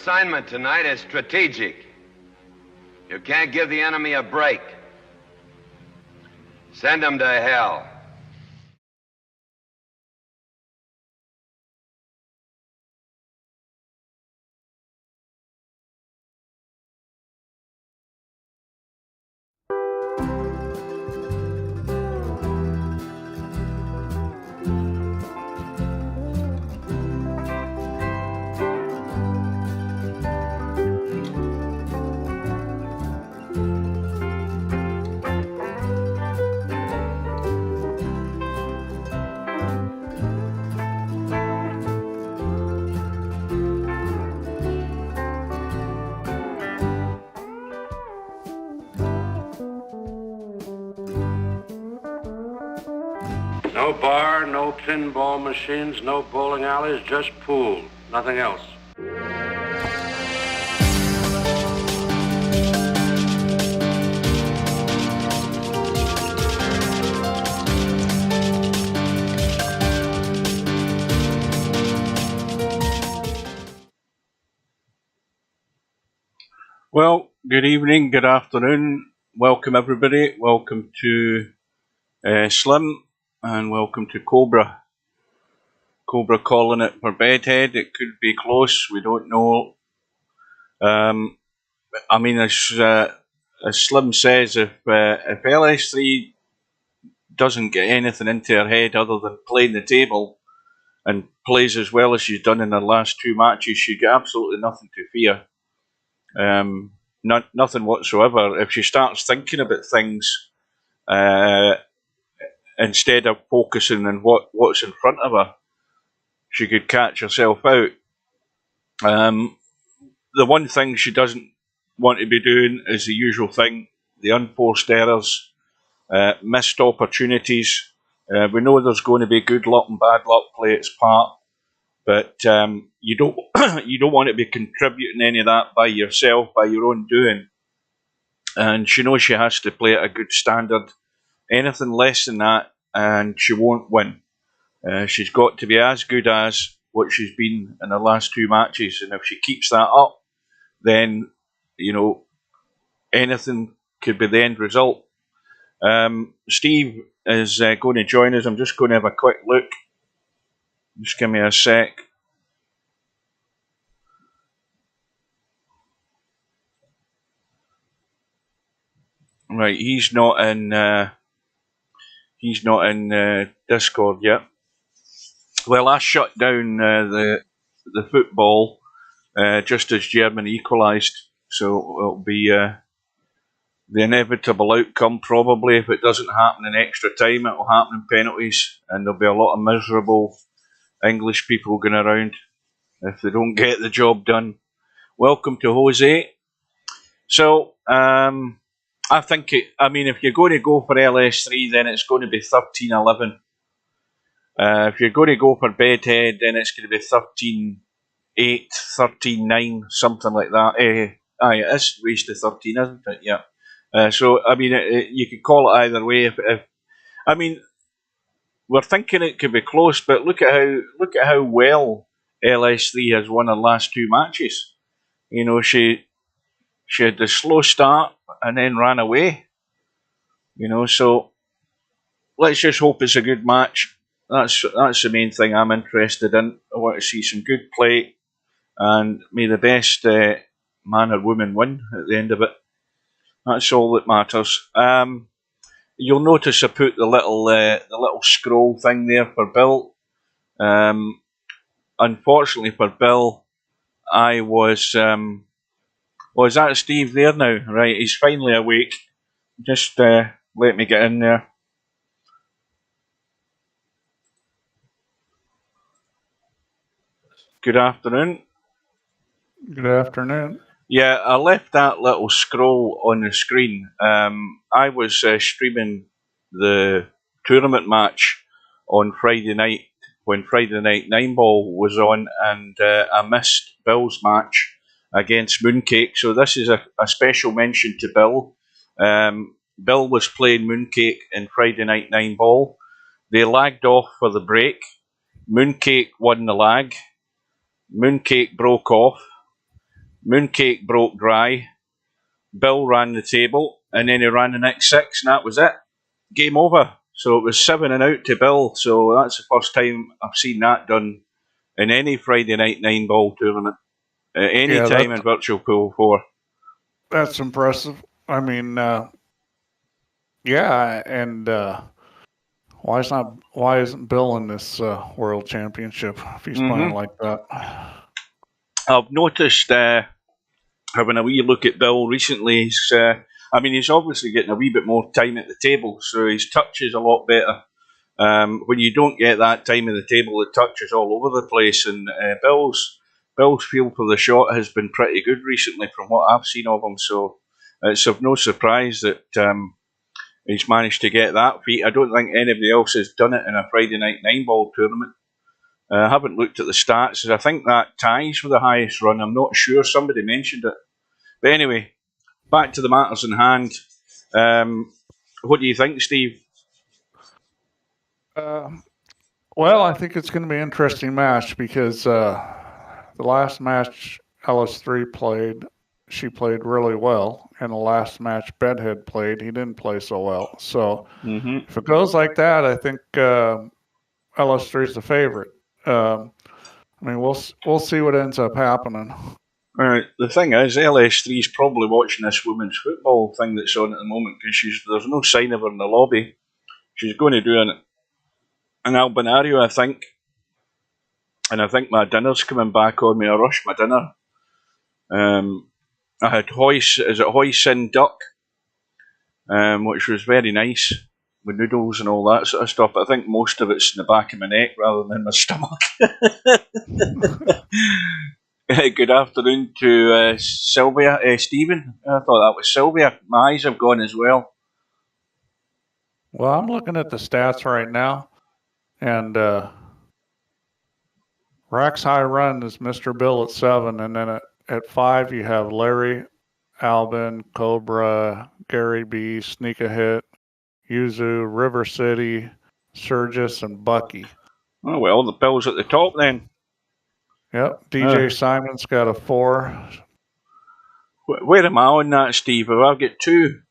assignment tonight is strategic. You can't give the enemy a break. Send them to hell. No bar, no pinball machines, no bowling alleys, just pool. Nothing else. Well, good evening, good afternoon. Welcome everybody. Welcome to Slim and welcome to Cobra. Cobra calling it for Bedhead. It could be close, we don't know. I mean, as Slim says, if LS3 doesn't get anything into her head other than playing the table and plays as well as she's done in her last two matches, she's got absolutely nothing to fear. Nothing whatsoever. If she starts thinking about things instead of focusing on what's in front of her, she could catch herself out. The one thing she doesn't want to be doing is the usual thing, the unforced errors, missed opportunities. We know there's going to be good luck and bad luck play its part, but you don't you don't want to be contributing any of that by yourself, by your own doing. And she knows she has to play at a good standard. Anything less than that, and she won't win. She's got to be as good as what she's been in the last two matches, and if she keeps that up, then anything could be the end result. Steve is going to join us. I'm just going to have a quick look. Just give me a sec. Right, he's not in Discord yet. Well, I shut down the football just as Germany equalised, so it'll be the inevitable outcome probably. If it doesn't happen in extra time, it'll happen in penalties, and there'll be a lot of miserable English people going around if they don't get the job done. Welcome to Jose. So I think if you're going to go for LS3, then it's going to be 13-11. If you're going to go for Bedhead, then it's going to be 13-8, 13-9, something like that. Aye, it is raised to 13, isn't it? Yeah. You could call it either way. We're thinking it could be close, but look at how well LS3 has won her last two matches. She had the slow start and then ran away. So let's just hope it's a good match. That's the main thing I'm interested in. I want to see some good play, and may the best man or woman win at the end of it. That's all that matters. You'll notice I put the little scroll thing there for Bill. Unfortunately for Bill, I was. Is that Steve there now? Right, he's finally awake. Just let me get in there. Good afternoon. Good afternoon. Yeah, I left that little scroll on the screen. I was streaming the tournament match on Friday night when Friday Night 9-Ball was on, and I missed Bill's match against Mooncake. So this is a special mention to Bill. Bill was playing Mooncake in Friday Night 9-Ball. They lagged off for the break. Mooncake won the lag. Mooncake broke off. Mooncake broke dry. Bill ran the table, and then he ran the next 6, and that was it. Game over. So it was 7 and out to Bill. So that's the first time I've seen that done in any Friday night 9-ball tournament. Any time in Virtual Pool 4. That's impressive. I mean, yeah, and why isn't Bill in this World Championship if he's playing like that? I've noticed, having a wee look at Bill recently, he's obviously getting a wee bit more time at the table, so his touch is a lot better. When you don't get that time at the table, the touch is all over the place, and Bill's feel for the shot has been pretty good recently from what I've seen of him, so it's of no surprise that he's managed to get that feat. I don't think anybody else has done it in a Friday night 9-ball tournament. I haven't looked at the stats. I think that ties for the highest run. I'm not sure. Somebody mentioned it. But anyway, back to the matters in hand. What do you think, Steve? Well, I think it's going to be an interesting match because the last match LS3 played, she played really well. And the last match Bedhead played, he didn't play so well. So if it goes like that, I think LS3 is the favorite. I mean, we'll see what ends up happening. All right. The thing is, LS3 is probably watching this women's football thing that's on at the moment because there's no sign of her in the lobby. She's going to do an albinario, I think. And I think my dinner's coming back on me. I rushed my dinner. I had hoisin duck, which was very nice, with noodles and all that sort of stuff. But I think most of it's in the back of my neck rather than in my stomach. Good afternoon to Stephen. I thought that was Sylvia. My eyes have gone as well. Well, I'm looking at the stats right now, and Rack's high run is Mr. Bill at 7, and then at 5 you have Larry, Albin, Cobra, Gary B, Sneak a Hit, Yuzu, River City, Surgis, and Bucky. Oh well, the Bill's at the top then. Yep, DJ Simon's got a 4. Where am I on that, Steve? Have I got 2?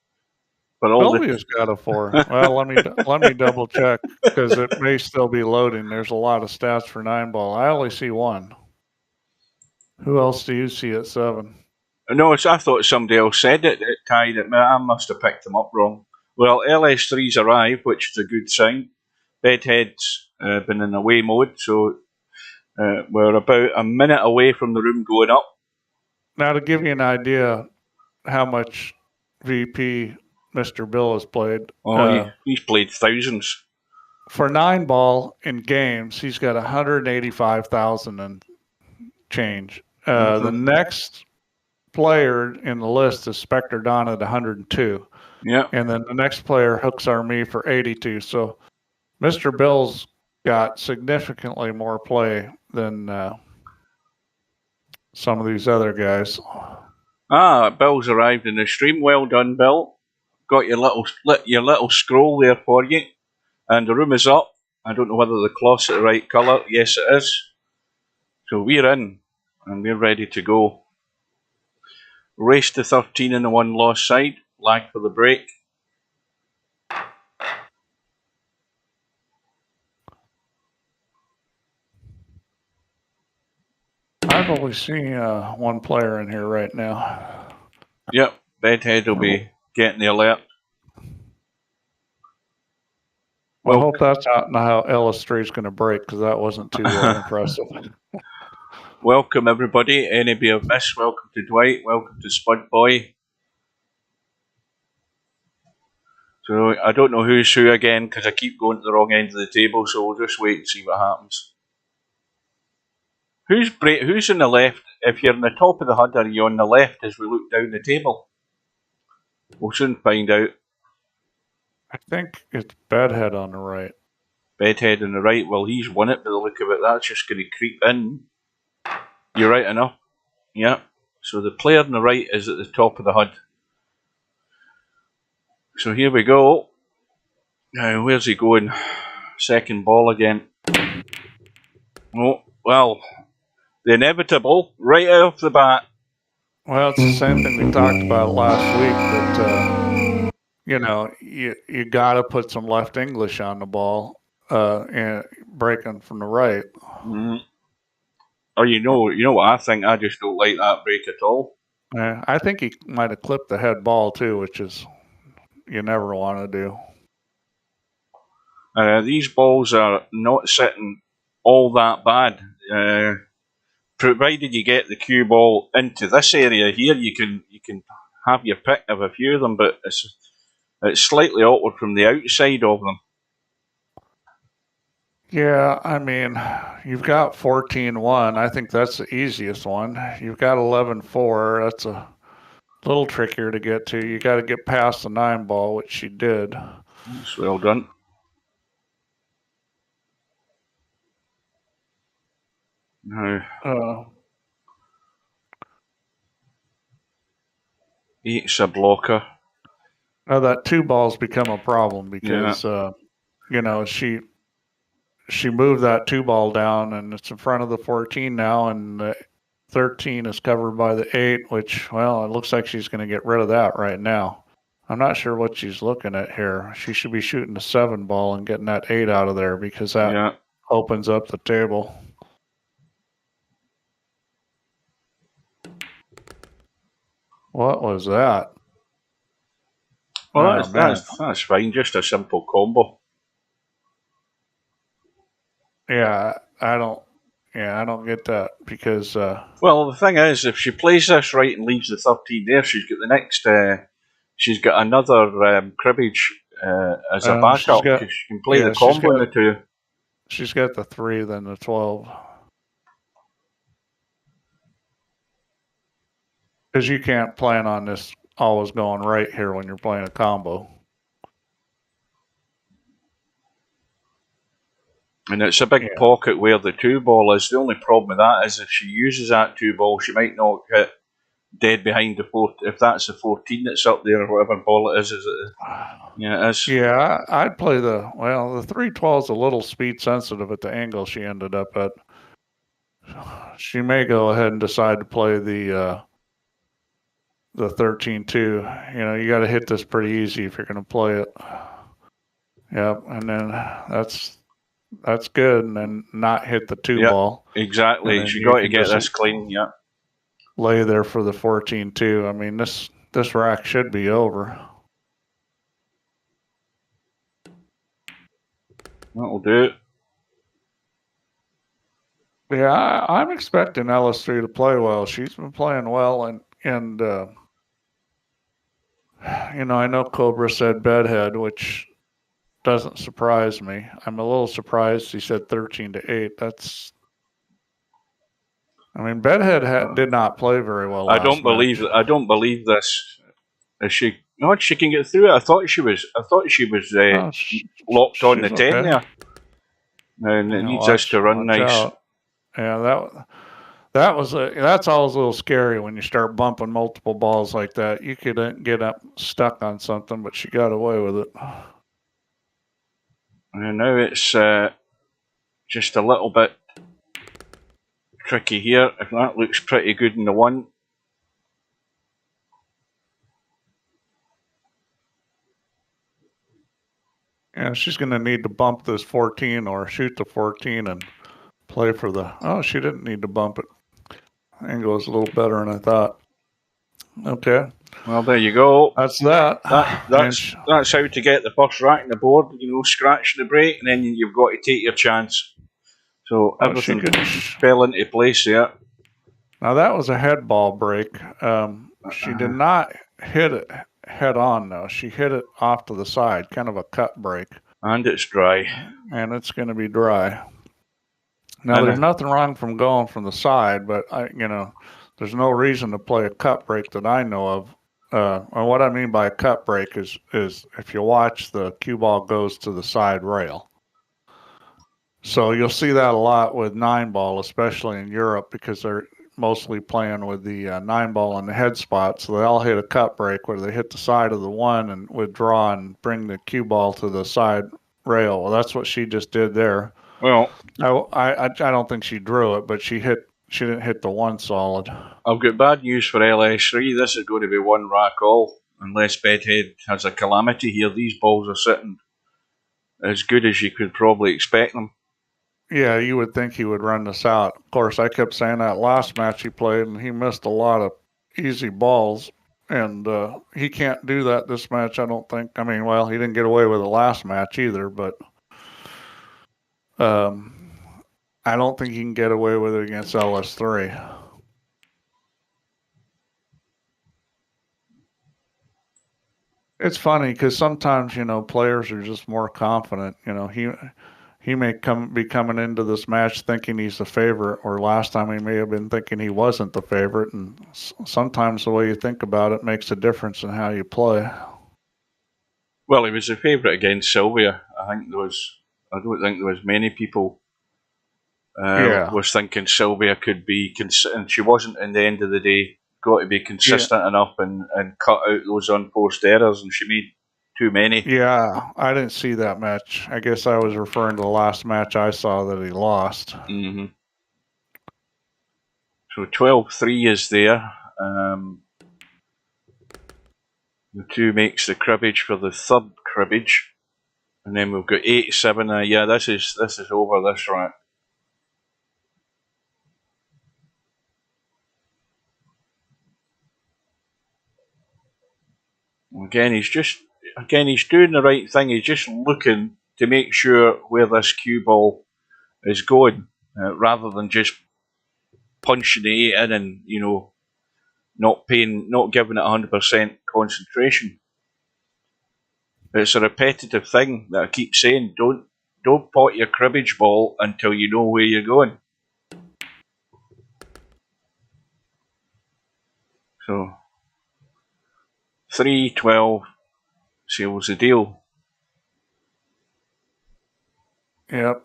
Sylvia's got a 4. Well, let me double check because it may still be loading. There's a lot of stats for 9-ball. I only see 1. Who else do you see at 7? No, I thought somebody else said it. It tied it. I must have picked them up wrong. Well, LS3's arrived, which is a good sign. Bedhead's been in away mode, so we're about a minute away from the room going up. Now, to give you an idea how much VP Mr. Bill has played. He's played thousands. For 9-ball in games, he's got 185,000 and change. The next player in the list is Spectre Don at 102. Yeah. And then the next player, Hooks Are Me, for 82. So Mr. Bill's got significantly more play than some of these other guys. Bill's arrived in the stream. Well done, Bill. Got your little scroll there for you. And the room is up. I don't know whether the cloth's the right colour. Yes, it is. So we're in, and we're ready to go. Race to 13 in the 1 lost side. Lag for the break. I've only seen 1 player in here right now. Yep, Bedhead will be getting the alert. Well, I hope that's not how LS3 is going to break, because that wasn't too impressive. Welcome, everybody. Anybody of this, welcome to Dwight. Welcome to Spud Boy. So, I don't know who's who again, because I keep going to the wrong end of the table, so we'll just wait and see what happens. Who's on the left? If you're on the top of the HUD, are you on the left as we look down the table? We'll soon find out. I think it's Bedhead on the right. Bedhead on the right. Well, he's won it by the look of it. That's just going to creep in. You're right enough. Yeah. So the player on the right is at the top of the HUD. So here we go. Now, where's he going? Second ball again. Oh, well, the inevitable right off the bat. Well, it's the same thing we talked about last week, that you know, you got to put some left English on the ball, and breaking from the right. Mm. Or you know what I think? I just don't like that break at all. I think he might have clipped the head ball too, which is you never want to do. These balls are not sitting all that bad. Provided you get the cue ball into this area here, you can have your pick of a few of them, but it's slightly awkward from the outside of them. Yeah, I mean, you've got 14-1. I think that's the easiest one. You've got 11-4. That's a little trickier to get to. You got to get past the 9 ball, which she did. That's well done. Now, 8's a blocker. Now that 2 ball's become a problem because you know, she moved that 2 ball down and it's in front of the 14 now, and the 13 is covered by the 8, which, well, it looks like she's going to get rid of that right now. I'm not sure what she's looking at here. She should be shooting the 7 ball and getting that 8 out of there, because that opens up the table. What was that? Well, that's fine. Just a simple combo. Yeah, I don't get that, because well, the thing is, if she plays this right and leaves the 13 there, she's got the next. She's got another cribbage as a backup, because she can play the combo in the 2. She's got the 3, then the 12. Because you can't plan on this always going right here when you're playing a combo. And it's a big pocket where the 2 ball is. The only problem with that is if she uses that 2 ball, she might not hit dead behind the 4. If that's the 14 that's up there, or whatever ball it is it? Yeah, it is. Yeah, I'd play the 312 is a little speed sensitive at the angle she ended up at. She may go ahead and decide to play the 13 too. You know, you got to hit this pretty easy if you're going to play it. Yep, and then that's good, and then not hit the 2 ball. Exactly. She got to get this clean. Yeah. Lay there for the 14 too. I mean, this rack should be over. That'll do it. Yeah, I'm expecting LS3 to play well. She's been playing well, and you know, I know Cobra said Bedhead, which doesn't surprise me. I'm a little surprised he said 13-8. I mean, Bedhead did not play very well. I don't believe this. Is she? No, she can get through it. I thought she was locked on the 10 there. And it needs us to run nice. Out. Yeah, that's always a little scary when you start bumping multiple balls like that. You could get up stuck on something, but she got away with it. And now it's just a little bit tricky here. If that looks pretty good in the 1. Yeah, she's going to need to bump this 14 or shoot the 14 and play for the... Oh, she didn't need to bump it. Angle is a little better than I thought. Okay. Well, there you go. That's that. That's how to get the first rack on the board. You know, scratch the break, and then you've got to take your chance. So everything fell into place there. Now that was a head ball break. She did not hit it head on though. She hit it off to the side, kind of a cut break. And it's dry. And it's going to be dry. Now there's nothing wrong from going from the side, but there's no reason to play a cut break that I know of. And what I mean by a cut break is if you watch, the cue ball goes to the side rail. So you'll see that a lot with 9 ball, especially in Europe, because they're mostly playing with the 9 ball on the head spot. So they all hit a cut break where they hit the side of the 1 and withdraw and bring the cue ball to the side rail. Well, that's what she just did there. Well, I don't think she drew it, but she hit She didn't hit the one solid. I've got bad news for LS3. This is going to be one rack all. Unless Bedhead has a calamity here, these balls are sitting as good as you could probably expect them. Yeah, you would think he would run this out. Of course, I kept saying that last match he played, and he missed a lot of easy balls. And he can't do that this match, I don't think. I mean, well, he didn't get away with the last match either, but I don't think he can get away with it against LS3. It's funny because sometimes, players are just more confident. He may be coming into this match thinking he's the favorite, or last time he may have been thinking he wasn't the favorite. And sometimes the way you think about it makes a difference in how you play. Well, he was the favourite against Sylvia. I don't think there was many people was thinking Sylvia could be, and she wasn't. In the end of the day, got to be consistent enough and cut out those unforced errors, and she made too many. Yeah, I didn't see that match. I guess I was referring to the last match I saw that he lost. Mm-hmm. So 12-3 is there. The 2 makes the cribbage for the third cribbage, and then we've got 8-7. Yeah, this is over this rack. Again, he's doing the right thing. He's just looking to make sure where this cue ball is going, rather than just punching the 8 in and not giving it 100% concentration. It's a repetitive thing that I keep saying. Don't pot your cribbage ball until you know where you're going. So 3-12 seals the deal. Yep.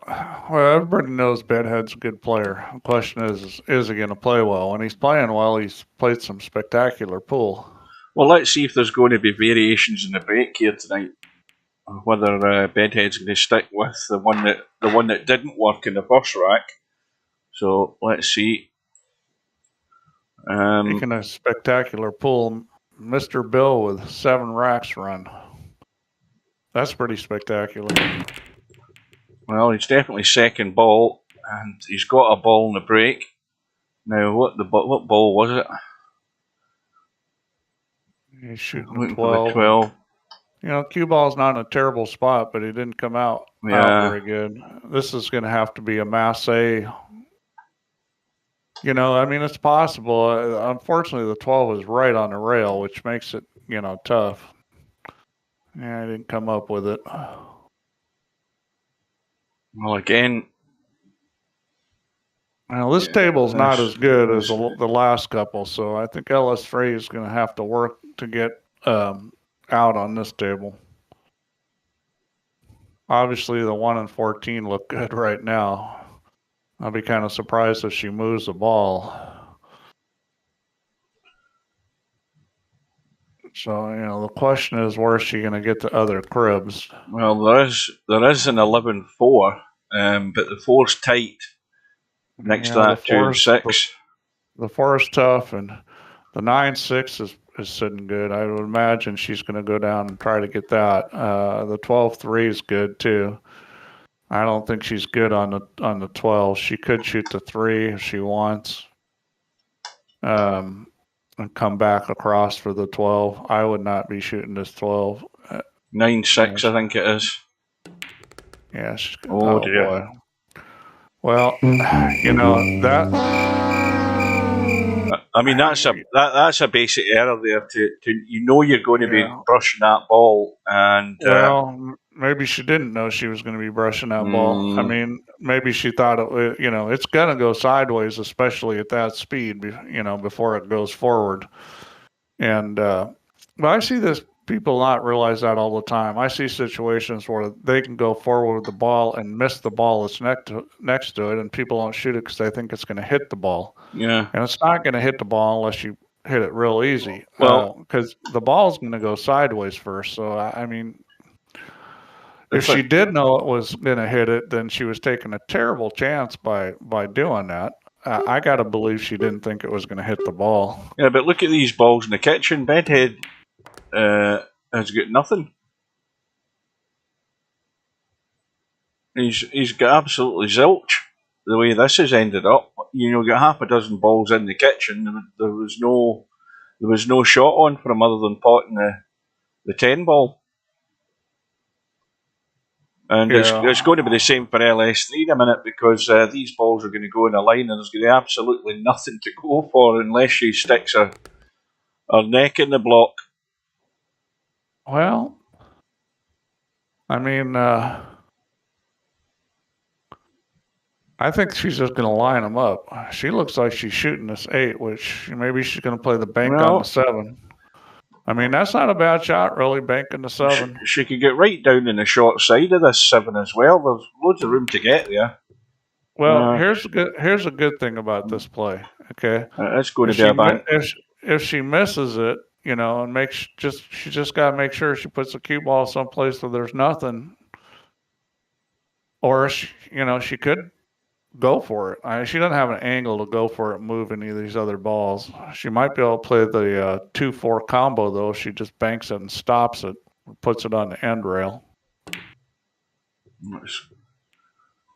Well, everybody knows Bedhead's a good player. The question is he going to play well? When he's playing well, he's played some spectacular pool. Well, let's see if there's going to be variations in the break here tonight. Whether Bedhead's going to stick with the one that didn't work in the first rack. So let's see. Making a spectacular pull, Mr. Bill with 7 racks run. That's pretty spectacular. Well, he's definitely second ball, and he's got a ball in the break. Now, what ball was it? He's shooting 12. 12. Cue ball's not in a terrible spot, but he didn't come out very good. This is going to have to be a masse. It's possible. Unfortunately, the 12 is right on the rail, which makes it, tough. Yeah, I didn't come up with it. Well, again... Well, this table's not as good as the last couple, so I think LS3 is going to have to work to get out on this table. Obviously, the 1 and 14 look good right now. I'll be kind of surprised if she moves the ball. So, the question is, where is she going to get the other cribs? Well, there is an 11-4, but the 4's tight next to that 2-6. The 4 is tough, and the 9-6 is sitting good. I would imagine she's going to go down and try to get that. The 12-3 is good, too. I don't think she's good on the 12. She could shoot the 3 if she wants. And come back across for the 12. I would not be shooting this 12. 9-6, I think it is. Yeah. Oh dear. Boy. Well, that. I mean, that's a basic error there. You're going to be brushing that ball, and well, maybe she didn't know she was going to be brushing that ball. I mean, maybe she thought it's going to go sideways, especially at that speed. Before it goes forward. And but I see this people not realize that all the time. I see situations where they can go forward with the ball and miss the ball that's next to it, and people don't shoot it because they think it's going to hit the ball. Yeah. And it's not going to hit the ball unless you hit it real easy. Well, because the ball's going to go sideways first. So, I mean, if she did know it was going to hit it, then she was taking a terrible chance by doing that. I got to believe she didn't think it was going to hit the ball. Yeah, but look at these balls in the kitchen. Bedhead has got nothing. He's got absolutely zilch the way this has ended up. You know, got half a dozen balls in the kitchen. There was no shot on for him other than potting the 10 ball. And it's going to be the same for LS3 in a minute, because these balls are going to go in a line and there's going to be absolutely nothing to go for unless she sticks her neck in the block. Well, I mean, I think she's just going to line them up. She looks like she's shooting this 8, which maybe she's going to play the bank on the 7. I mean, that's not a bad shot, really, banking the 7. She could get right down in the short side of this 7 as well. There's loads of room to get there. Well, here's a good thing about this play. Okay, it's going to be a bank. If she misses it, you know, and she just got to make sure she puts the cue ball someplace where there's nothing, or she could go for it. She doesn't have an angle to go for it, move any of these other balls. She might be able to play the 2-4 combo though. She just banks it and stops it, puts it on the end rail. Nice.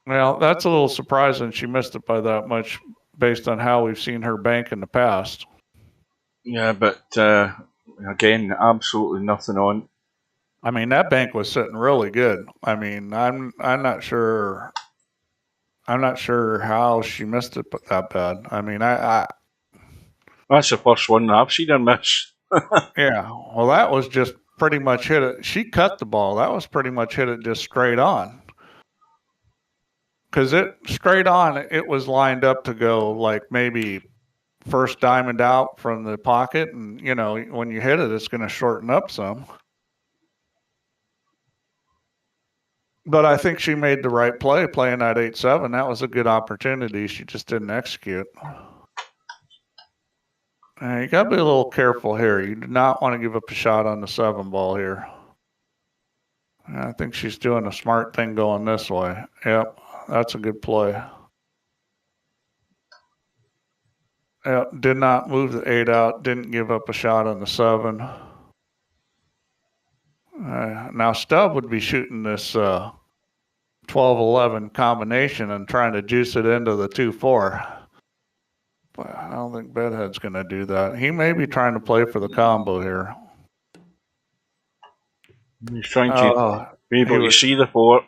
Well, that's a little surprising. She missed it by that much, based on how we've seen her bank in the past. Yeah, but again, absolutely nothing on. I mean, that bank was sitting really good. I mean, I'm not sure. I'm not sure how she missed it that bad. I mean, that's the first one I've seen her miss. Yeah, well, that was just pretty much hit it. She cut the ball. That was pretty much hit it just straight on. Because it was lined up to go like maybe first diamond out from the pocket, and you know, when you hit it, it's going to shorten up some. But I think she made the right play playing that 8-7. That was a good opportunity. She just didn't execute. You got to be a little careful here. You do not want to give up a shot on the 7 ball here. I think she's doing a smart thing going this way. Yep, that's a good play. Yep, did not move the 8 out. Didn't give up a shot on the 7. Now Stubb would be shooting this 12-11 combination and trying to juice it into the 2-4. But I don't think Bedhead's going to do that. He may be trying to play for the combo here. He's trying to be able to see the 4.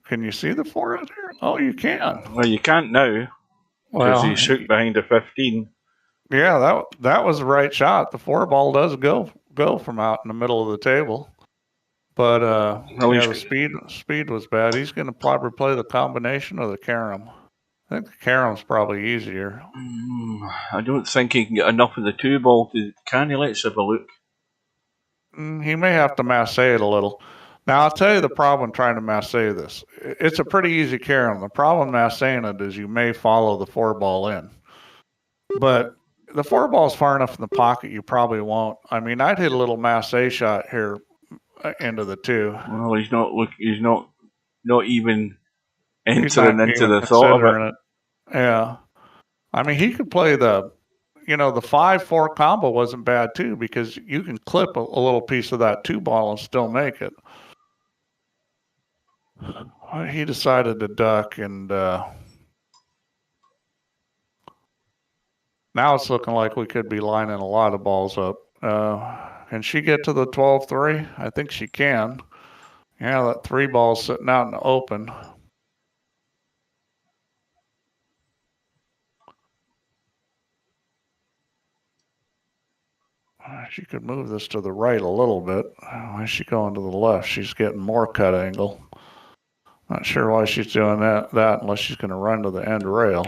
Can you see the 4 out here? Oh, you can. Well, you can't now because he's hooked behind the 15. Yeah, that was the right shot. The 4 ball does go from out in the middle of the table. But the speed was bad. He's going to probably play the combination or the carom. I think the carom's probably easier. I don't think he can get enough of the 2 ball. Can he? Let's have a look. He may have to masse it a little. Now, I'll tell you the problem trying to masse this. It's a pretty easy carom. The problem massing it is you may follow the 4 ball in. But the 4 ball's far enough in the pocket, you probably won't. I mean, I'd hit a little masse shot here into the 2. Well, he's not even entering into the thought of it. Yeah. I mean, he could play the 5-4 combo wasn't bad too, because you can clip a little piece of that 2 ball and still make it. He decided to duck, and now it's looking like we could be lining a lot of balls up. Can she get to the 12-3? I think she can. Yeah, that 3 ball's sitting out in the open. She could move this to the right a little bit. Why is she going to the left? She's getting more cut angle. Not sure why she's doing that unless she's going to run to the end rail.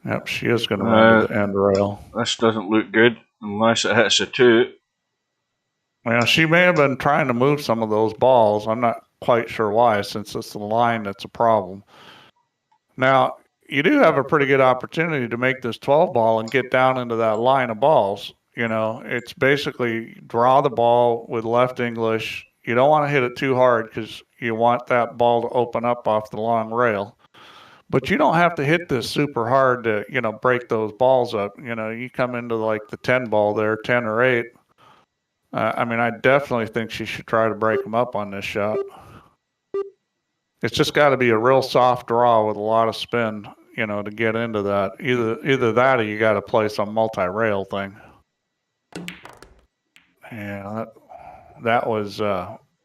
Yep, she is going to run to the end rail. This doesn't look good unless it hits a 2. Well, she may have been trying to move some of those balls. I'm not quite sure why, since it's the line that's a problem. Now, you do have a pretty good opportunity to make this 12 ball and get down into that line of balls. You know, it's basically draw the ball with left English. You don't want to hit it too hard because you want that ball to open up off the long rail. But you don't have to hit this super hard to, break those balls up. You come into like the 10 ball there, 10 or 8. I mean, I definitely think she should try to break them up on this shot. It's just got to be a real soft draw with a lot of spin, to get into that. Either that or you got to play some multi-rail thing. Yeah, that was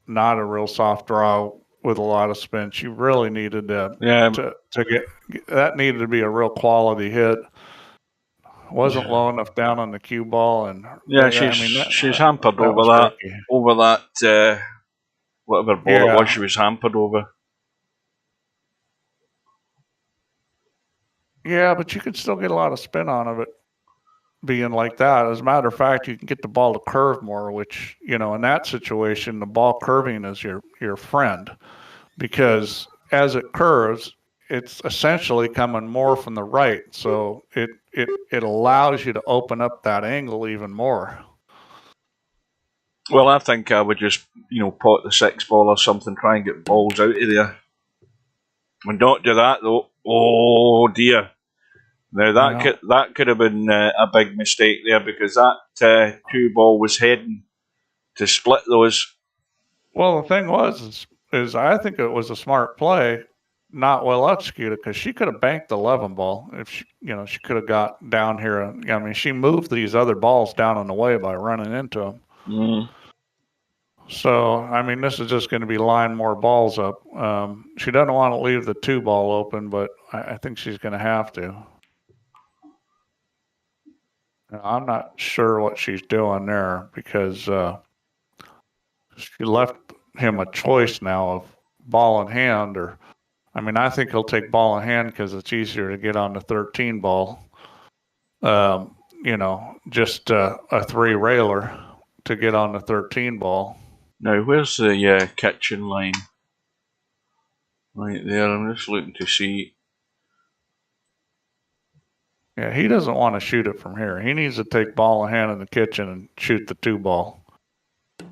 not a real soft draw with a lot of spin. She really needed to get that needed to be a real quality hit. Wasn't low enough down on the cue ball, and she's hampered over that tricky. Whatever ball it was, she was hampered over. Yeah, but you could still get a lot of spin out of it being like that. As a matter of fact, you can get the ball to curve more, which, in that situation, the ball curving is your friend, because as it curves, it's essentially coming more from the right. So it allows you to open up that angle even more. Well, I think I would just, pot the 6 ball or something, try and get balls out of there. And don't do that, though. Oh, dear. Now, that could have been a big mistake there, because that 2 ball was heading to split those. Well, the thing was, is I think it was a smart play, not well executed, because she could have banked the 11 ball if she could have got down here. I mean, she moved these other balls down on the way by running into them. Mm. So, I mean, this is just going to be lining more balls up. She doesn't want to leave the 2 ball open, but I think she's going to have to. I'm not sure what she's doing there, because she left him a choice now of ball in hand, or I think he'll take ball in hand because it's easier to get on the 13 ball. Just a 3 railer to get on the 13 ball. Now, where's the kitchen line? Right there, I'm just looking to see. Yeah, he doesn't want to shoot it from here. He needs to take ball in hand in the kitchen and shoot the 2 ball.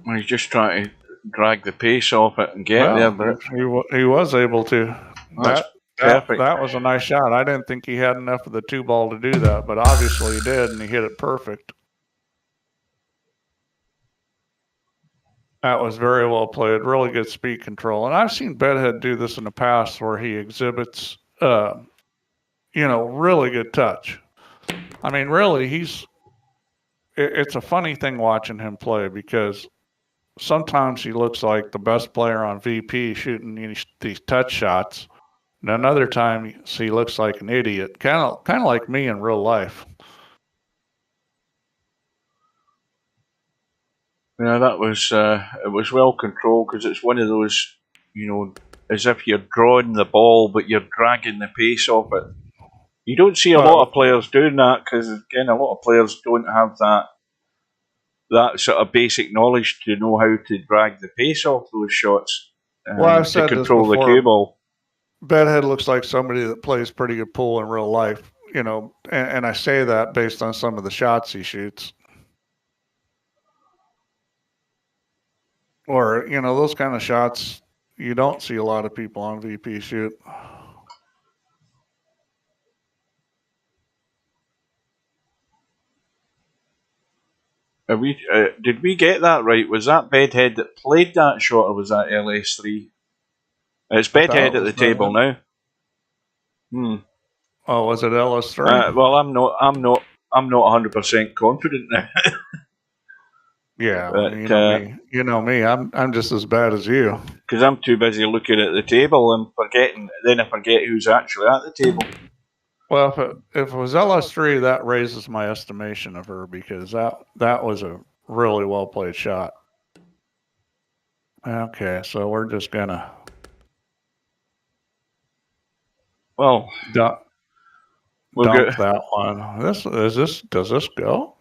Well, he's just trying to drag the pace off it and get there, but he was able to. That's perfect. That was a nice shot. I didn't think he had enough of the 2 ball to do that, but obviously he did, and he hit it perfect. That was very well played. Really good speed control. And I've seen Bedhead do this in the past, where he exhibits, really good touch. I mean, really, it's a funny thing watching him play, because sometimes he looks like the best player on VP shooting these touch shots. And another time he looks like an idiot, kind of like me in real life. Yeah, that was it was well controlled, because it's one of those, as if you're drawing the ball but you're dragging the pace off it. You don't see a lot of players doing that, because again, a lot of players don't have that sort of basic knowledge to know how to drag the pace off those shots. I've said to control this before. The cue ball. Bedhead looks like somebody that plays pretty good pool in real life, and I say that based on some of the shots he shoots. Or, those kind of shots you don't see a lot of people on VP shoot. Did we get that right? Was that Bedhead that played that shot, or was that LS3? It's Bedhead at the table now. Oh, was it LS3? Well, I'm not 100% confident now. Yeah, but, you know me. I'm just as bad as you. Because I'm too busy looking at the table and forgetting. Then I forget who's actually at the table. Well, if it was LS3, that raises my estimation of her, because that was a really well played shot. Okay, so we're just gonna dump that one. Does this go?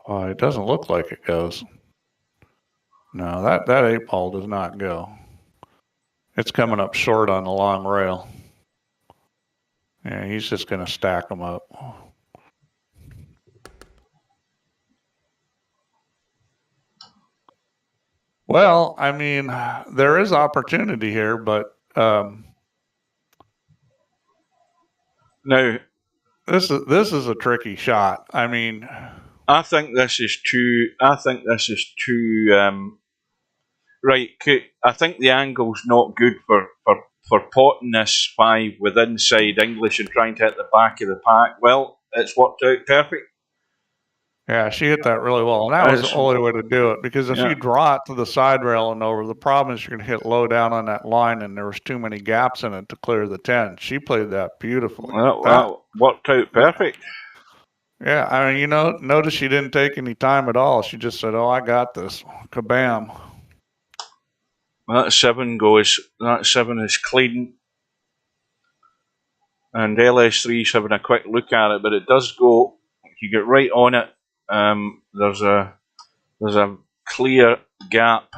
Oh, it doesn't look like it goes. No, that 8 ball does not go. It's coming up short on the long rail. Yeah, he's just going to stack them up. Well, I mean, there is opportunity here, but Now, this is a tricky shot. I mean, I think this is too. Right. I think the angle's not good for potting this 5 with inside English and trying to hit the back of the pack. Well, it's worked out perfect. yeah, she hit that really well, and that was the only way to do it, because if you draw it to the side rail and over, the problem is you're going to hit low down on that line, and there was too many gaps in it to clear the 10. She played that beautifully. That worked out perfect. Yeah, I mean, notice she didn't take any time at all. She just said, "Oh, I got this." Kabam. That 7 goes. That 7 is clean. And LS3's having a quick look at it, but it does go. You get right on it. There's a clear gap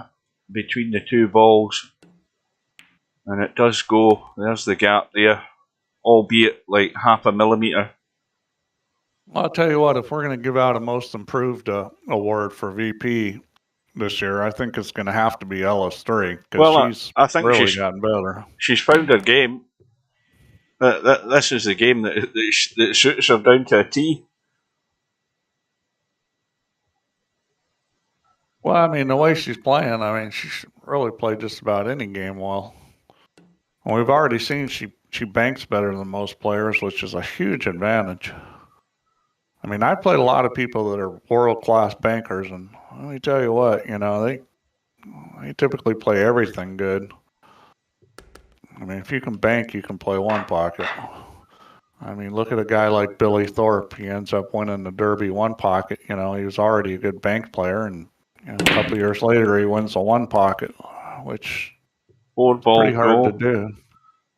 between the 2 balls, and it does go. There's the gap there, albeit like half a millimeter. Well, I'll tell you what, if we're going to give out a most improved award for VP this year, I think it's going to have to be LS3, because I think really gotten better. She's found her game. This is the game that suits her down to a T. Well, I mean, the way she's playing, I mean, she really played just about any game well. And we've already seen she banks better than most players, which is a huge advantage. I mean, I played a lot of people that are world-class bankers, and let me tell you what, they typically play everything good. I mean, if you can bank, you can play one pocket. I mean, look at a guy like Billy Thorpe. He ends up winning the Derby one pocket. He was already a good bank player, and a couple of years later, he wins the one pocket, which is pretty hard to do.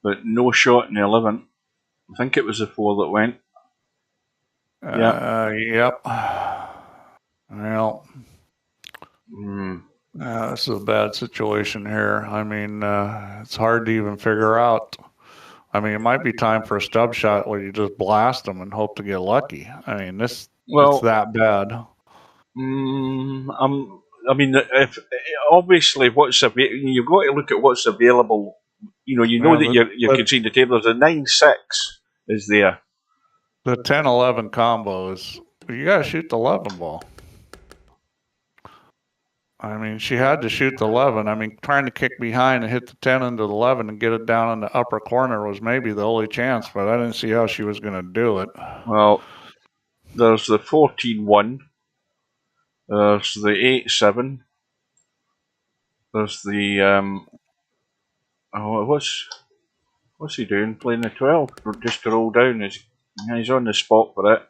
But no shot in the 11. I think it was the 4 that went. Yep. Well, this is a bad situation here. I mean, it's hard to even figure out. I mean, it might be time for a stub shot where you just blast them and hope to get lucky. I mean, it's that bad. I mean, if obviously you've got to look at what's available. That you're conceding the table. There's a 9-6 is there. The 10-11 combo is, you got to shoot the 11 ball. I mean, she had to shoot the 11. I mean, trying to kick behind and hit the 10 into the 11 and get it down in the upper corner was maybe the only chance, but I didn't see how she was going to do it. Well, there's the 14-1. There's the 8-7. There's the what's he doing? Playing the 12 just to roll down. He's on the spot for it.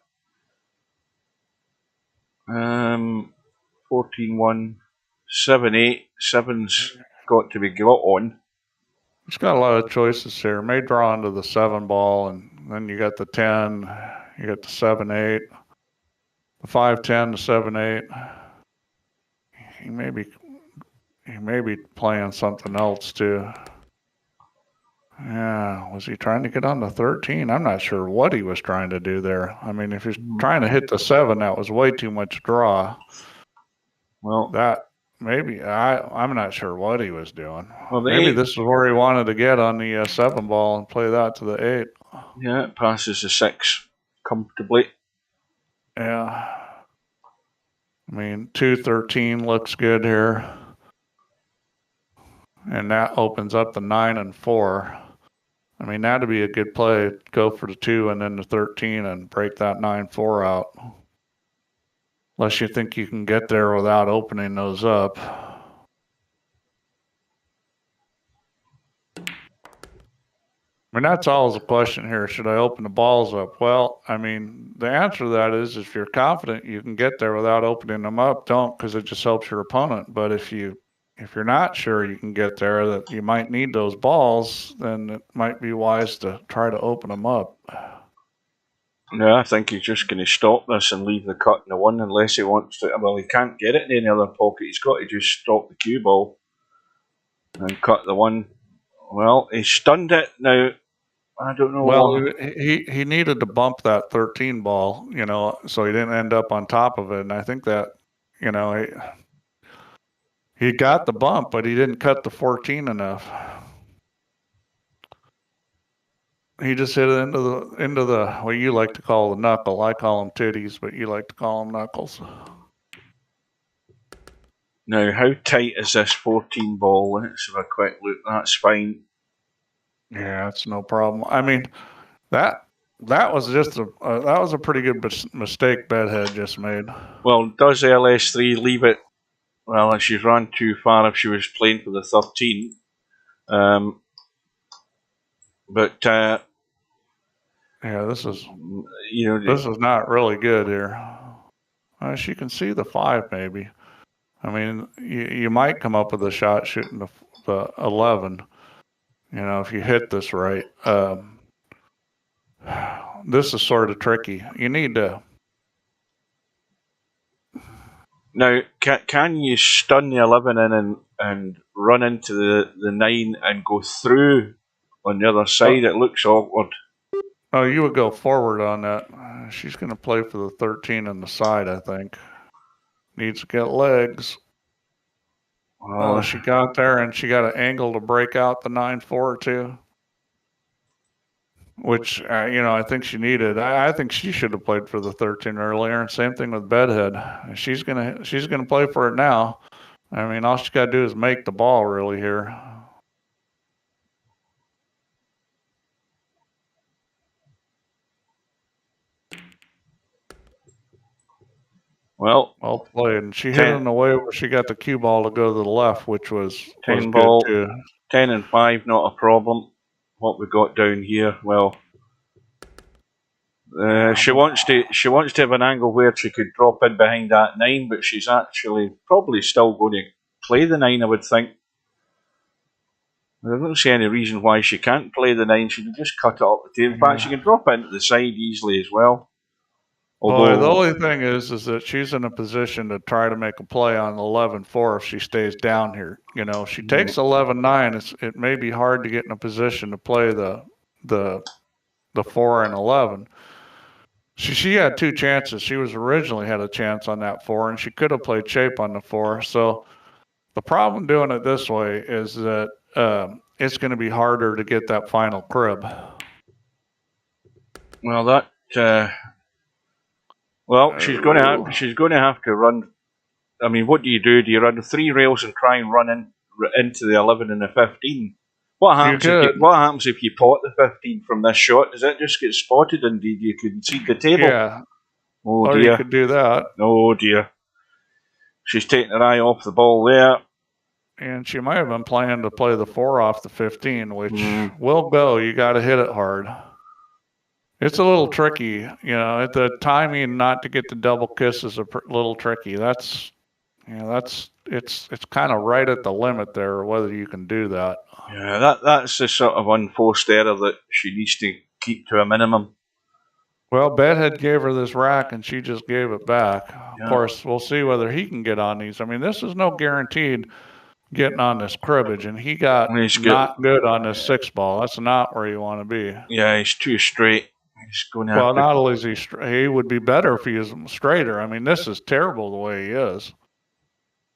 14-1, 7-8. 7's got to be got on. He's got a lot of choices here. May draw into the 7 ball, and then you got the 10. You got the 7-8, the 5-10, the 7-8. He may be playing something else too. Yeah, was he trying to get on the 13? I'm not sure what he was trying to do there. I mean, if he's trying to hit the 7, that was way too much draw. Well, I'm not sure what he was doing. Well, maybe this is where he wanted to get on the 7 ball and play that to the 8. Yeah, it passes the 6 comfortably. Yeah. I mean, 2-13 looks good here. And that opens up the 9 and 4. I mean, that'd be a good play. Go for the 2 and then the 13 and break that 9-4 out. Unless you think you can get there without opening those up. I mean, that's always a question here. Should I open the balls up? Well, I mean, the answer to that is if you're confident you can get there without opening them up, don't, because it just helps your opponent. But if you're not sure you can get there, that you might need those balls, then it might be wise to try to open them up. Yeah, I think he's just going to stop this and leave the cut in the 1 unless he wants to. Well, he can't get it in any other pocket. He's got to just stop the cue ball and cut the 1. Well, he stunned it. Now, I don't know. Well, he needed to bump that 13 ball, so he didn't end up on top of it. And I think that, he got the bump, but he didn't cut the 14 enough. He just hit it into the what you like to call the knuckle. I call them titties, but you like to call them knuckles. Now, how tight is this 14 ball? Let's have a quick look. That's fine. Yeah, it's no problem. I mean, that was just that was a pretty good mistake Bedhead just made. Well, does LS3 leave it? Well, she's run too far if she was playing for the 13. But yeah, this is this is not really good here. As you can see, the 5 maybe. I mean, you might come up with a shot shooting the 11. If you hit this right. This is sort of tricky. You need to. Now, can you stun the 11 in and run into the 9 and go through on the other side? It looks awkward. Oh, you would go forward on that. She's going to play for the 13 on the side, I think. Needs to get legs. Oh, she got there, and she got an angle to break out the 9-4 too. Which, I think she needed. I think she should have played for the 13 earlier. And same thing with Bedhead. She's gonna play for it now. I mean, all she got to do is make the ball really here. Well played. And she hit it in a way where she got the cue ball to go to the left, which was 10 ball, good too. 10 and 5, not a problem. What we got down here, well, she wants to have an angle where she could drop in behind that 9, but she's actually probably still going to play the 9, I would think. I don't see any reason why she can't play the 9. She can just cut it up the tail. In fact, she can drop into the side easily as well. Although, the only thing is that she's in a position to try to make a play on 11-4 if she stays down here. If she takes 11-9, it may be hard to get in a position to play the 4 and 11. She had 2 chances. She was originally had a chance on that 4, and she could have played shape on the 4. So the problem doing it this way is that it's going to be harder to get that final crib. Well, that. She's going to have to run. I mean, what do you do? Do you run 3 rails and try and run into the 11 and the 15? What happens if you pot the 15 from this shot? Does it just get spotted and you concede the table? Yeah. Oh dear. You could do that. Oh dear. She's taking her eye off the ball there. And she might have been planning to play the 4 off the 15, which will go. You got to hit it hard. It's a little tricky, at the timing not to get the double kiss is a little tricky. It's kind of right at the limit there, whether you can do that. Yeah, that's the sort of unforced error that she needs to keep to a minimum. Well, Bedhead gave her this rack, and she just gave it back. Yeah. Of course, we'll see whether he can get on these. I mean, this is no guaranteed getting on this cribbage, and he got not good on this 6 ball. That's not where you want to be. Yeah, he's too straight. Not only is he straight, he would be better if he was straighter. I mean, this is terrible the way he is.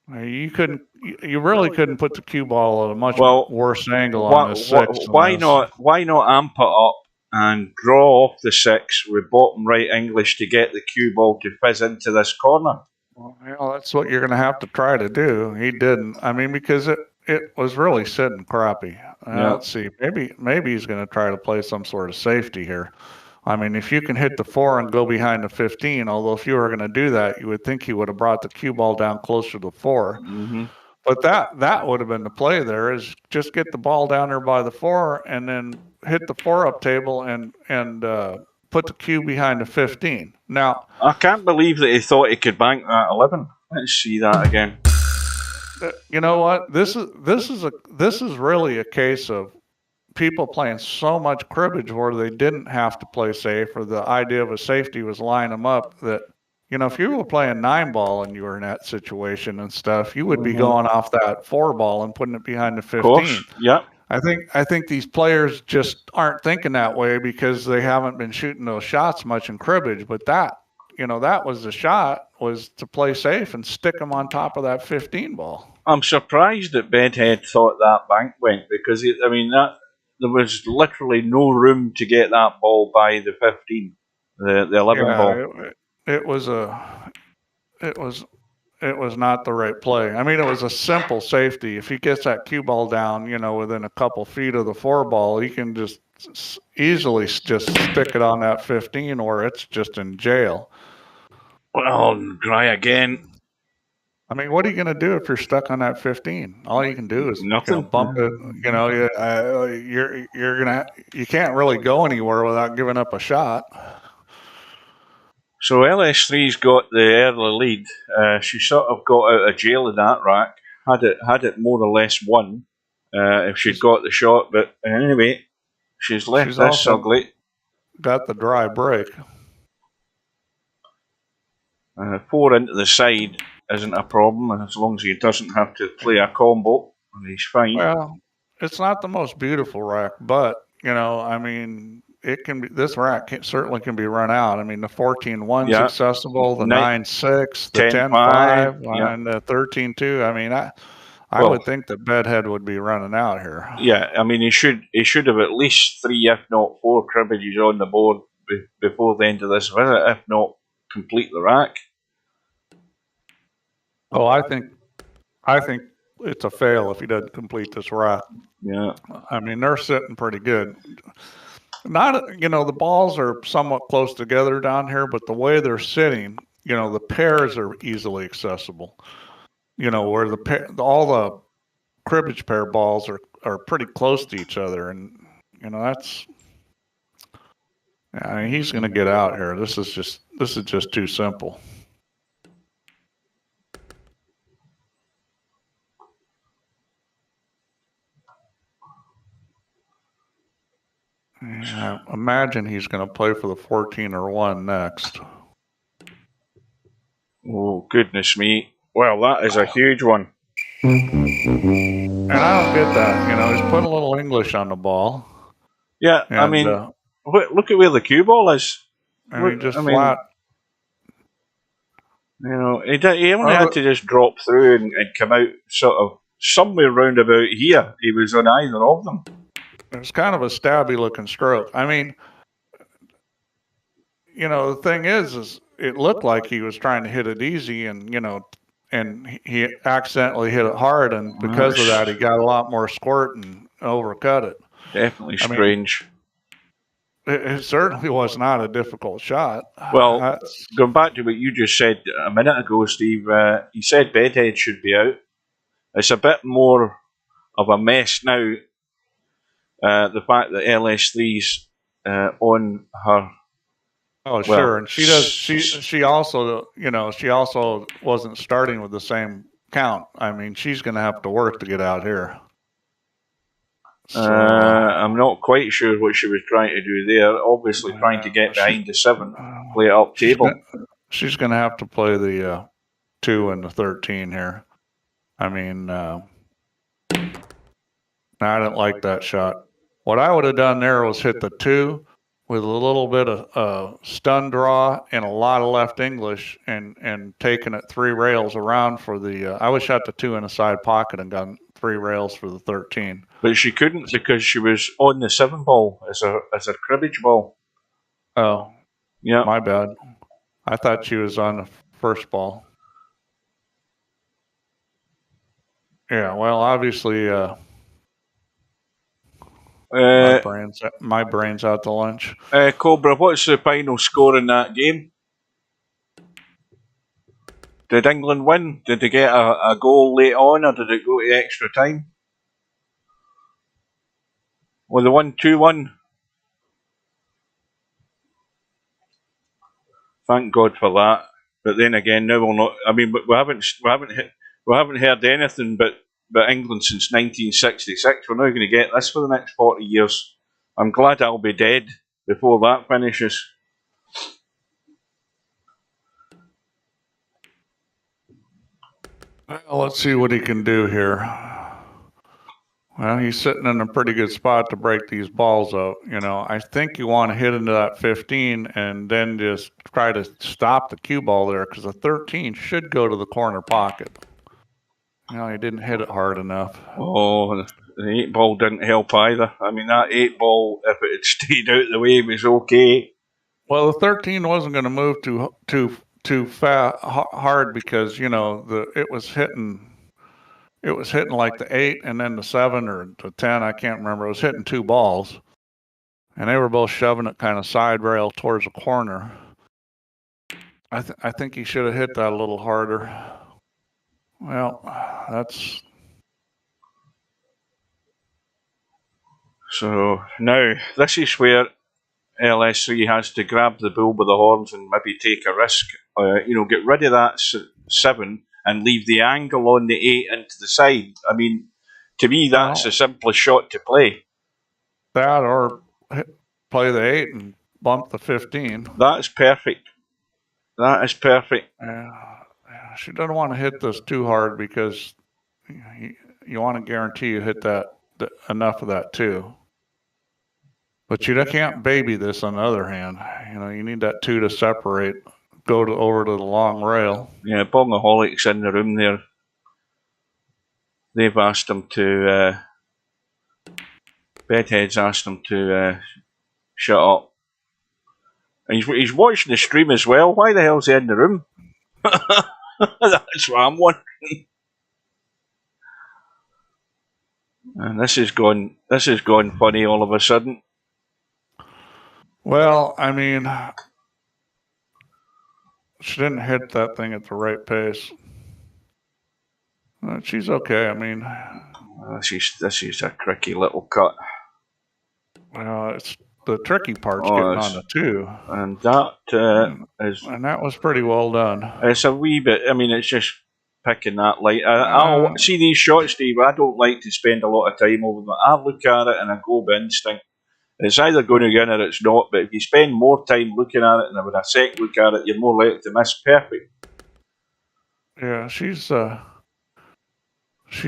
You really couldn't put the cue ball at a much worse angle on this 6. Why not amp it up and draw off the 6 with bottom right English to get the cue ball to fizz into this corner? Well, that's what you're going to have to try to do. He didn't. I mean, because it was really sitting crappy. Let's see. Maybe he's going to try to play some sort of safety here. I mean, if you can hit the 4 and go behind the 15, although if you were going to do that, you would think he would have brought the cue ball down closer to the 4. Mm-hmm. But that would have been the play there, is just get the ball down there by the 4 and then hit the 4-up table and put the cue behind the 15. Now, I can't believe that he thought he could bank that 11. Let's see that again. You know what? This is really a case of people playing so much cribbage where they didn't have to play safe, or the idea of a safety was line them up. That, if you were playing 9 ball and you were in that situation and stuff, you would be going off that 4 ball and putting it behind the 15. Of course. Yeah. I think these players just aren't thinking that way because they haven't been shooting those shots much in cribbage. But that was the shot, was to play safe and stick them on top of that 15 ball. I'm surprised that Bedhead thought that bank went, because there was literally no room to get that ball by the 15, the 11 ball. It was not the right play. I mean, it was a simple safety. If he gets that cue ball down, within a couple feet of the 4 ball, he can just easily just stick it on that 15, or it's just in jail. Well, try again. I mean, what are you going to do if you're stuck on that 15? All you can do is nothing. Bump it. You can't really go anywhere without giving up a shot. So LS3's got the early lead. She sort of got out of jail in that rack. Had it more or less won if she'd got the shot. But anyway, she's left this ugly. Got the dry break. 4 into the side isn't a problem as long as he doesn't have to play a combo. And he's fine. Well, it's not the most beautiful rack, but I mean, it can be. This rack certainly can be run out. I mean, the 14-1's accessible, the 9-6, the 10-5, and the 13-2. I mean, I would think that Bedhead would be running out here. Yeah, I mean, he should have at least 3, if not 4, cribbages on the board before the end of this visit, if not complete the rack. Oh, I think it's a fail if he doesn't complete this rack. Yeah. I mean, they're sitting pretty good. Not, the balls are somewhat close together down here, but the way they're sitting, the pairs are easily accessible. Where all the cribbage pair balls are pretty close to each other, and that's. I mean, he's going to get out here. This is just too simple. Yeah, imagine he's going to play for the 14-1 next. Oh, goodness me. Well, that is a huge one. And I don't get that. He's putting a little English on the ball. Yeah, and, I mean, look at where the cue ball is. Flat. He only had to just drop through and come out sort of somewhere round about here. He was on either of them. It's kind of a stabby looking stroke. I mean, the thing is it looked like he was trying to hit it easy, and he accidentally hit it hard, and because of that, he got a lot more squirt and overcut it. Definitely strange. It certainly was not a difficult shot. Well, going back to what you just said a minute ago, Steve, you said Bedhead should be out. It's a bit more of a mess now. The fact that LS3's on her. Oh, sure, and she does. She also, she also wasn't starting with the same count. I mean, she's going to have to work to get out here. So, I'm not quite sure what she was trying to do there. Obviously, trying to get behind the 7, play it up table. She's going to have to play the 2 and the 13 here. I mean, I didn't like that shot. What I would have done there was hit the 2 with a little bit of stun draw and a lot of left English, and taken it 3 rails around for the. I would have shot the 2 in a side pocket and gotten 3 rails for the 13. But she couldn't because she was on the 7 ball as a cribbage ball. Oh, yeah, my bad. I thought she was on the first ball. Yeah, well, obviously. My brain's out to lunch. Cobra, what's the final score in that game? Did England win? Did they get a goal late on, or did it go to extra time? Well, they won 2-1. Thank God for that. But then again, now we'll not. I mean, we haven't heard anything but England since 1966. We're not going to get this for the next 40 years. I'm glad I'll be dead before that finishes. Well, let's see what he can do here. Well, he's sitting in a pretty good spot to break these balls out. I think you want to hit into that 15 and then just try to stop the cue ball there, because the 13 should go to the corner pocket. No, he didn't hit it hard enough. Oh, the 8-ball didn't help either. I mean, that 8-ball, if it had stayed out the way, was okay. Well, the 13 wasn't going to move too hard because it was hitting like the 8 and then the 7 or the 10. I can't remember. It was hitting 2 balls, and they were both shoving it kind of side rail towards the corner. I think he should have hit that a little harder. Well, that's. So now this is where LS3 has to grab the bull by the horns and maybe take a risk. Get rid of that 7 and leave the angle on the 8 into the side. I mean, to me, that's the simplest shot to play. That or play the 8 and bump the 15. That's perfect. That is perfect. She doesn't want to hit this too hard because you want to guarantee you hit enough of that too. But you can't baby this on the other hand. You need that 2 to separate, over to the long rail. Yeah, Bongaholics in the room there. They've asked him to. Bedhead's asked him to shut up. And he's watching the stream as well. Why the hell's he in the room? That's what I'm wondering. And this has gone funny all of a sudden. Well, I mean, she didn't hit that thing at the right pace. She's okay. I mean, this is a tricky little cut. Well, it's the tricky part's getting on the 2, and that is, and that was pretty well done. It's a wee bit. I mean, it's just picking that light. I'll see these shots, Steve. I don't like to spend a lot of time over them. I look at it and I go by instinct. It's either going to go in or it's not. But if you spend more time looking at it and with a second look at it, you're more likely to miss. Perfect. Yeah, she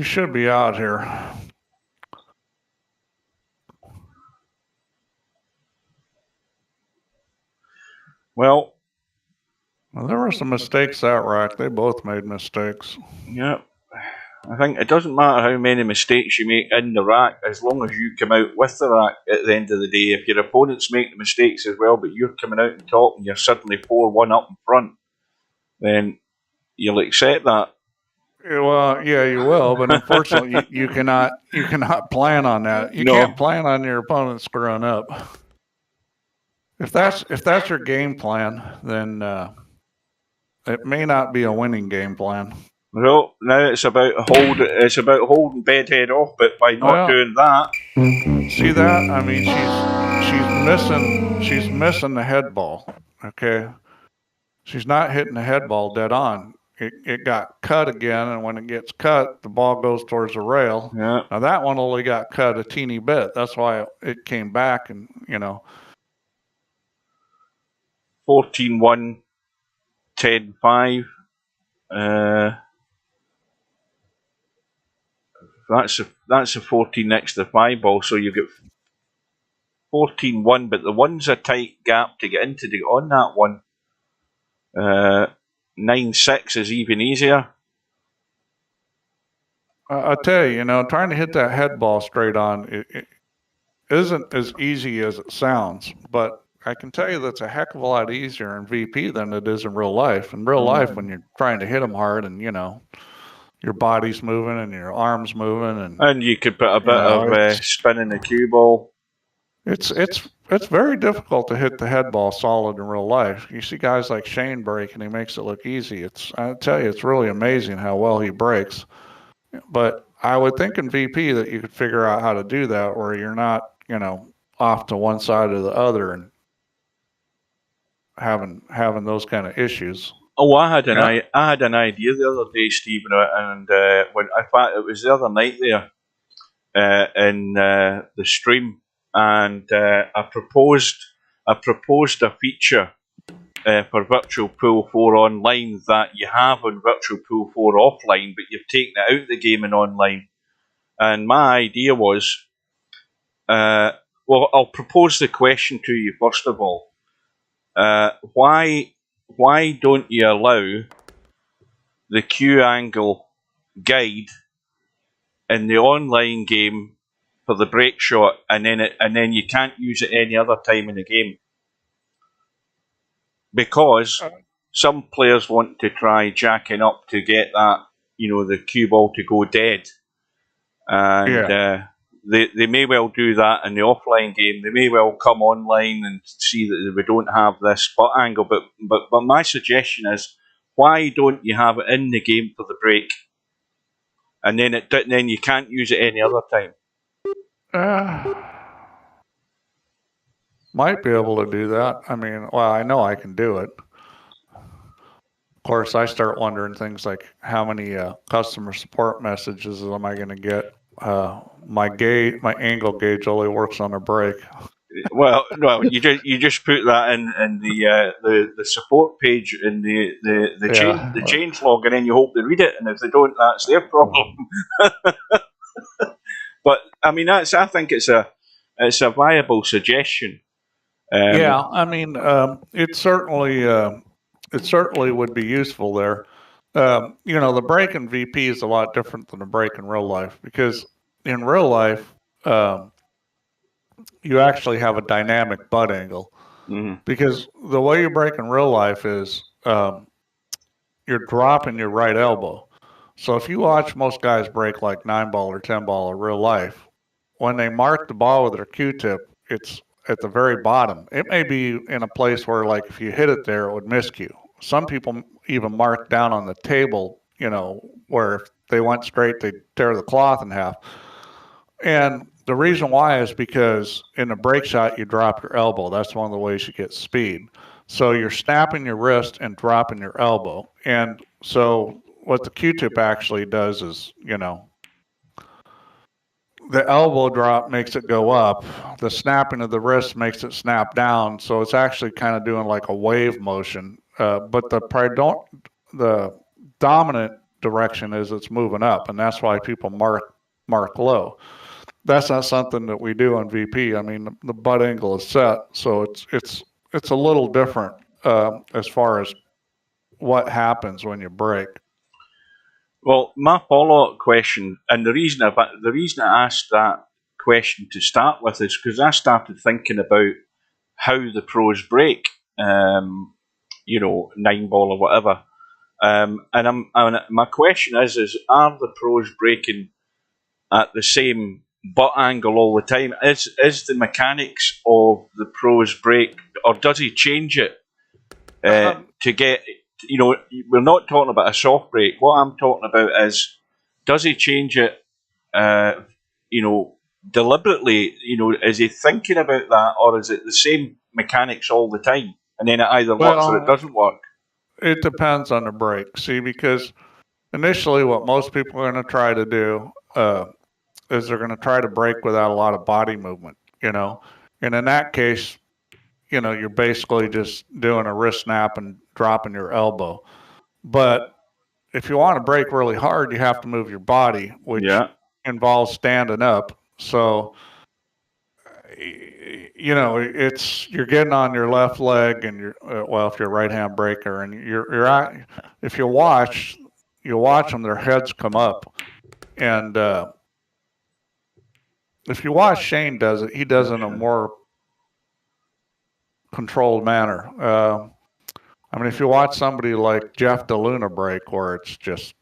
should be out here. Well, there were some mistakes that rack. They both made mistakes. Yeah. I think it doesn't matter how many mistakes you make in the rack, as long as you come out with the rack at the end of the day. If your opponents make the mistakes as well, but you're coming out on top and you're suddenly 4-1 up in front, then you'll accept that. Well, yeah, you will, but unfortunately, you cannot plan on that. You can't plan on your opponent screwing up. If that's your game plan, then it may not be a winning game plan. Well, now it's about holding Bedhead off, but by not doing that. See that? I mean, she's missing the head ball. Okay, she's not hitting the head ball dead on. It got cut again, and when it gets cut, the ball goes towards the rail. Yeah. Now that one only got cut a teeny bit. That's why it came back, and 14-1, 10-5. That's a 14 next to the 5 ball, so you get 14-1, but the 1's a tight gap to get into to get on that one. 9-6 is even easier. I tell you, trying to hit that head ball straight on it isn't as easy as it sounds, but I can tell you that's a heck of a lot easier in VP than it is in real life. In real life, when you're trying to hit them hard and, your body's moving and your arms moving. And you could put a bit of spin in the cue ball. It's very difficult to hit the head ball solid in real life. You see guys like Shane break and he makes it look easy. I tell you, it's really amazing how well he breaks. But I would think in VP that you could figure out how to do that where you're not, off to one side or the other and having those kind of issues. Oh, I had an idea the other day, Stephen, and when in fact it was the other night there in the stream, and I proposed a feature for Virtual Pool 4 online that you have on Virtual Pool 4 offline, but you've taken it out of the game and online. And my idea was, well, I'll propose the question to you first of all. Why don't you allow the cue angle guide in the online game for the break shot, and then you can't use it any other time in the game because some players want to try jacking up to get that, the cue ball to go dead, and they may well do that in the offline game. They may well come online and see that we don't have this butt angle, but my suggestion is, why don't you have it in the game for the break, and then you can't use it any other time? Might be able to do that. I mean, well, I know I can do it. Of course, I start wondering things like how many customer support messages am I going to get? My angle gauge only works on a break. Well, no, you just put that in the support page in the change log, and then you hope they read it. And if they don't, that's their problem. But I mean, I think it's a viable suggestion. I mean, it certainly would be useful there. The break in VP is a lot different than the break in real life, because in real life, you actually have a dynamic butt angle. Mm-hmm. Because the way you break in real life is you're dropping your right elbow. So if you watch most guys break like 9-ball or 10-ball in real life, when they mark the ball with their Q-tip, it's at the very bottom. It may be in a place where, like, if you hit it there, it would miscue. Some people even mark down on the table, where if they went straight, they'd tear the cloth in half. And the reason why is because in a break shot, you drop your elbow. That's one of the ways you get speed. So you're snapping your wrist and dropping your elbow. And so what the Q-tip actually does is, the elbow drop makes it go up. The snapping of the wrist makes it snap down. So it's actually kind of doing like a wave motion. But the dominant direction is it's moving up, and that's why people mark low. That's not something that we do on VP. I mean, the butt angle is set, so it's a little different as far as what happens when you break. Well, my follow-up question, and the reason I asked that question to start with is because I started thinking about how the pros break, 9-ball or whatever. And my question is are the pros breaking at the same butt angle all the time? Is the mechanics of the pros break, or does he change it to get? We're not talking about a soft break. What I'm talking about is, does he change it, deliberately? Is he thinking about that, or is it the same mechanics all the time, and then it either works or it doesn't work? It depends on the break. See, because initially what most people are going to try to do is they're going to try to break without a lot of body movement, and in that case, you're basically just doing a wrist snap and dropping your elbow. But if you want to break really hard, you have to move your body, which involves standing up. So, you're getting on your left leg, and if you're a right-hand breaker, and if you watch them, their heads come up. And if you watch Shane does it, he does it in a more controlled manner. I mean, if you watch somebody like Jeff DeLuna break, where it's just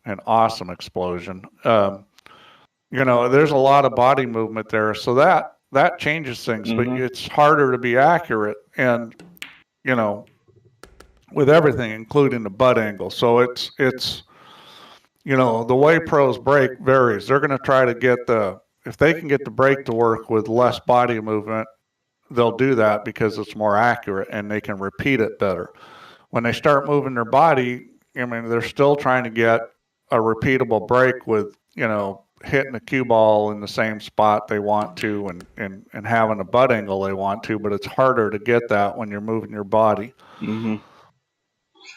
an awesome explosion, there's a lot of body movement there. So that changes things, but it's harder to be accurate, and with everything, including the butt angle. So it's the way pros break varies. They're going to try to if they can get the break to work with less body movement, they'll do that because it's more accurate and they can repeat it better. When they start moving their body, I mean, they're still trying to get a repeatable break with, hitting the cue ball in the same spot they want to and having a butt angle they want to, but it's harder to get that when you're moving your body. Mm-hmm.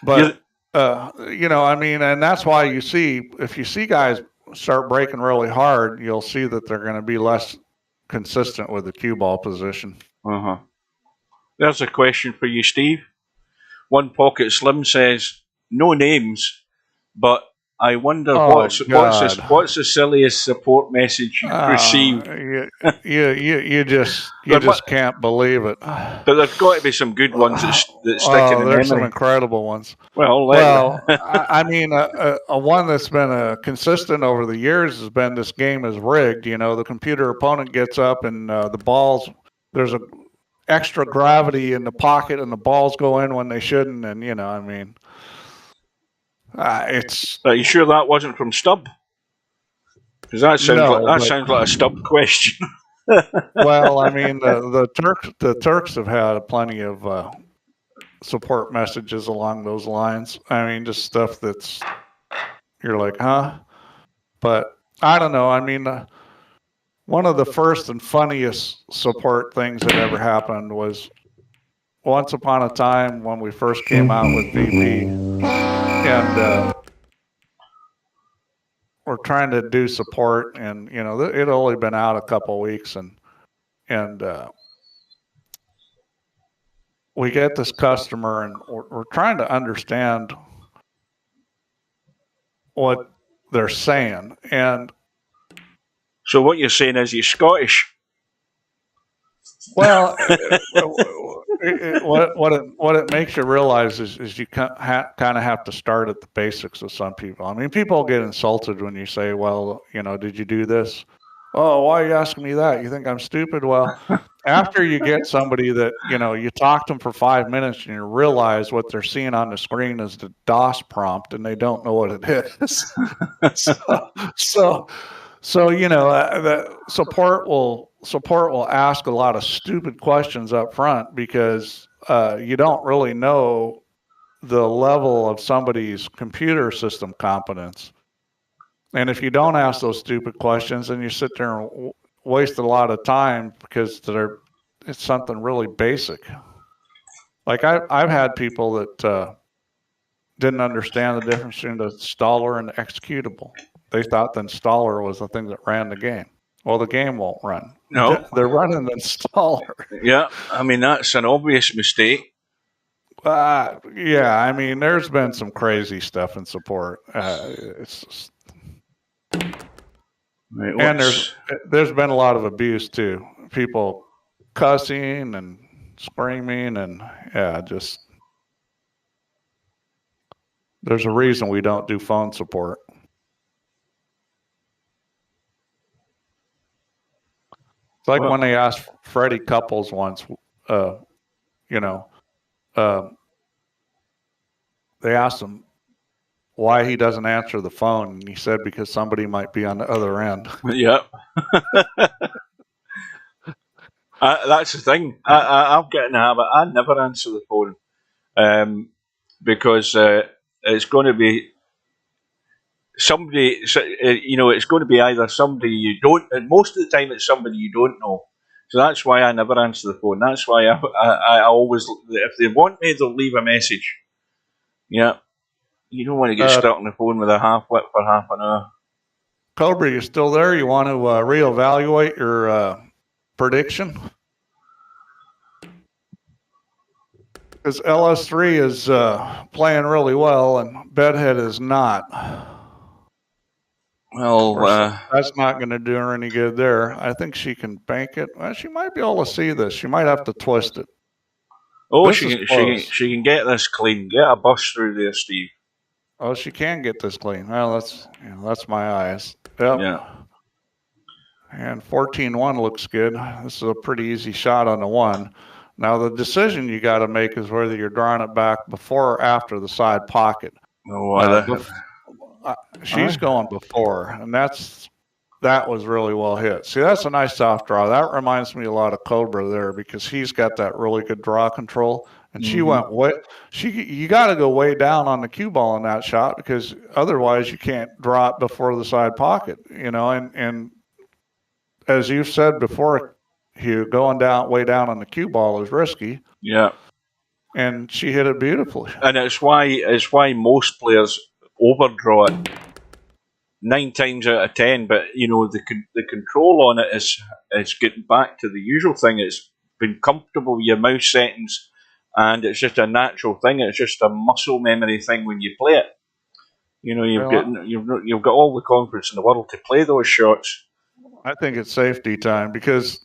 But, I mean, and that's why if you see guys start breaking really hard, you'll see that they're going to be less consistent with the cue ball position. Uh-huh. There's a question for you, Steve. One Pocket Slim says, no names, but I wonder Oh, what's God. the silliest support message you've received. You There mu- just can't believe it. But there's got to be some good ones that stick in Oh, the there's some memory. incredible ones. Well, Well, I mean, a one that's been consistent over the years has been this game is rigged. You know, the computer opponent gets up and the balls, there's a extra gravity in the pocket and the balls go in when they shouldn't. And, you know, I mean, it's. Are you sure that wasn't from Stubb? Because that sounds like a Stubb question. Well, I mean, the Turks have had plenty of support messages along those lines. I mean, just stuff that's you're like, huh? But I don't know. I mean, one of the first and funniest support things that ever happened was once upon a time when we first came out with VP, and we're trying to do support, and you know, it had only been out a couple weeks, and we get this customer, and we're trying to understand what they're saying, and So what you're saying is you're Scottish. well, what it makes you realize is you kind of have to start at the basics with some people. I mean, people get insulted when you say, "Well, you know, did you do this?" Oh, why are you asking me that? You think I'm stupid? Well, after you get somebody that, you know, you talk to them for 5 minutes and you realize what they're seeing on the screen is the DOS prompt and they don't know what it is. so you know, the support will ask a lot of stupid questions up front because you don't really know the level of somebody's computer system competence. And if you don't ask those stupid questions, then you sit there and waste a lot of time because it's something really basic. Like I've had people that didn't understand the difference between the installer and the executable. They thought the installer was the thing that ran the game. Well, the game won't run. No. They're running the installer. Yeah, I mean, that's an obvious mistake. Yeah, I mean, there's been some crazy stuff in support. It's just, Right, and there's been a lot of abuse too. People cussing and screaming, and yeah, just there's a reason we don't do phone support. It's like when they asked Freddie Couples once, you know, they asked him why he doesn't answer the phone, and he said because somebody might be on the other end. Yep. That's the thing. I'll get in the habit. I never answer the phone because it's going to be somebody. You know, it's going to be either somebody you don't. And most of the time, it's somebody you don't know. So that's why I never answer the phone. That's why I always, if they want me, they'll leave a message. Yeah. You don't want to get stuck on the phone with a half-wit for half an hour. Cobra, you still there? You want to reevaluate your prediction? Because LS3 is playing really well and Bedhead is not. Well, that's not going to do her any good there. I think she can bank it. Well, she might be able to see this. She might have to twist it. Oh, she can get this clean. Get a bus through there, Steve. Oh, she can get this clean. Well, that's my eyes. Yep. Yeah. And 14-1 looks good. This is a pretty easy shot on the one. Now, the decision you got to make is whether you're drawing it back before or after the side pocket. She's going before, and that was really well hit. See, that's a nice soft draw. That reminds me a lot of Cobra there because he's got that really good draw control. And she went you got to go way down on the cue ball in that shot because otherwise you can't draw it before the side pocket, you know, and as you've said before, Hugh, going way down on the cue ball is risky. Yeah. And she hit it beautifully. And it's why most players overdraw it 9 times out of 10. But you know the control on it is getting back to the usual thing. It's been comfortable with your mouse settings, and it's just a natural thing. It's just a muscle memory thing when you play it. You know, you've got all the confidence in the world to play those shots. I think it's safety time because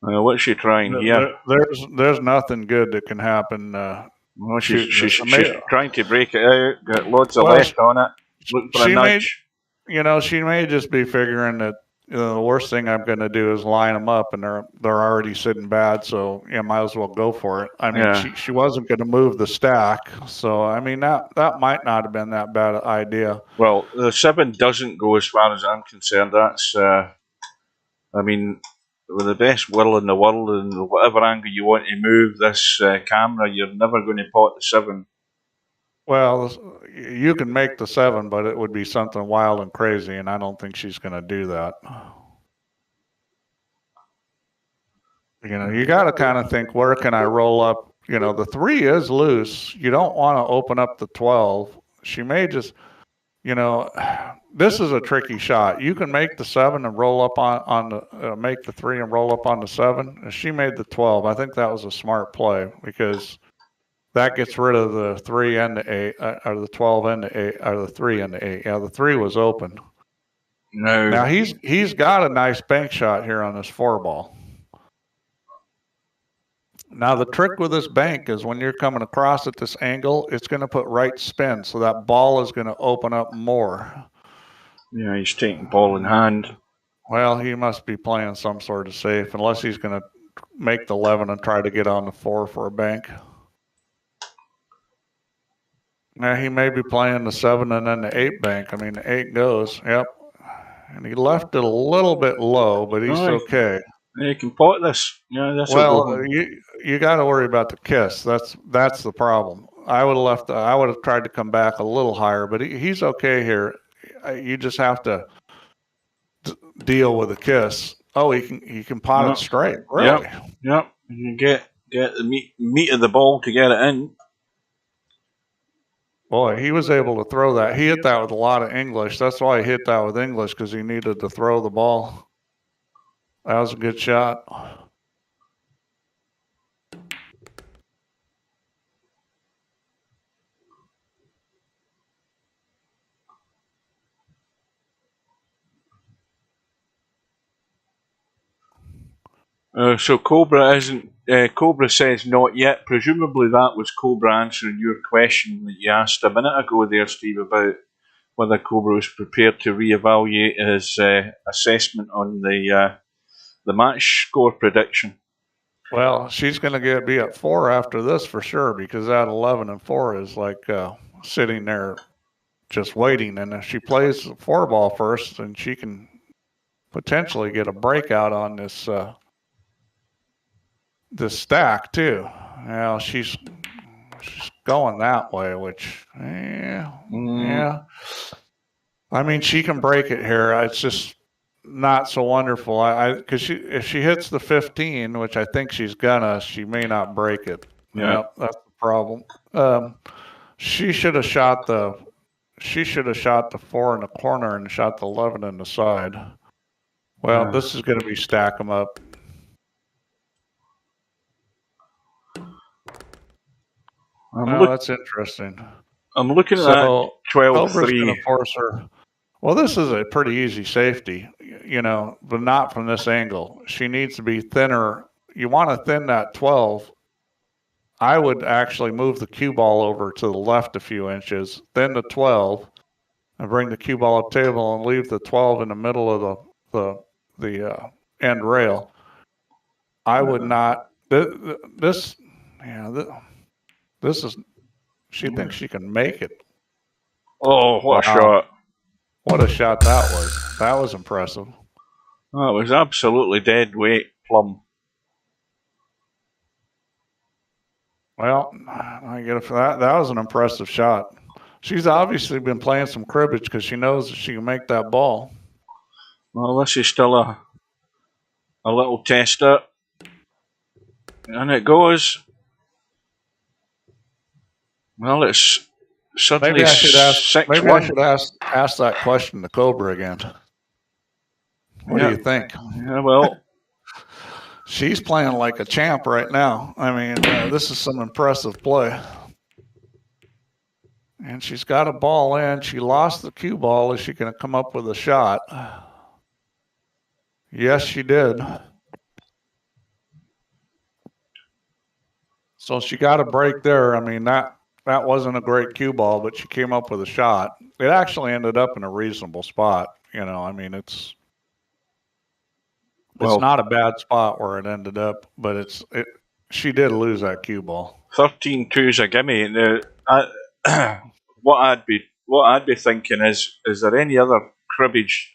What's she trying here? There's nothing good that can happen. Well, she's trying to break it out. Got loads of left on it. Look for a nudge. She may just be figuring that the worst thing I'm going to do is line them up, and they're already sitting bad, so might as well go for it. I mean, she wasn't going to move the stack, so I mean that might not have been that bad an idea. Well, the 7 doesn't go as far as I'm concerned. That's, I mean, with the best will in the world and whatever angle you want to move this camera, you're never going to pot the 7. Well, you can make the 7, but it would be something wild and crazy, and I don't think she's going to do that. You got to kind of think, where can I roll up? The 3 is loose. You don't want to open up the 12. She may just, this is a tricky shot. You can make the 7 and roll up on the, make the 3 and roll up on the 7. She made the 12. I think that was a smart play because that gets rid of the 3 and the 8, or the 12 and the 8, or the 3 and the 8. Yeah, the 3 was open. No. Now he's got a nice bank shot here on this 4 ball. Now the trick with this bank is when you're coming across at this angle, it's going to put right spin, so that ball is going to open up more. Yeah, he's taking ball in hand. Well, he must be playing some sort of safe, unless he's going to make the 11 and try to get on the 4 for a bank. Now he may be playing the 7 and then the 8 bank. I mean, the 8 goes. Yep. And he left it a little bit low, but he's okay. You can pot this. Yeah, that's well. You got to worry about the kiss. That's the problem. I would have tried to come back a little higher, but he's okay here. You just have to deal with the kiss. Oh, he can pot it straight. Really? Yep. You can get the meat of the ball to get it in. Boy, he was able to throw that. He hit that with a lot of English. That's why he hit that with English, because he needed to throw the ball. That was a good shot. So Cobra isn't. Cobra says not yet. Presumably that was Cobra answering your question that you asked a minute ago there, Steve, about whether Cobra was prepared to reevaluate his assessment on the match score prediction. Well, she's going to be at 4 after this for sure, because that 11 and 4 is like sitting there just waiting. And if she plays the 4 ball first, then she can potentially get a breakout on this this stack too. Now she's going that way, which yeah. I mean, she can break it here. It's just not so wonderful. Because if she hits the 15, which I think she's gonna, she may not break it. Yeah, that's the problem. She should have shot the 4 in the corner and shot the 11 in the side. Well, this is going to be stack them up. That's interesting. I'm looking at that 12-3. Force her. Well, this is a pretty easy safety, but not from this angle. She needs to be thinner. You want to thin that 12. I would actually move the cue ball over to the left a few inches, thin the 12, and bring the cue ball up table and leave the 12 in the middle of the end rail. I would not. This is. She thinks she can make it. Oh, what a shot! What a shot that was. That was impressive. Oh, it was absolutely dead weight plumb. Well, I get it for that. That was an impressive shot. She's obviously been playing some cribbage because she knows that she can make that ball. Well, this is still a little tester. And it goes. Well, it's suddenly maybe I should ask that question to Cobra again. What do you think? Yeah, well, she's playing like a champ right now. I mean, this is some impressive play. And she's got a ball in. She lost the cue ball. Is she going to come up with a shot? Yes, she did. So she got a break there. I mean, that wasn't a great cue ball, but she came up with a shot. It actually ended up in a reasonable spot. You know, I mean, it's not a bad spot where it ended up, but she did lose that cue ball. 13-2's a gimme. What I'd be thinking is there any other cribbage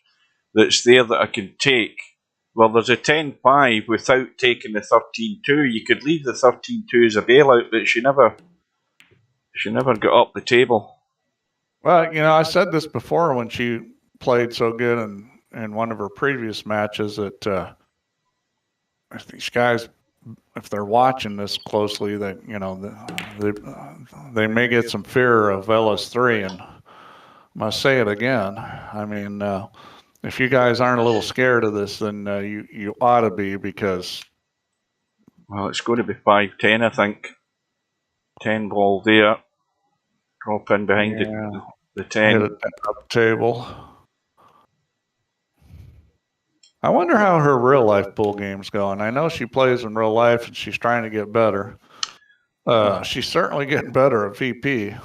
that's there that I can take? Well, there's a 10-5 without taking the 13-2. You could leave the 13-2 as a bailout, but she never got up the table. Well, you know, I said this before when she played so good in one of her previous matches that these guys, if they're watching this closely, that you know they may get some fear of LS3, and I must say it again. I mean, if you guys aren't a little scared of this, then you ought to be, because. Well, it's going to be 5-10, I think. 10 ball there. Drop in behind the 10. Hit it up table. I wonder how her real life pool game's going. I know she plays in real life and she's trying to get better. She's certainly getting better at VP.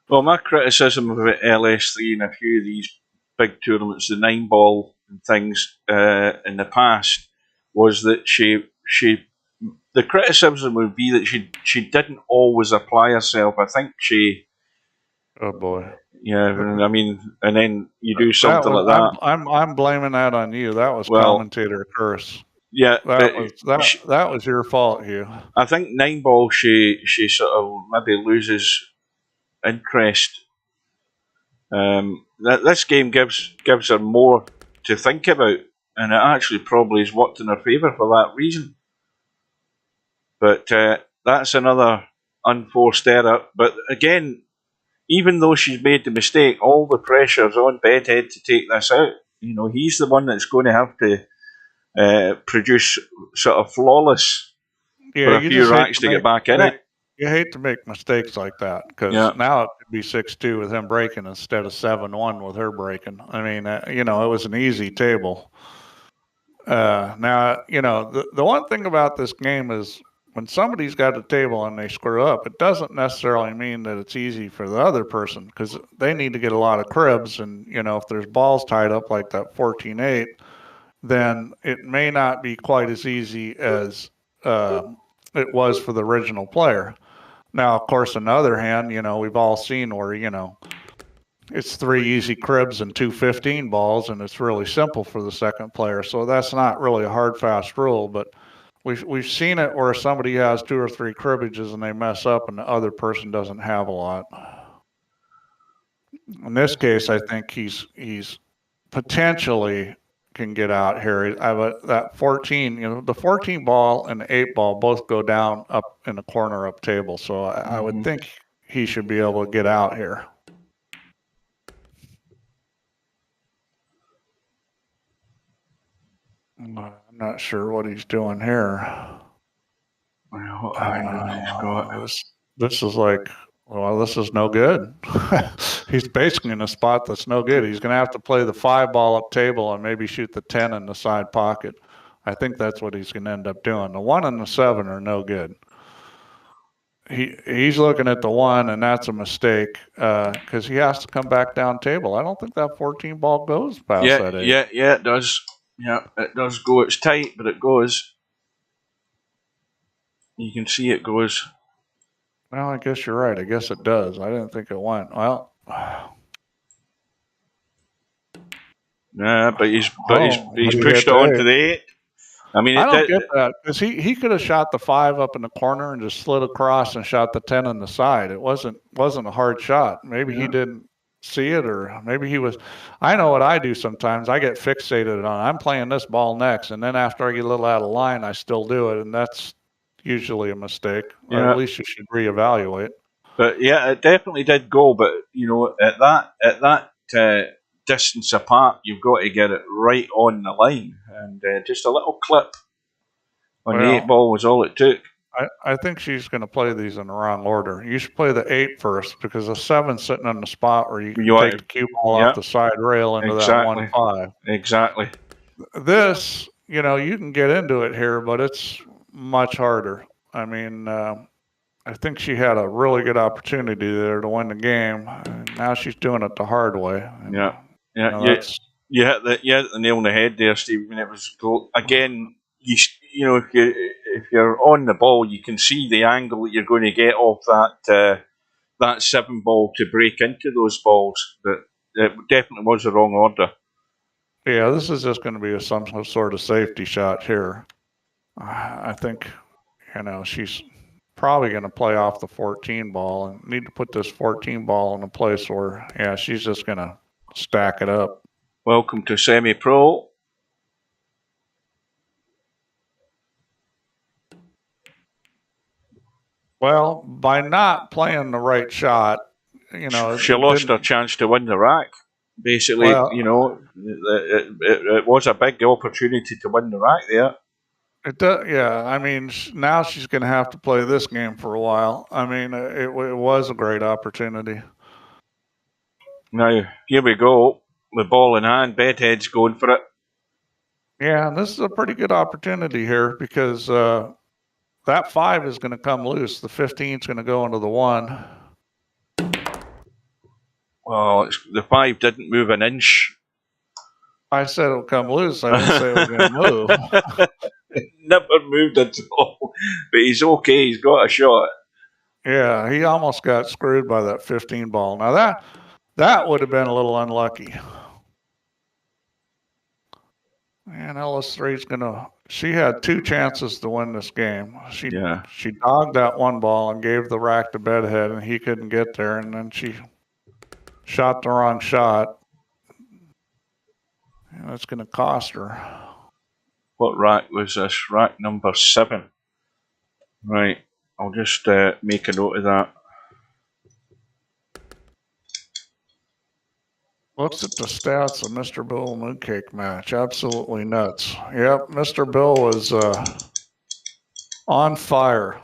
Well, my criticism of LS3 and a few of these big tournaments, the 9 ball and things in the past, was that the criticism would be that she didn't always apply herself. I think she. Oh boy. Yeah, I mean, and then you do something like that. I'm blaming that on you. That was commentator curse. Yeah, that was your fault, Hugh. I think 9 ball she sort of maybe loses interest. This game gives her more to think about, and it actually probably has worked in her favour for that reason. But that's another unforced error. But again, even though she's made the mistake, all the pressure's on Bedhead to take this out. You know, he's the one that's going to have to produce sort of flawless for a few racks to get back in it. You hate to make mistakes like that, because now it could be 6-2 with him breaking instead of 7-1 with her breaking. I mean, you know, it was an easy table. Now, you know, the one thing about this game is, when somebody's got a table and they screw up, it doesn't necessarily mean that it's easy for the other person, because they need to get a lot of cribs. And, you know, if there's balls tied up like that 14-8, then it may not be quite as easy as it was for the original player. Now, of course, on the other hand, you know, we've all seen where, you know, it's 3 easy cribs and 2 15 balls, and it's really simple for the second player. So that's not really a hard, fast rule, but we've seen it where somebody has 2 or 3 cribbages and they mess up and the other person doesn't have a lot. In this case, I think he's potentially can get out here. That 14, you know, the 14 ball and the 8 ball both go down up in the corner up table. So I would think he should be able to get out here. I'm not sure what he's doing here. This is like, well, this is no good. He's basically in a spot that's no good. He's going to have to play the 5 ball up table and maybe shoot the 10 in the side pocket. I think that's what he's going to end up doing. The 1 and the 7 are no good. He's looking at the 1, and that's a mistake, because he has to come back down table. I don't think that 14 ball goes past that 8. Yeah, it does. Yeah, it does go. It's tight, but it goes. You can see it goes. Well, I guess you're right. I guess it does. I didn't think it went. Well. Yeah, but he's pushed on to the 8. I mean, I don't get that, because he could have shot the 5 up in the corner and just slid across and shot the 10 on the side. It wasn't a hard shot. Maybe he didn't see it, or maybe he was. I know what I do sometimes. I get fixated on, I'm playing this ball next, and then after I get a little out of line, I still do it, and that's usually a mistake. Yeah. Or at least you should reevaluate. But yeah, it definitely did go. But you know, at that distance apart, you've got to get it right on the line, and just a little clip on the 8 ball was all it took. I think she's going to play these in the wrong order. You should play the 8 first because the 7's sitting in the spot where you can take the cue ball off the side rail into that 1-5. Exactly. This, you can get into it here, but it's much harder. I mean, I think she had a really good opportunity there to win the game. And now she's doing it the hard way. And, you hit the nail on the head there, Steve. When it was again, if you're on the ball, you can see the angle that you're going to get off that 7 ball to break into those balls. But it definitely was the wrong order. Yeah, this is just going to be some sort of safety shot here. I think, she's probably going to play off the 14 ball and need to put this 14 ball in a place where, she's just going to stack it up. Welcome to semi-pro. Well, by not playing the right shot, she lost her chance to win the rack. Basically, it was a big opportunity to win the rack there. It does, yeah. I mean, now she's going to have to play this game for a while. I mean, it was a great opportunity. Now, here we go. The ball in hand, Bedhead's going for it. Yeah, and this is a pretty good opportunity here because that 5 is going to come loose. The 15 is going to go into the 1. Well, the 5 didn't move an inch. I said it would come loose. I didn't say it was going to move. It never moved at all. But he's okay. He's got a shot. Yeah, he almost got screwed by that 15 ball. Now, that would have been a little unlucky. And LS3's she had 2 chances to win this game. She dogged that 1 ball and gave the rack to Bedhead, and he couldn't get there. And then she shot the wrong shot. And that's going to cost her. What rack was this? Rack number 7. Right. I'll just make a note of that. Looks at the stats of Mr. Bill Mooncake match. Absolutely nuts. Yep, Mr. Bill was on fire.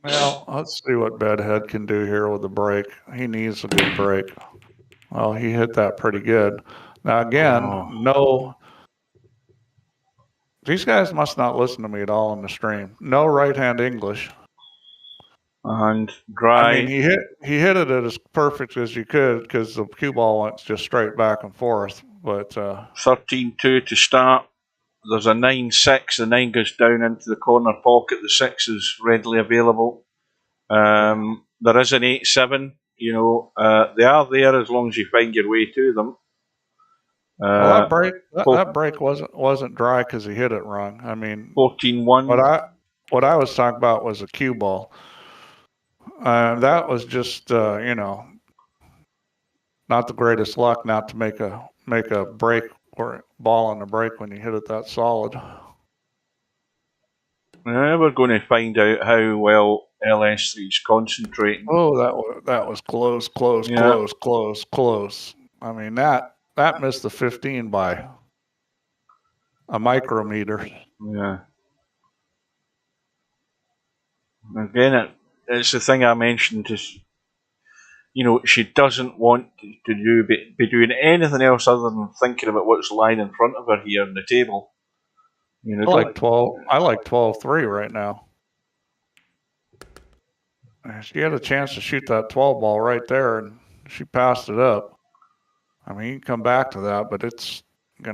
Well, let's see what Bedhead can do here with the break. He needs a good break. Well, he hit that pretty good. Now, again, no... These guys must not listen to me at all in the stream. No right-hand English. And dry. I mean, he hit it as perfect as you could because the cue ball went just straight back and forth. But 13-2 to start. There's a 9-6. The 9 goes down into the corner pocket. The 6 is readily available. There is an 8-7. They are there as long as you find your way to them. Well, that break wasn't dry because he hit it wrong. I mean, 14-1. What I was talking about was a cue ball. That was just not the greatest luck not to make a break or ball on the break when you hit it that solid. We're going to find out how well LS3 is concentrating. Oh, that was close. I mean that missed the 15 by a micrometer. Yeah. Again, it's the thing I mentioned. Is she doesn't want to be doing anything else other than thinking about what's lying in front of her here on the table. I like 12-3 right now. She had a chance to shoot that 12 ball right there, and she passed it up. I mean, you can come back to that, but it's, you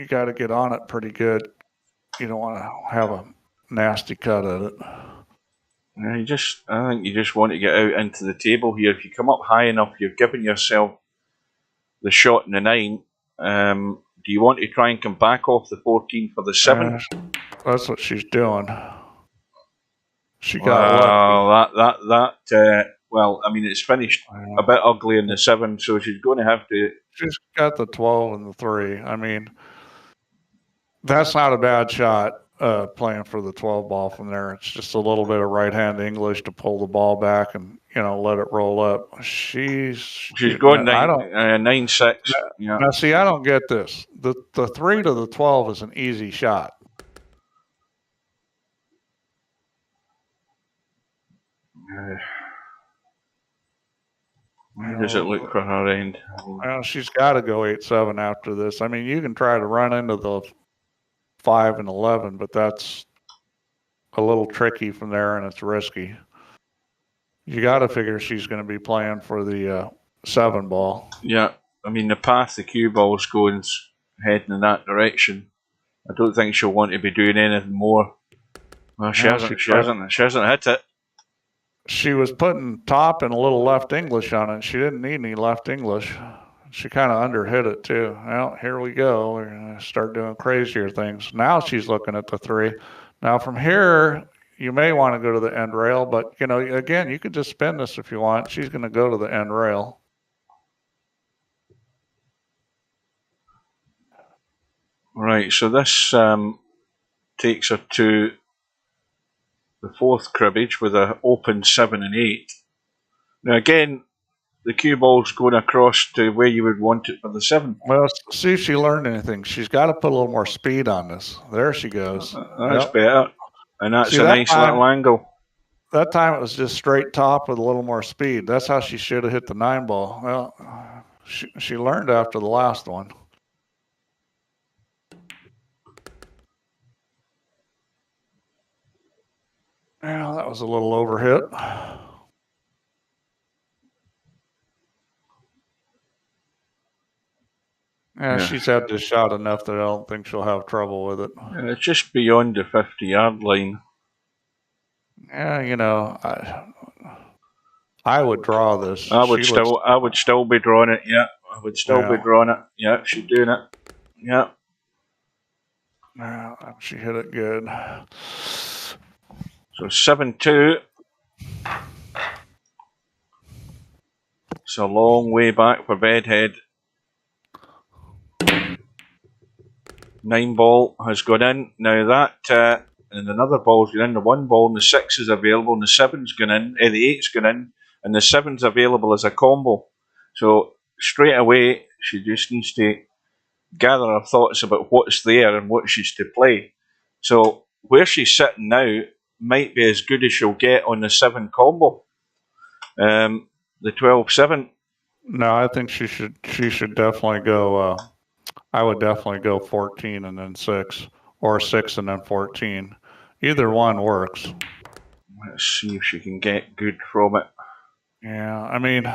got to get on it pretty good. You don't want to have a nasty cut at it. I think you just want to get out into the table here. If you come up high enough, you're giving yourself the shot in the 9. Do you want to try and come back off the 14 for the 7? That's what she's doing. She got lucky. Well, I mean, it's finished a bit ugly in the 7, so she's going to have to... She's got the 12 and the 3. I mean, that's not a bad shot. playing for the 12 ball from there. It's just a little bit of right-hand English to pull the ball back and, you know, let it roll up. She's going 9-6. Yeah. Now, see, I don't get this. The 3 to the 12 is an easy shot. Where does it look for her end? Well, she's got to go 8-7 after this. I mean, you can try to run into the 5 and 11, but that's a little tricky from there, and it's risky. You got to figure she's going to be playing for the 7 ball. Yeah, I mean, the path the cue ball's going's heading in that direction. I don't think she'll want to be doing anything more. Well, she hasn't hit it. She was putting top and a little left English on it. She didn't need any left English. She kind of underhit it too. Well, here we go. We're going to start doing crazier things. Now she's looking at the 3. Now from here, you may want to go to the end rail, but, you know, again, you could just spin this if you want. She's going to go to the end rail. Right, so this takes her to the 4th cribbage with an open 7 and 8. Now again, the cue ball's going across to where you would want it for the 7. Well, see if she learned anything. She's got to put a little more speed on this. There she goes. That's better. And that's a nice little angle. That time it was just straight top with a little more speed. That's how she should have hit the 9 ball. Well, she learned after the last one. Yeah, that was a little overhit. Yeah, she's had this shot enough that I don't think she'll have trouble with it. It's just beyond the 50-yard line. Yeah, you know, I would draw this. I would still be drawing it. Yeah, I would still be drawing it. Yeah, she's doing it. Yeah. She hit it good. So 7-2. It's a long way back for Bedhead. 9 ball has gone in. Now that and another ball's gone in. The 1 ball and the 6 is available, and the 7's gone in. The 8's gone in, and the 7's available as a combo. So straight away, she just needs to gather her thoughts about what's there and what she's to play. So where she's sitting now might be as good as she'll get on the 7 combo. The 12-7. No, I think she should definitely go. I would definitely go 14 and then 6, or 6 and then 14. Either one works. Let's see if she can get good from it. Yeah, I mean,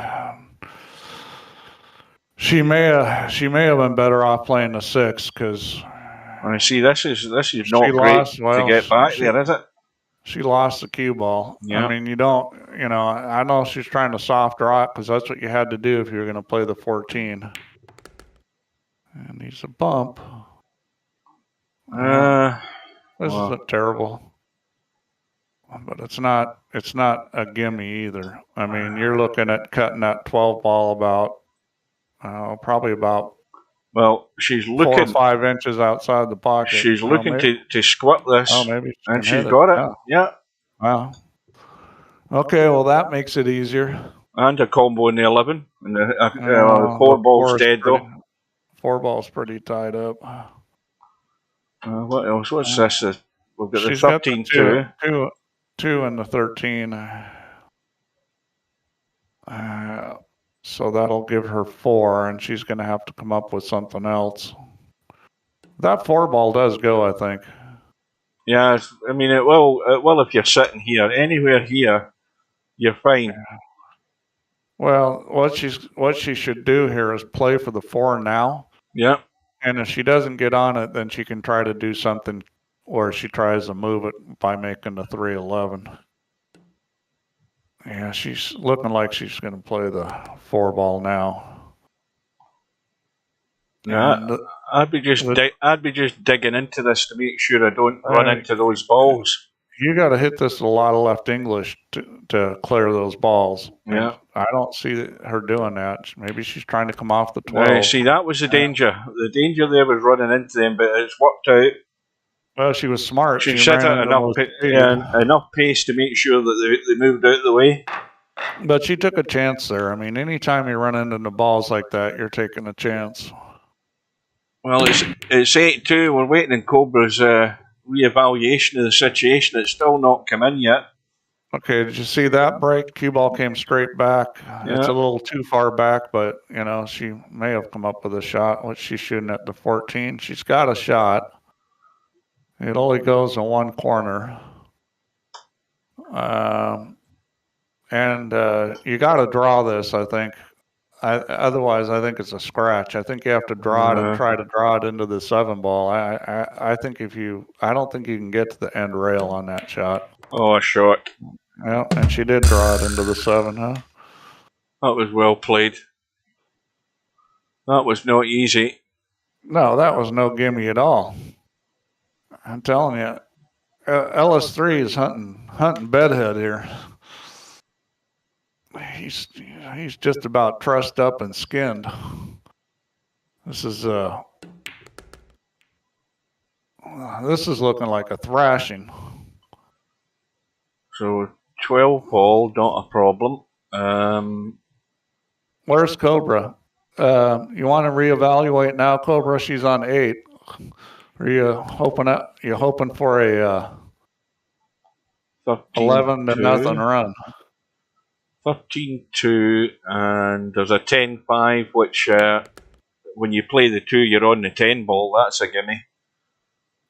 she may have been better off playing the 6 because. I see. This is not great to get back there, is it? She lost the cue ball. Yeah. I mean, you don't. You know, I know she's trying to soft draw it because that's what you had to do if you were going to play the 14. And he's a bump. This isn't terrible, but it's not a gimme either. I mean, you're looking at cutting that 12 ball about probably about. Well, she's looking 4 or 5 inches outside the pocket. She's looking to squat this. Oh, maybe and she's got it. Yeah. Wow. Okay, well that makes it easier. And a combo in the 11. And the 4 ball's dead though. 4 ball's pretty tied up. What else? What's this? We've got the 13-2. 2 and the 13. So that'll give her 4, and she's going to have to come up with something else. That 4 ball does go, I think. Yeah, I mean it will if you're sitting here. Anywhere here, you're fine. Yeah. Well, what she should do here is play for the 4 now. Yeah. And if she doesn't get on it, then she can try to do something where she tries to move it by making the 3-11. Yeah, she's looking like she's going to play the 4 ball now. Yeah, I'd be just digging into this to make sure I don't run into those balls. You got to hit this with a lot of left English to clear those balls. Yeah, and I don't see her doing that. Maybe she's trying to come off the 12. See, that was the danger. The danger there was running into them, but it's worked out. Well, she was smart. She She set ran out into enough, most speed. enough pace to make sure that they moved out of the way. But she took a chance there. I mean, anytime you run into the balls like that, you're taking a chance. Well, it's 8-2. We're waiting on Cobra's re-evaluation of the situation. It's still not come in yet. Okay, did you see that break? Cue ball came straight back. Yeah. It's a little too far back, but, you know, she may have come up with a shot. What she's shooting at the 14. She's got a shot. It only goes in one corner. And you got to draw this, I think. Otherwise, I think it's a scratch. I think you have to draw it and try to draw it into the 7 ball. I think I don't think you can get to the end rail on that shot. Oh, a shot. Yeah, and she did draw it into the 7, huh? That was well played. That was not easy. No, that was no gimme at all. I'm telling you, LS3 is hunting Bedhead here. He's just about trussed up and skinned. This is looking like a thrashing. So 12 ball, not a problem. Where's Cobra? You want to reevaluate now, Cobra? She's on 8. Are you hoping for a 11-0 run? 13-2, and there's a 10-5, which when you play the 2, you're on the 10 ball. That's a gimme.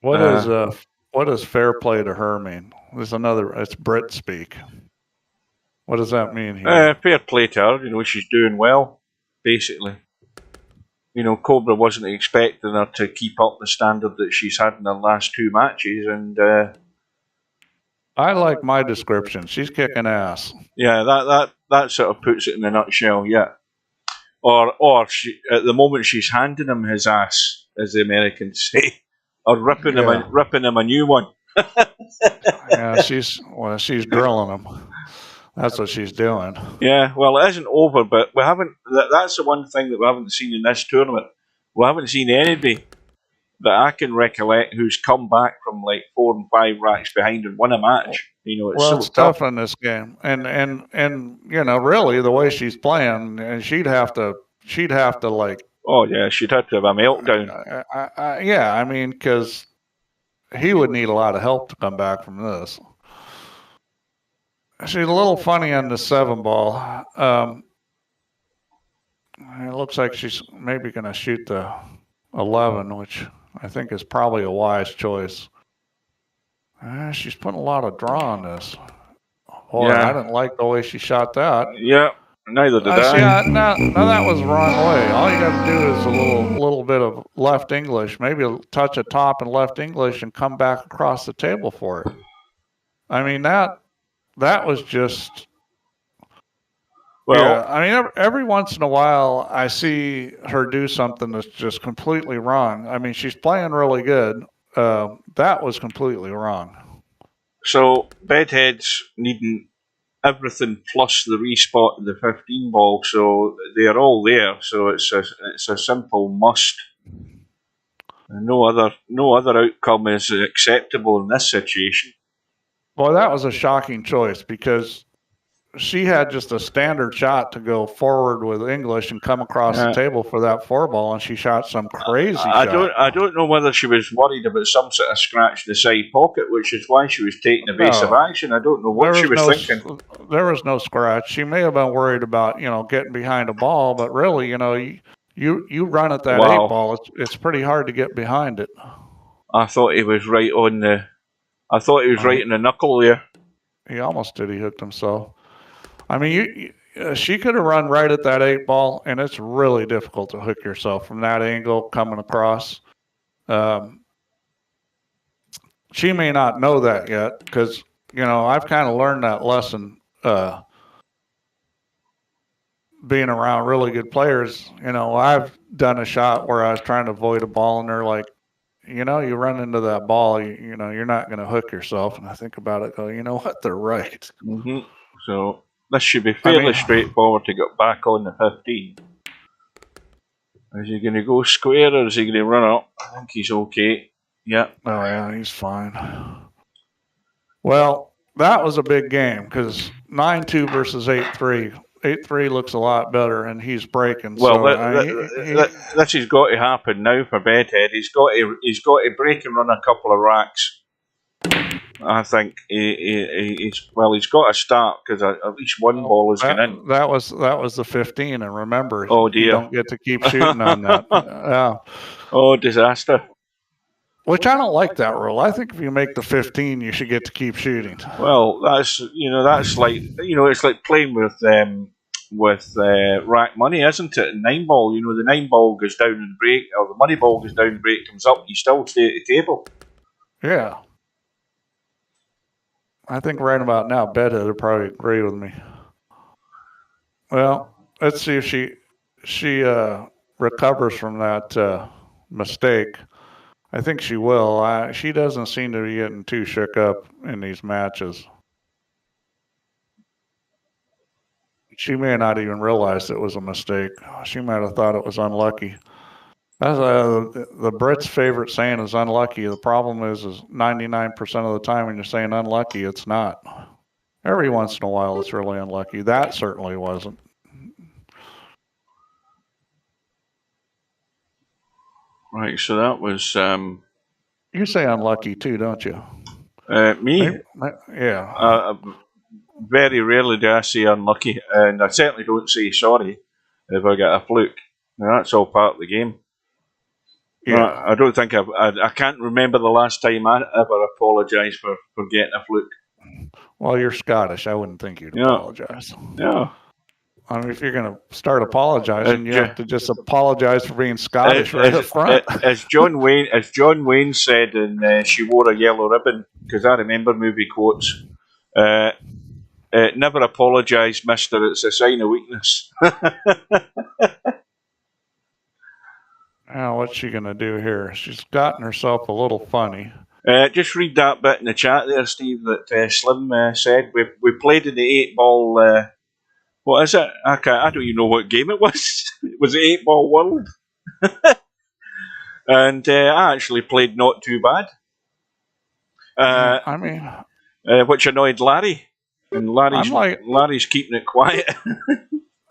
What does fair play to her mean? It's Brit speak. What does that mean here? Fair play to her. You know, she's doing well, basically. You know, Cobra wasn't expecting her to keep up the standard that she's had in the last 2 matches, and I like my description. She's kicking ass. Yeah, that sort of puts it in a nutshell. Yeah, or she, at the moment she's handing him his ass, as the Americans say, or ripping him a new one. Yeah, she's drilling him. That's what she's doing. Yeah, well, it isn't over, but we haven't. That's the one thing that we haven't seen in this tournament. We haven't seen anybody that I can recollect who's come back from like 4 and 5 racks behind and won a match. You know, it's tough in this game, and you know, really the way she's playing, and she'd have to like. Oh yeah, she'd have to have a meltdown. Yeah, I mean, because he would need a lot of help to come back from this. She's a little funny on the 7 ball. It looks like she's maybe going to shoot the 11, which I think is probably a wise choice. She's putting a lot of draw on this. Boy, yeah. I didn't like the way she shot that. Yeah, neither did I. Yeah, no, that was the wrong way. All you got to do is a little bit of left English, maybe a touch of top and left English, and come back across the table for it. I mean, that was just. Well, yeah, I mean, every once in a while, I see her do something that's just completely wrong. I mean, she's playing really good. That was completely wrong. So, Bedhead's needing everything plus the respot of the 15 ball, so they're all there. So it's a simple must. And no other outcome is acceptable in this situation. Well, that was a shocking choice because she had just a standard shot to go forward with English and come across the table for that 4 ball, and she shot some crazy shot. I don't know whether she was worried about some sort of scratch in the side pocket, which is why she was taking evasive action. I don't know what she was thinking. There was no scratch. She may have been worried about, you know, getting behind a ball, but really, you know, you run at that 8 ball, it's pretty hard to get behind it. I thought he was right on the. I thought he was right in the knuckle there. He almost did. He hooked himself. I mean, she could have run right at that 8 ball, and it's really difficult to hook yourself from that angle coming across. She may not know that yet because, you know, I've kind of learned that lesson being around really good players. You know, I've done a shot where I was trying to avoid a ball, and they're like, you know, you run into that ball, you know, you're not going to hook yourself. And I think about it, go, you know what, they're right. Mm-hmm. So this should be fairly straightforward to get back on the 15. Is he going to go square or is he going to run up? I think he's okay. Yeah. Oh, yeah, he's fine. Well, that was a big game because 9-2 versus 8-3. 8-3 looks a lot better, and he's breaking. Well, So this has got to happen now for Bedhead. He's got to break and run a couple of racks. I think he's got to start because at least one ball is going in. That was the 15, and remember, Oh dear, you don't get to keep shooting on that. Yeah. Oh, disaster. Which I don't like that rule. I think if you make the 15, you should get to keep shooting. Well, that's like it's like playing with rack money, isn't it? 9-ball, the 9-ball goes down and break, or the money ball goes down and break comes up. You still stay at the table. Yeah. I think right about now, Bedhead would probably agree with me. Well, let's see if she recovers from that mistake. I think she will. She doesn't seem to be getting too shook up in these matches. She may not even realize it was a mistake. She might have thought it was unlucky. That's the Brits' favorite saying is unlucky. The problem is 99% of the time when you're saying unlucky, it's not. Every once in a while, it's really unlucky. That certainly wasn't. Right, so that was... you say unlucky too, don't you? Me? Yeah. Very rarely do I say unlucky, and I certainly don't say sorry if I get a fluke. Now, that's all part of the game. Yeah. I don't think I can't remember the last time I ever apologised for getting a fluke. Well, you're Scottish. I wouldn't think you'd apologise. Yeah. I mean, if you're going to start apologizing, you have to just apologize for being Scottish right up front. As John Wayne said, and she wore a yellow ribbon, because I remember movie quotes. Never apologise, mister. It's a sign of weakness. Now, what's she going to do here? She's gotten herself a little funny. Just read that bit in the chat there, Steve, that Slim said. We played in the 8-ball... what is it? I don't even know what game it was. Was it 8-ball World? And I actually played not too bad. Which annoyed Larry. And Larry's keeping it quiet.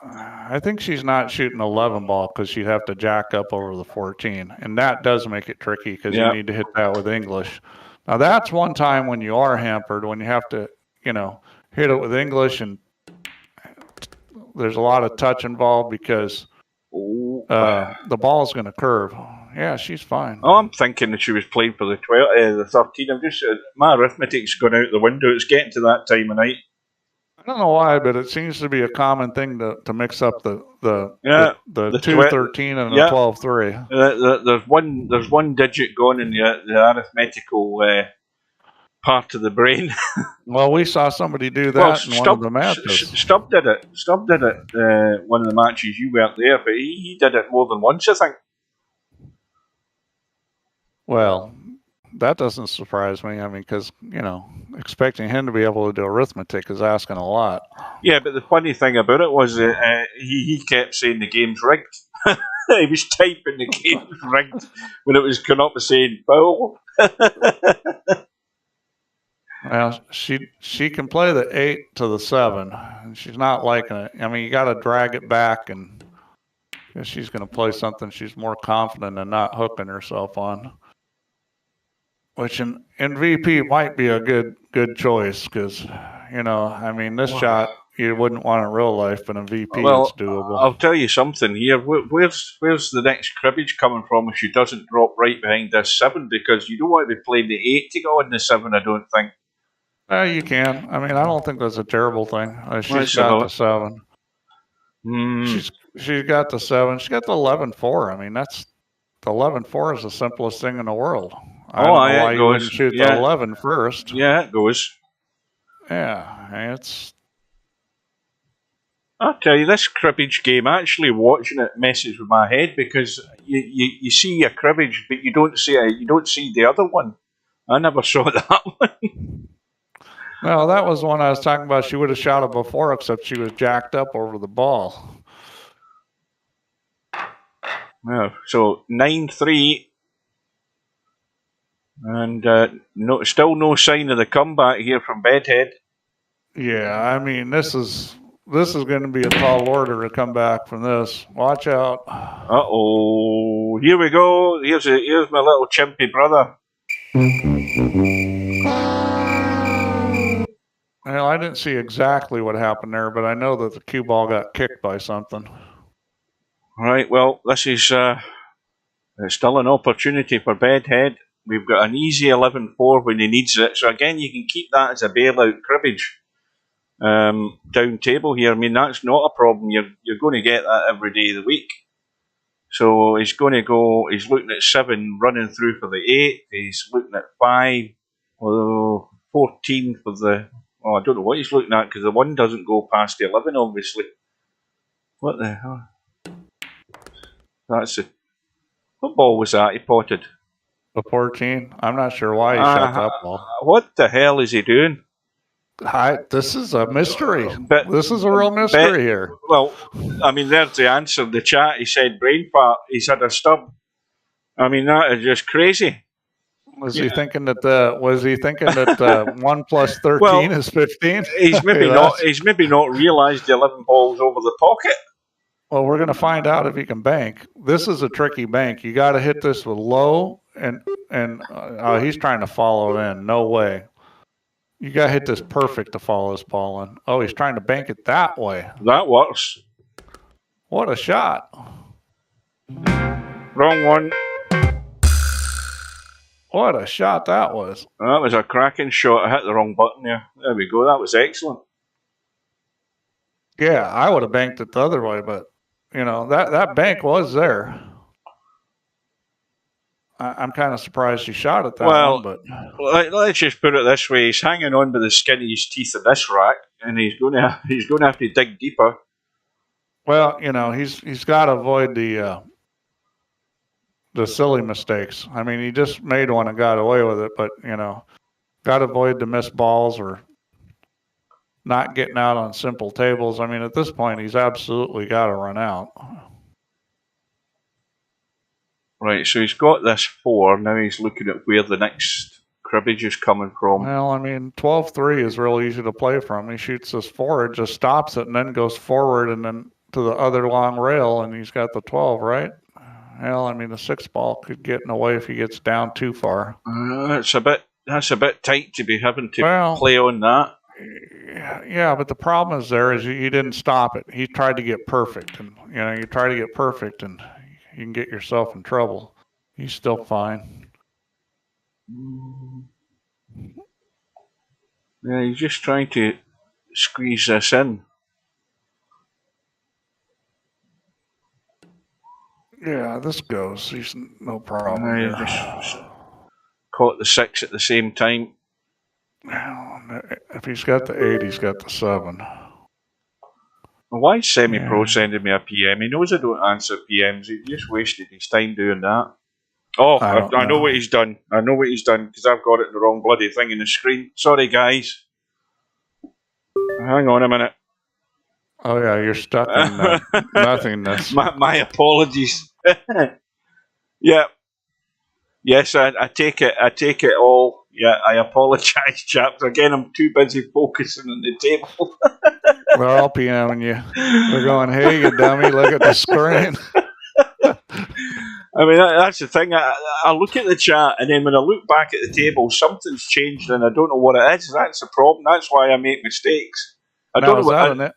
I think she's not shooting 11-ball because she'd have to jack up over the 14. And that does make it tricky because you need to hit that with English. Now, that's one time when you are hampered, when you have to, hit it with English, and there's a lot of touch involved because the ball's going to curve. Yeah, she's fine. Oh, I'm thinking that she was playing for the 13. I'm just my arithmetic's gone out the window. It's getting to that time of night. I don't know why, but it seems to be a common thing to mix up the 2-13 and the 12-3. There's one digit gone in the arithmetical part of the brain. Well, we saw somebody do that in one of the matches. Stubb did it. One of the matches. You weren't there, but he did it more than once, I think. Well, that doesn't surprise me. I mean, because, expecting him to be able to do arithmetic is asking a lot. Yeah, but the funny thing about it was he kept saying the game's rigged. He was typing the game's rigged when it was coming up and saying foul. Well, she can play the 8 to the 7, and she's not liking it. I mean, you got to drag it back, and she's going to play something she's more confident in not hooking herself on. Which in VP might be a good choice because, this shot you wouldn't want in real life, but in VP it's doable. I'll tell you something here. Where's the next cribbage coming from if she doesn't drop right behind this 7? Because you don't want to be playing the 8 to go on the 7, I don't think. You can. I mean, I don't think that's a terrible thing. She's got the 7. She's got the 7. She's got the 11-4. I mean, the 11-4 is the simplest thing in the world. I don't know why you wouldn't shoot the 11 first. Yeah, it goes. Yeah, I'll tell you, this cribbage game, actually watching it messes with my head because you see a cribbage, but you don't see the other one. I never saw that one. Well, that was the one I was talking about. She would have shot it before, except she was jacked up over the ball. Yeah, so 9-3. And still no sign of the comeback here from Bedhead. Yeah, I mean, this is going to be a tall order to come back from this. Watch out. Uh-oh. Here we go. Here's my little chimpy brother. Well, I didn't see exactly what happened there, but I know that the cue ball got kicked by something. Right, well, this is still an opportunity for Bedhead. We've got an easy 11-4 when he needs it. So again, you can keep that as a bailout cribbage down table here. I mean, that's not a problem. You're going to get that every day of the week. So he's going to go, he's looking at 7, running through for the 8. He's looking at 5, 14 for the, I don't know what he's looking at because the 1 doesn't go past the 11, obviously. What the hell? That's it. What ball was that he potted? The 14? I'm not sure why he shot that ball. What the hell is he doing? This is a mystery. This is a real mystery here. Well, I mean, there's the answer. The chat, he said brain fart. He's had a stub. I mean, that is just crazy. Was he thinking that 1 plus 13 is 15? He's maybe not realised the 11 ball's over the pocket. Well, we're going to find out if he can bank. This is a tricky bank. You got to hit this with low, and he's trying to follow it in. No way. You got to hit this perfect to follow this ball in. Oh, he's trying to bank it that way. That works. What a shot. Wrong one. What a shot that was. That was a cracking shot. I hit the wrong button there. There we go. That was excellent. Yeah, I would have banked it the other way, but, that bank was there. I'm kind of surprised he shot at that one, but let's just put it this way: he's hanging on by the skin of his teeth in this rack, and he's going to have to dig deeper. Well, he's got to avoid the silly mistakes. I mean, he just made one and got away with it, but got to avoid the missed balls or not getting out on simple tables. I mean, at this point, he's absolutely got to run out. Right, so he's got this 4. Now he's looking at where the next cribbage is coming from. Well, I mean, 12-3 is real easy to play from. He shoots this forward, just stops it, and then goes forward and then to the other long rail, and he's got the 12, right? Well, I mean, the 6 ball could get in the way if he gets down too far. That's a bit tight to be having to play on that. Yeah, but the problem is you didn't stop it. He tried to get perfect, and you try to get perfect, and you can get yourself in trouble. He's still fine. Yeah, he's just trying to squeeze this in. Yeah, this goes. He's no problem. He just caught the 6 at the same time. If he's got the 8, he's got the 7. Why is Semi-Pro sending me a PM? He knows I don't answer PMs. He just wasted his time doing that. Oh, I know what he's done. I know what he's done because I've got it in the wrong bloody thing in the screen. Sorry, guys. Hang on a minute. Oh, yeah, you're stuck in nothingness. My apologies. Yeah. Yes, I take it. I take it all. Yeah, I apologise, chaps. Again, I'm too busy focusing on the table. They're all PMing you. They're going, hey, you dummy, look at the screen. I mean, that's the thing. I look at the chat, and then when I look back at the table, something's changed, and I don't know what it is. That's the problem. That's why I make mistakes. I don't know.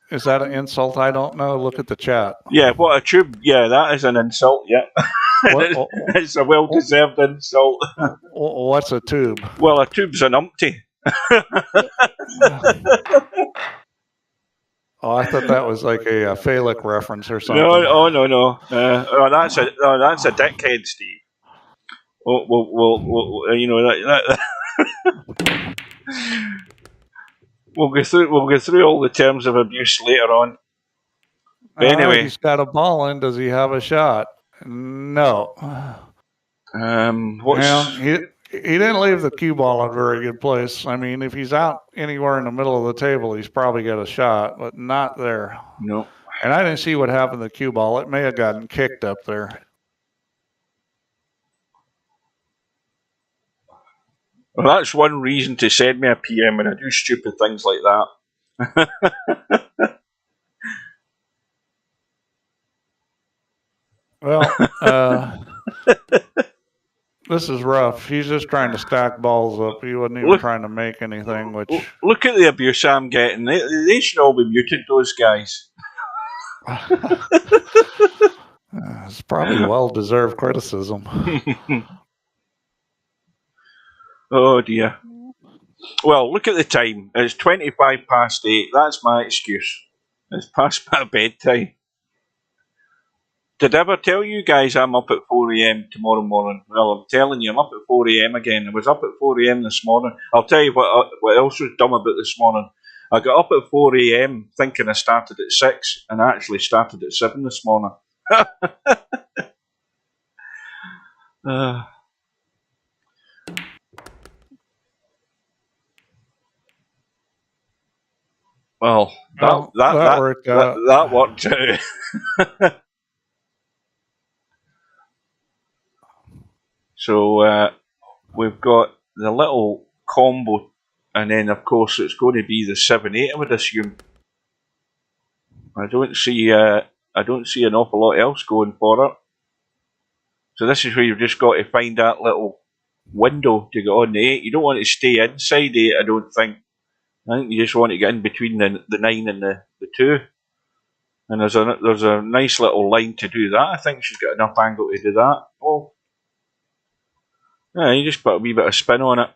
Is that an insult? I don't know. Look at the chat. Yeah, what a tube. Yeah, that is an insult. Yeah. It's a well-deserved insult. What's a tube? Well, a tube's an umpty. Oh, I thought that was like a phallic reference or something. No. That's a dickhead, Steve. We'll We'll go through all the terms of abuse later on. But anyway, he's got a ball in. Does he have a shot? No. He didn't leave the cue ball in a very good place. I mean, if he's out anywhere in the middle of the table, he's probably got a shot, but not there. No. And I didn't see what happened to the cue ball. It may have gotten kicked up there. Well, that's one reason to send me a PM when I do stupid things like that. Well, this is rough. He's just trying to stack balls up. He wasn't even trying to make anything, which... Look at the abuse I'm getting. They should all be muted, those guys. It's probably well-deserved criticism. Oh, dear. Well, look at the time. It's 8:25. That's my excuse. It's past my bedtime. Did I ever tell you guys I'm up at 4 a.m. tomorrow morning? Well, I'm telling you, I'm up at 4 a.m. again. I was up at 4 a.m. this morning. I'll tell you what else was dumb about this morning. I got up at 4 a.m. thinking I started at 6, and I actually started at 7 this morning. Well, that worked out. That worked out. So we've got the little combo, and then of course it's going to be the 7-8. I would assume. I don't see an awful lot else going for it. So this is where you've just got to find that little window to get on the 8. You don't want to stay inside 8. I don't think. I think you just want to get in between the 9 and the 2. And there's a nice little line to do that. I think she's got enough angle to do that. Oh. Yeah, you just put a wee bit of spin on it.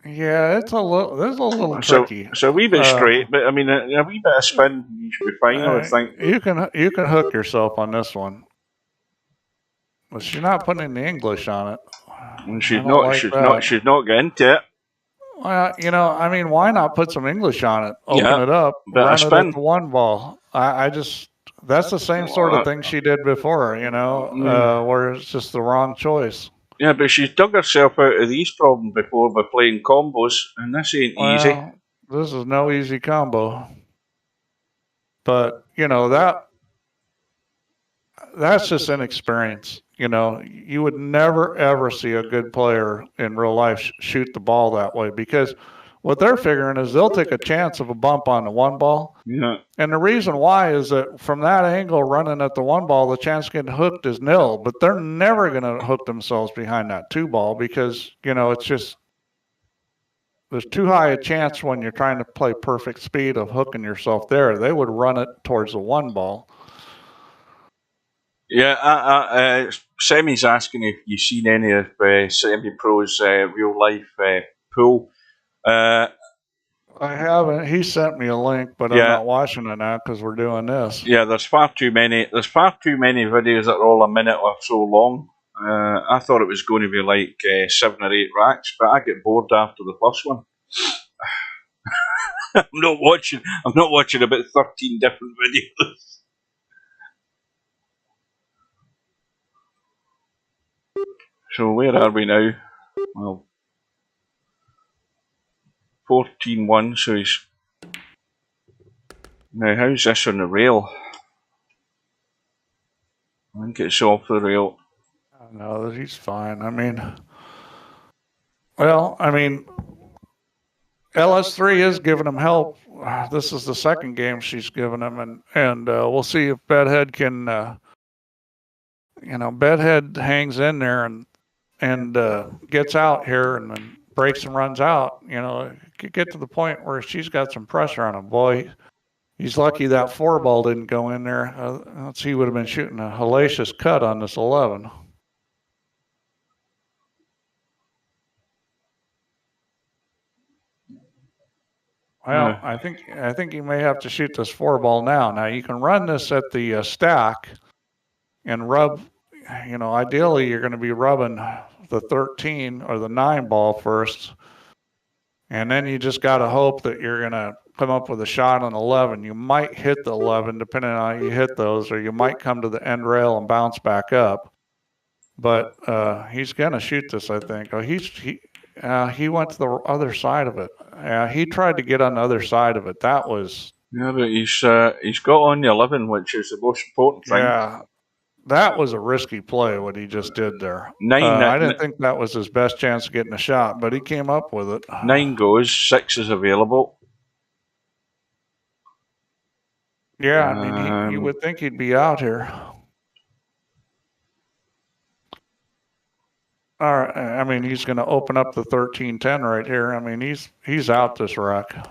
Yeah, there's a little tricky. So a wee bit straight, but I mean a wee bit of spin, you should be fine. I would think you can hook yourself on this one, but she's not putting the English on it. And she's not getting into it. Well, I mean, why not put some English on it? Open it up, run it at the 1 ball. That's the same sort of thing she did before, where it's just the wrong choice. Yeah, but she's dug herself out of these problems before by playing combos, and this ain't easy. This is no easy combo. But, that's just inexperience. You would never, ever see a good player in real life shoot the ball that way, because what they're figuring is they'll take a chance of a bump on the 1 ball. Yeah. And the reason why is that from that angle, running at the 1 ball, the chance of getting hooked is nil. But they're never going to hook themselves behind that 2 ball because, it's just, there's too high a chance when you're trying to play perfect speed of hooking yourself there. They would run it towards the 1 ball. Yeah, Semi's asking if you've seen any of Semi-Pro's real life pool. I haven't. He sent me a link, but I'm not watching it now because we're doing this. Yeah, there's far too many videos that are all a minute or so long. I thought it was going to be like 7 or 8 racks, but I get bored after the first one. I'm not watching about 13 different videos. So where are we now? Well, 14-1, so he's... Now, how's this on the rail? I think it's off the rail. No, he's fine. I mean, LS3 is giving him help. This is the second game she's given him, and we'll see if Bedhead can, Bedhead hangs in there and gets out here and then breaks and runs out. Could get to the point where she's got some pressure on him. Boy, he's lucky that 4 ball didn't go in there. He would have been shooting a hellacious cut on this 11. Well, I think you may have to shoot this 4 ball now. Now you can run this at the stack and rub. Ideally you're going to be rubbing the 13 or the 9 ball first, and then you just got to hope that you're going to come up with a shot on 11. You might hit the 11 depending on how you hit those, or you might come to the end rail and bounce back up. But he's going to shoot this, I think. Oh, he went to the other side of it. He tried to get on the other side of it. That was... Yeah, but he's got on the 11, which is the most important thing. Yeah. that was a risky play, what he just did there. Nine. I didn't think that was his best chance of getting a shot, but he came up with it. 9 goes, 6 is available. Yeah, I mean, you would think he'd be out here. All right, I mean, he's going to open up the 13-10 right here. I mean, he's out this rack.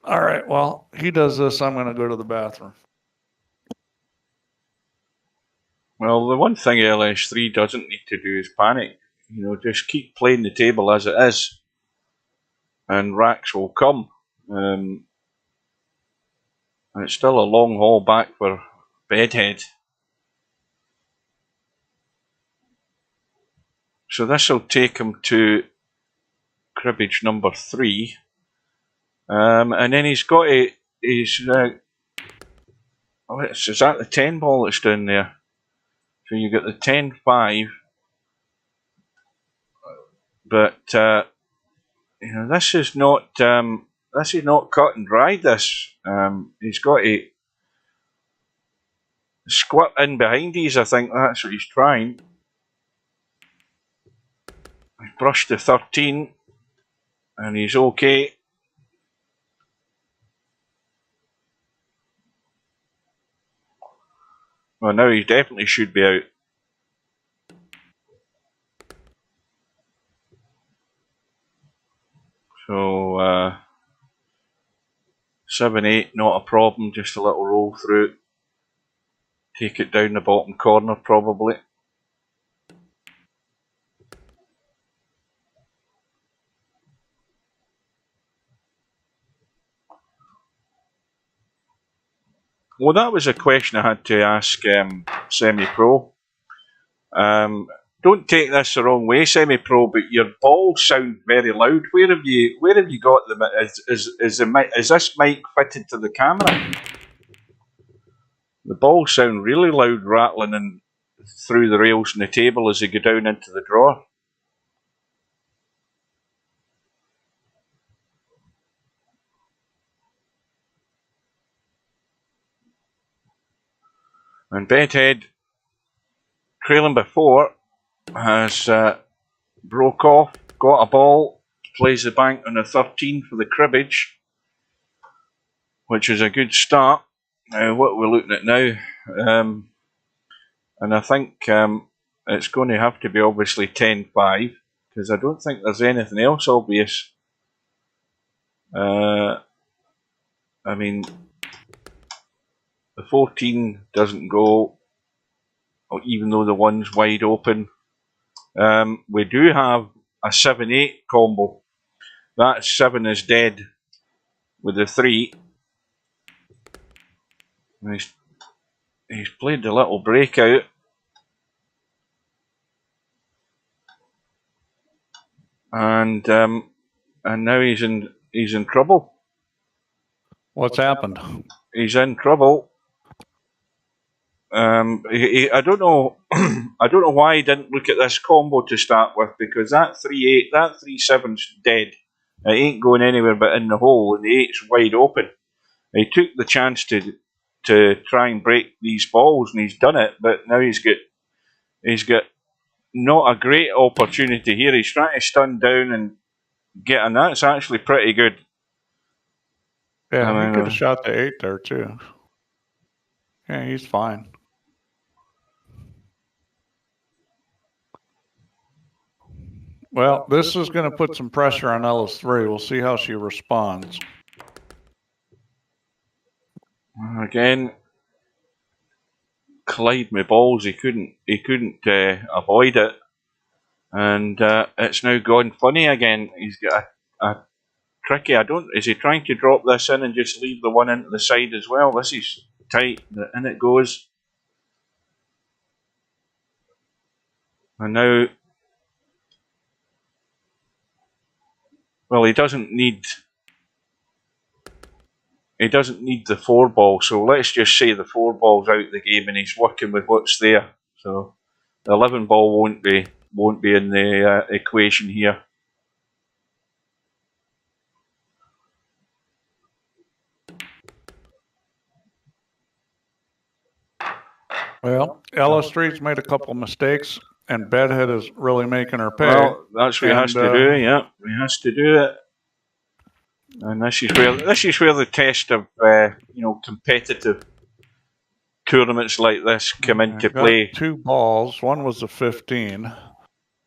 All right, well, he does this. I'm going to go to the bathroom. Well, the one thing LS3 doesn't need to do is panic. You know, just keep playing the table as it is, and racks will come. And it's still a long haul back for Bedhead. So this will take him to cribbage number 3. And then he's got is that the 10 ball that's down there? So you get the 10-5, but you know, this is not cut and dried. This he's got to squat in behind these. I think that's what he's trying. He brushed the 13, and he's okay. Well, now he definitely should be out. So 7-8, not a problem. Just a little roll through. Take it down the bottom corner probably. Well, that was a question I had to ask Semi-Pro. Don't take this the wrong way, Semi-Pro, but your balls sound very loud. Where have you got them? Is this mic fitted to the camera? The balls sound really loud, rattling and through the rails on the table as they go down into the drawer. And Bedhead, trailing by 4, has broke off, got a ball, plays the bank on a 13 for the cribbage, which is a good start. What we're looking at now, and I think it's going to have to be obviously 10-5, because I don't think there's anything else obvious. I mean, the 14 doesn't go, even though the one's wide open. We do have a 7-8 combo. That 7 is dead with the 3. He's played the little breakout. And now he's in trouble. What's happened? He's in trouble. I don't know. I don't know why he didn't look at this combo to start with, because that 3-8, that 3-7's dead. It ain't going anywhere but in the hole, and the 8's wide open. He took the chance to try and break these balls, and he's done it. But now he's got not a great opportunity here. He's trying to stun down and get, and that's actually pretty good. Yeah, he could have shot the 8 there too. Yeah, he's fine. Well, this is going to put some pressure on LS3. We'll see how she responds. Again, collide my balls. He couldn't avoid it, and it's now gone funny again. He's got a tricky. Is he trying to drop this in and just leave the one into the side as well? This is tight. In it goes, and now. Well, he doesn't need the 4 ball, so let's just say the 4 ball's out of the game and he's working with what's there. So the 11 ball won't be in the equation here. Well, LS3's made a couple of mistakes, and Bedhead is really making her pay. Well, that's what he has to do. Yeah, he has to do it. And this is where the test of competitive tournaments like this come into play. 2 balls. One was a 15.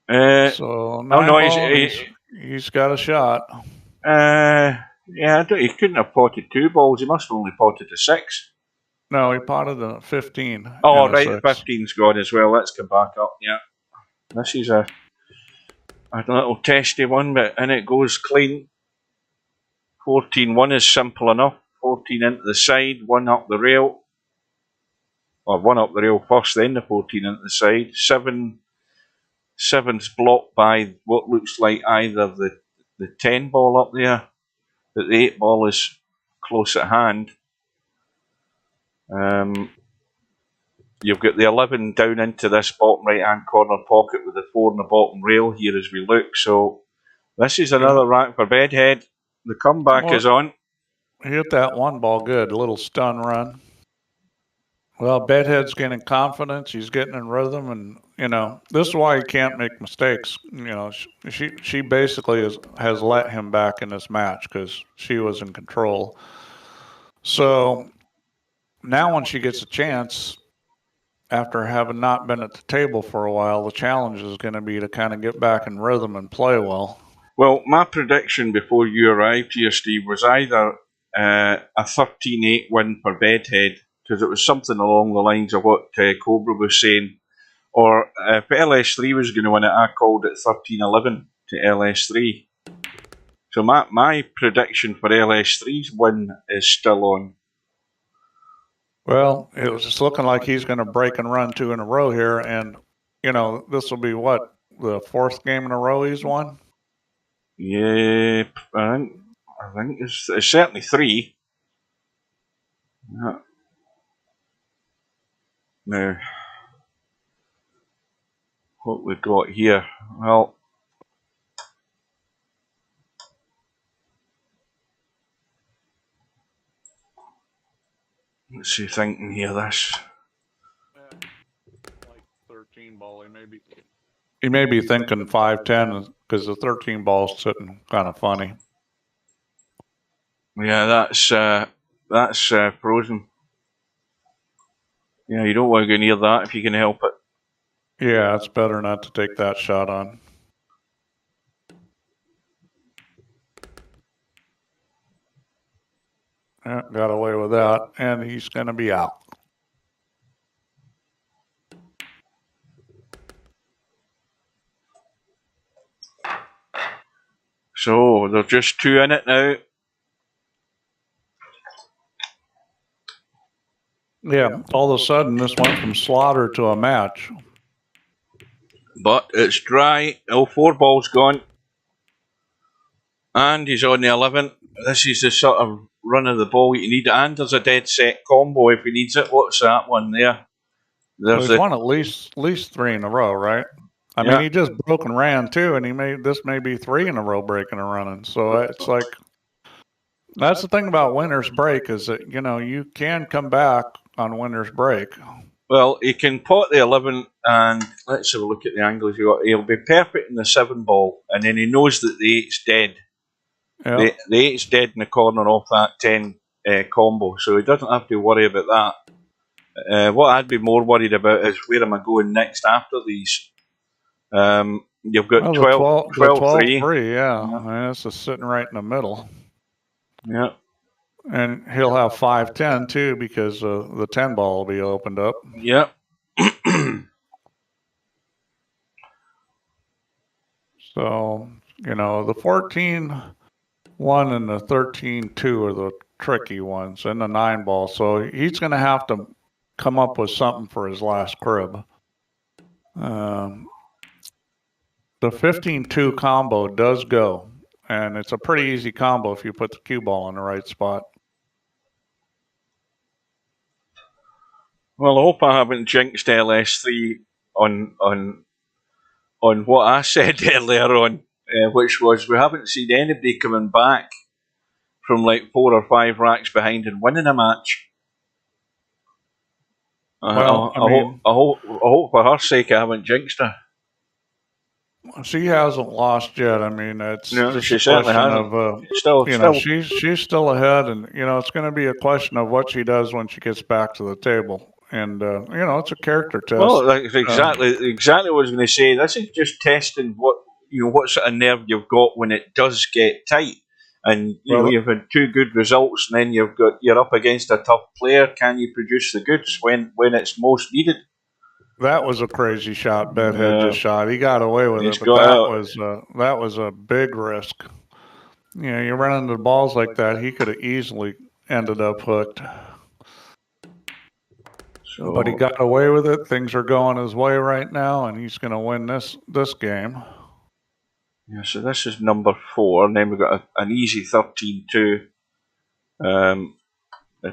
So 9 balls. He's got a shot. Yeah, he couldn't have potted 2 balls. He must have only potted a 6. No, he potted a 15. Oh, right, the 15's gone as well. Let's come back up. Yeah, this is a little testy one, but in it goes clean. 14-1 is simple enough. 14 into the side, 1 up the rail. Or 1 up the rail first, then the 14 into the side. 7's blocked by what looks like either the 10 ball up there, but the 8 ball is close at hand. You've got the 11 down into this bottom right hand corner pocket with the 4 in the bottom rail here as we look. So this is another rack for Bedhead. The comeback is on. He hit that 1 ball good, a little stun run. Well, Bedhead's getting confidence. He's getting in rhythm, and this is why he can't make mistakes. She basically has let him back in this match because she was in control. So now, when she gets a chance, after having not been at the table for a while, the challenge is going to be to kind of get back in rhythm and play well. Well, my prediction before you arrived here, Steve, was either a 13-8 win for Bedhead, because it was something along the lines of what Cobra was saying, or if LS3 was going to win it, I called it 13-11 to LS3. So my prediction for LS3's win is still on. Well, it was just looking like he's going to break and run 2 in a row here, and this will be what, the 4th game in a row he's won. Yeah, I think it's certainly 3. Yeah. Now, what we've got here, well, let's see, thinking here, this. Like 13 ball, he may be thinking 5-10 because the 13 ball's sitting kind of funny. Yeah, that's frozen. Yeah, you don't want to go near that if you can help it. Yeah, it's better not to take that shot on. Yeah, got away with that, and he's going to be out. So there's just 2 in it now. Yeah, all of a sudden this went from slaughter to a match. But it's dry. All 4 balls gone. And he's on the 11. This is the sort of run of the ball you need. And there's a dead set combo if he needs it. What's that one there? There's he's won at least 3 in a row, right? I mean, he just broke and ran too, and this may be 3 in a row breaking and running. So it's like, that's the thing about winner's break is that, you can come back on winner's break. Well, he can pot the 11, and let's have a look at the angles you got. He'll be perfect in the 7 ball, and then he knows that the 8's dead. Yeah. The 8's dead in the corner off that 10 combo, so he doesn't have to worry about that. What I'd be more worried about is where am I going next after these. You've got 12-3. Yeah. This is sitting right in the middle. Yeah. And he'll have 5-10 too because the 10 ball will be opened up. Yep. So, the 14-1 and the 13-2 are the tricky ones, and the 9 ball. So he's going to have to come up with something for his last crib. The 15-2 combo does go, and it's a pretty easy combo if you put the cue ball in the right spot. Well, I hope I haven't jinxed LS3 on what I said earlier on, which was we haven't seen anybody coming back from like 4 or 5 racks behind and winning a match. Well, I hope for her sake I haven't jinxed her. She hasn't lost yet. I mean, it's No, just she a certainly question hasn't. of, Still. she's still ahead, and it's going to be a question of what she does when she gets back to the table, and it's a character test. Well, that's exactly what I was going to say. This is just testing what sort of nerve you've got when it does get tight, and you've had two good results, and then you're up against a tough player. Can you produce the goods when it's most needed? That was a crazy shot Bedhead just shot. He got away with it, but that was a big risk. You run into balls like that, he could have easily ended up hooked. But he got away with it. Things are going his way right now, and he's going to win this game. Yeah, so this is number 4, and then we've got an easy 13-2. I'm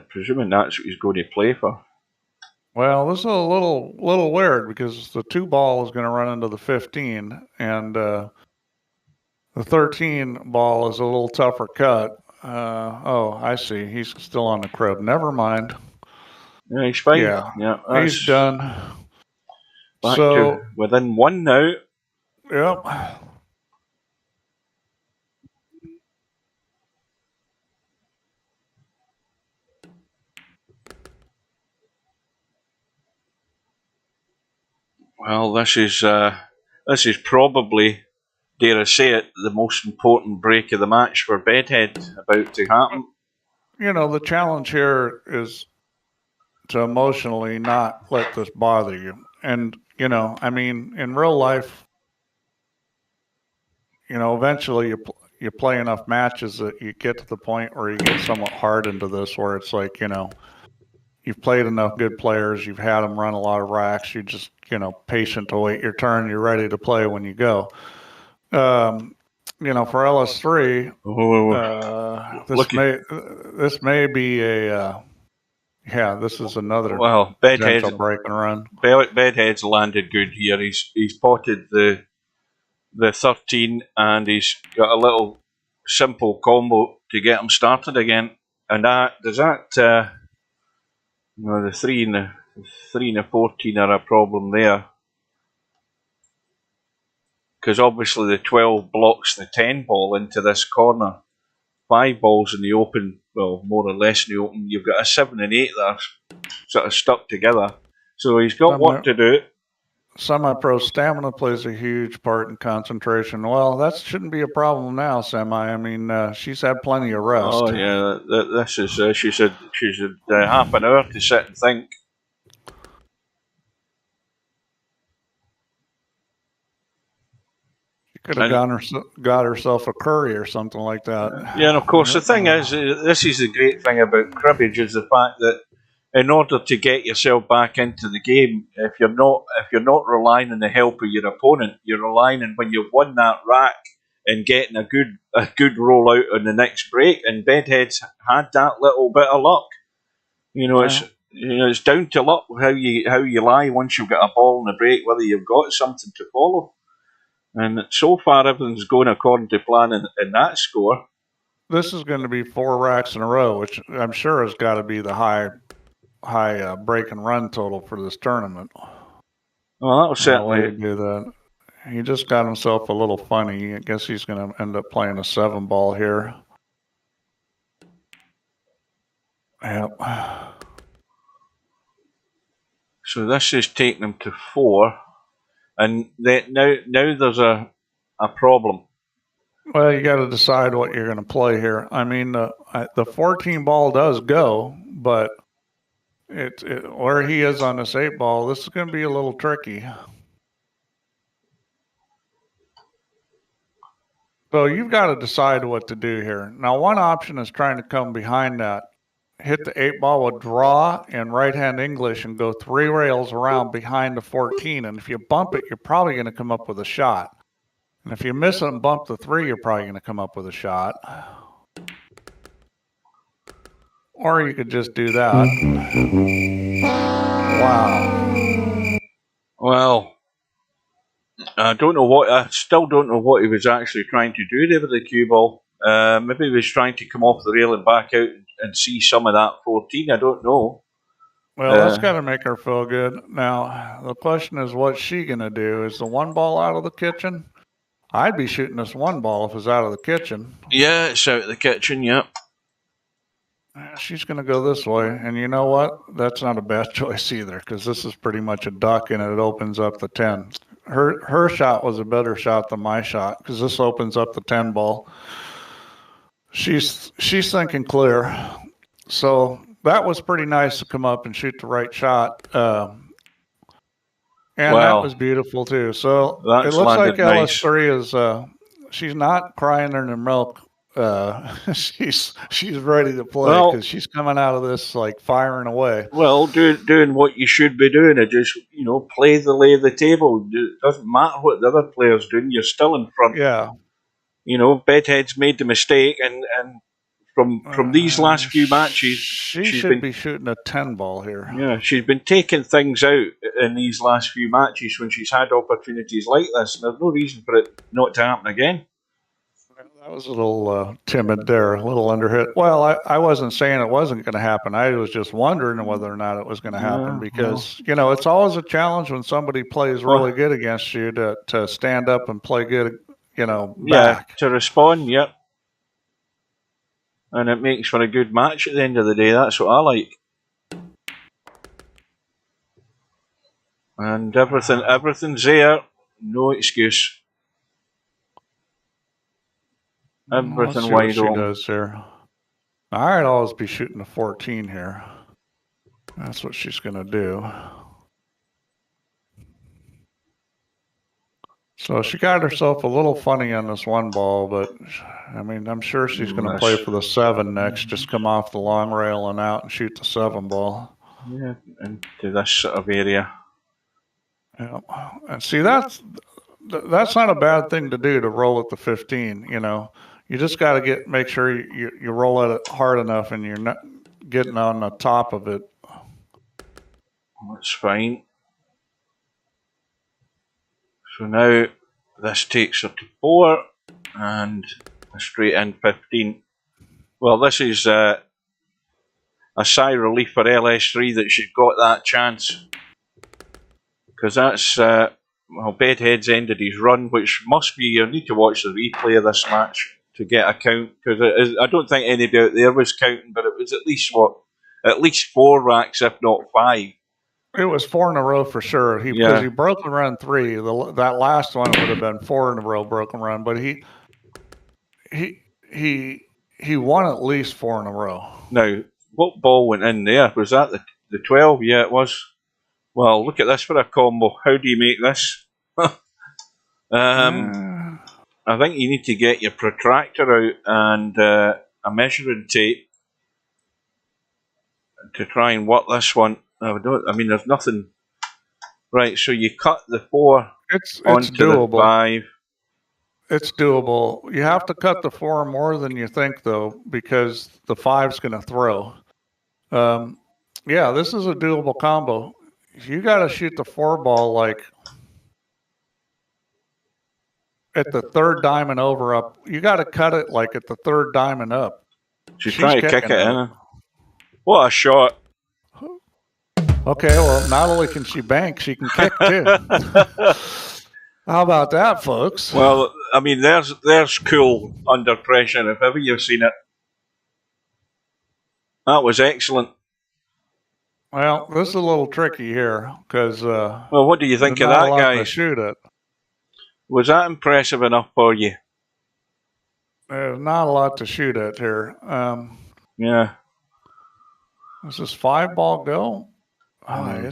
presuming that's what he's going to play for. Well, this is a little weird because the 2 ball is going to run into the 15, and the 13 ball is a little tougher cut. I see. He's still on the crib. Never mind. Yeah, he's fine. Yeah, he's done. Back to within 1 now. Yep. Well, this is probably, dare I say it, the most important break of the match for Bedhead about to happen. The challenge here is to emotionally not let this bother you. And, in real life, eventually you play enough matches that you get to the point where you get somewhat hard into this, where it's like, you've played enough good players, you've had them run a lot of racks, you're just, patient to wait your turn, you're ready to play when you go. For LS3, this may be a this is another Bedhead's break and run. Bedhead's landed good here. He's potted the 13, and he's got a little simple combo to get him started again. And the 3 and the 14 are a problem there, because obviously the 12 blocks the 10 ball into this corner. 5 balls in the open, well, more or less in the open. You've got a 7 and 8 that are sort of stuck together. So he's got work to do. Semi-pro stamina plays a huge part in concentration. Well, that shouldn't be a problem now, Semi. I mean, she's had plenty of rest. Oh yeah, this is. She said half an hour to sit and think. Could have got herself a curry or something like that. Yeah, and of course the thing is, this is the great thing about cribbage, is the fact that in order to get yourself back into the game, if you're not relying on the help of your opponent, you're relying on when you've won that rack and getting a good roll out on the next break. And Bedhead's had that little bit of luck. It's down to luck how you lie once you've got a ball in the break, whether you've got something to follow. And so far, everything's going according to plan in that score. This is going to be 4 racks in a row, which I'm sure has got to be the high break and run total for this tournament. Well, that'll certainly do that. He just got himself a little funny. I guess he's going to end up playing a 7 ball here. Yep. So this is taking him to 4. And now there's a problem. Well, you got to decide what you're going to play here. I mean, the 14 ball does go, but where he is on this 8 ball, this is going to be a little tricky. So you've got to decide what to do here. Now, one option is trying to come behind that, hit the 8 ball with draw and right-hand English and go 3 rails around behind the 14. And if you bump it, you're probably going to come up with a shot. And if you miss it and bump the 3, you're probably going to come up with a shot. Or you could just do that. Wow. Well, I still don't know what he was actually trying to do there with the cue ball. Maybe he was trying to come off the rail and back out and see some of that 14. I don't know. Well, that's got to make her feel good. Now, the question is, what's she going to do? Is the one ball out of the kitchen? I'd be shooting this one ball if it's out of the kitchen. Yeah, it's out of the kitchen, yeah. She's going to go this way. And you know what? That's not a bad choice either, because this is pretty much a duck, and it opens up the 10. Her shot was a better shot than my shot, because this opens up the 10 ball. She's thinking clear. So that was pretty nice to come up and shoot the right shot. And that was beautiful too. So it looks like LS3 is she's not crying in her milk. She's ready to play because she's coming out of this like firing away. Well, doing what you should be doing, just play the lay of the table. It doesn't matter what the other player's doing. You're still in front. Yeah. Bedhead's made the mistake, and from these last few matches, she should be shooting a 10 ball here. Yeah, she's been taking things out in these last few matches when she's had opportunities like this, and there's no reason for it not to happen again. That was a little timid there, a little underhit. Well, I wasn't saying it wasn't going to happen. I was just wondering whether or not it was going to happen because, it's always a challenge when somebody plays really good against you to stand up and play good, back. Yeah, to respond, yep. And it makes for a good match at the end of the day. That's what I like. And everything's there. No excuse. Everything wide open. She does here. I'd always be shooting a 14 here. That's what she's going to do. So she got herself a little funny on this one ball, but I mean, I'm sure she's going to play for the 7 next. Just come off the long rail and out and shoot the 7 ball. Yeah, into this sort of area. Yeah, and see that's not a bad thing to do, to roll at the 15. You just got to make sure you roll at it hard enough and you're not getting on the top of it. That's fine. So now this takes her to 4 and a straight in 15. Well, this is a sigh of relief for LS3 that she's got that chance. Because that's, Bedhead's ended his run, which must be, you need to watch the replay of this match to get a count. Because I don't think anybody out there was counting, but it was at least 4 racks, if not 5. It was 4 in a row for sure. Because he broke and run 3. That last one would have been 4 in a row broken run, but he won at least 4 in a row. Now, what ball went in there? Was that the 12? Yeah, it was. Well, look at this for a combo. How do you make this? I think you need to get your protractor out and a measuring tape to try and work this one. I mean, there's nothing. Right, so you cut the 4 onto doable. The 5. It's doable. You have to cut the 4 more than you think, though, because the 5's going to throw. Yeah, this is a doable combo. You got to shoot the 4 ball like at the 3rd diamond over up. You got to cut it like at the 3rd diamond up. She's trying to kick it in. What a shot. Okay, well, not only can she bank, she can kick too. How about that, folks? Well, I mean, there's cool under pressure if ever you've seen it. That was excellent. Well, this is a little tricky here because. Well, what do you think of that guy? To shoot it. Was that impressive enough for you? There's not a lot to shoot at here. Yeah. Does this 5 ball go? Oh,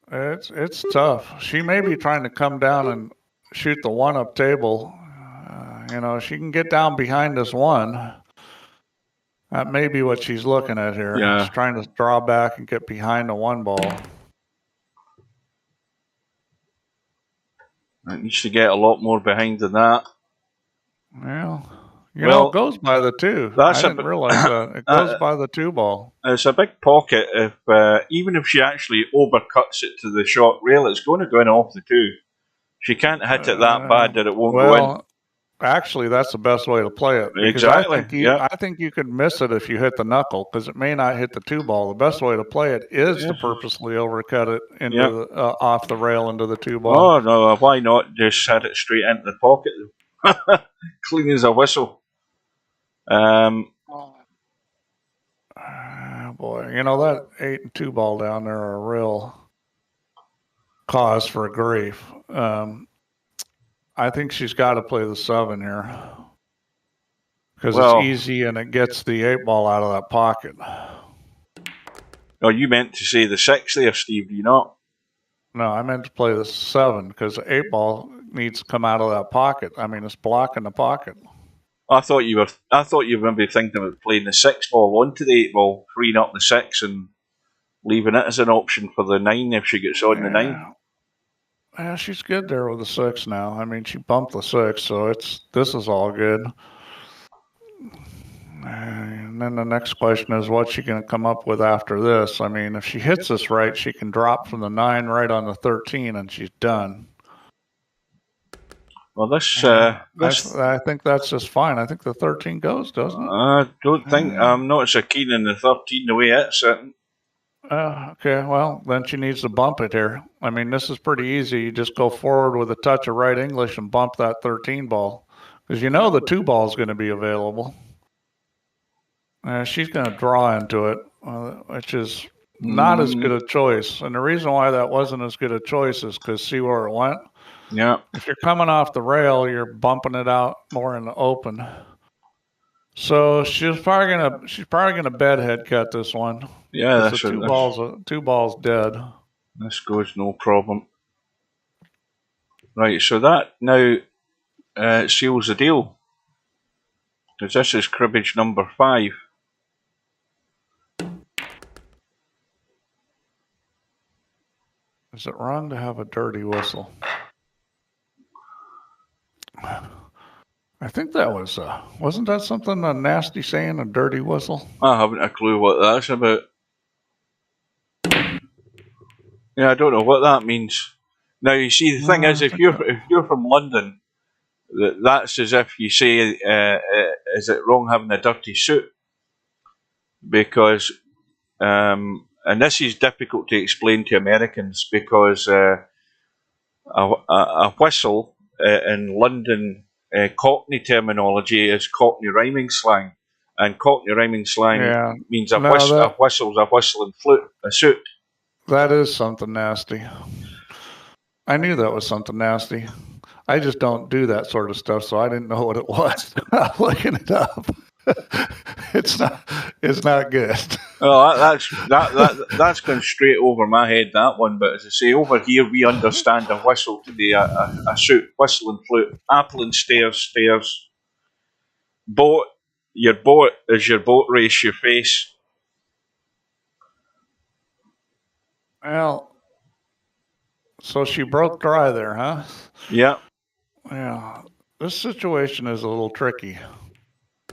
it's tough. She may be trying to come down and shoot the 1-up table. She can get down behind this 1. That may be what she's looking at here. Yeah. She's trying to draw back and get behind the 1 ball. It needs to get a lot more behind than that. Well, it goes by the 2. I didn't realize that. It goes by the 2 ball. It's a big pocket. Even if she actually overcuts it to the short rail, it's going to go in off the 2. She can't hit it that bad that it won't go in. Actually, that's the best way to play it. Because Exactly. I think you could miss it if you hit the knuckle, because it may not hit the 2-ball. The best way to play it is to purposely overcut it into the, off the rail into the 2-ball. Oh no, why not just head it straight into the pocket? Clean as a whistle. Oh boy, you know that 8 and 2-ball down there are a real cause for grief. I think she's got to play the 7 here because it's easy and it gets the 8-ball out of that pocket. Oh, you meant to say the 6 there, Steve? Do you not? No, I meant to play the 7 because the 8-ball needs to come out of that pocket. I mean, it's blocking the pocket. I thought you were maybe thinking about playing the 6-ball onto the 8-ball, freeing up the 6 and leaving it as an option for the 9 if she gets on the 9. Yeah, she's good there with the 6 now. I mean, she bumped the 6, so this is all good. And then the next question is, what's she going to come up with after this? I mean, if she hits this right, she can drop from the 9 right on the 13, and she's done. Well, I think that's just fine. I think the 13 goes, doesn't it? I don't think I'm not so keen on the 13 the way it's sitting. Okay, well, then she needs to bump it here. I mean, this is pretty easy. You just go forward with a touch of right English and bump that 13 ball. Because you know the 2-ball is going to be available. She's going to draw into it, which is not as good a choice. And the reason why that wasn't as good a choice is because see where it went? Yeah. If you're coming off the rail, you're bumping it out more in the open. So she's probably gonna bedhead cut this one. Yeah, that's the 2-ball's dead. This goes no problem. Right, so that now seals the deal. Because this is cribbage number 5. Is it wrong to have a dirty whistle? I think that was, wasn't that something a nasty saying, a dirty whistle? I haven't a clue what that's about. Yeah, I don't know what that means. Now, you see, the thing is, if you're from London, that's as if you say, is it wrong having a dirty suit? Because, and this is difficult to explain to Americans, because a whistle in London Cockney terminology is Cockney rhyming slang, and Cockney rhyming slang means a whistle's a whistling flute, a suit. That is something nasty. I knew that was something nasty. I just don't do that sort of stuff, so I didn't know what it was. I'm looking it up. It's not good. Well, that's gone straight over my head, that one. But as I say, over here we understand a whistle to be a suit, whistle and flute. Apple and stairs. Boat, your boat is your boat race, your face. Well, so she broke dry there, huh? Yeah. Yeah. This situation is a little tricky.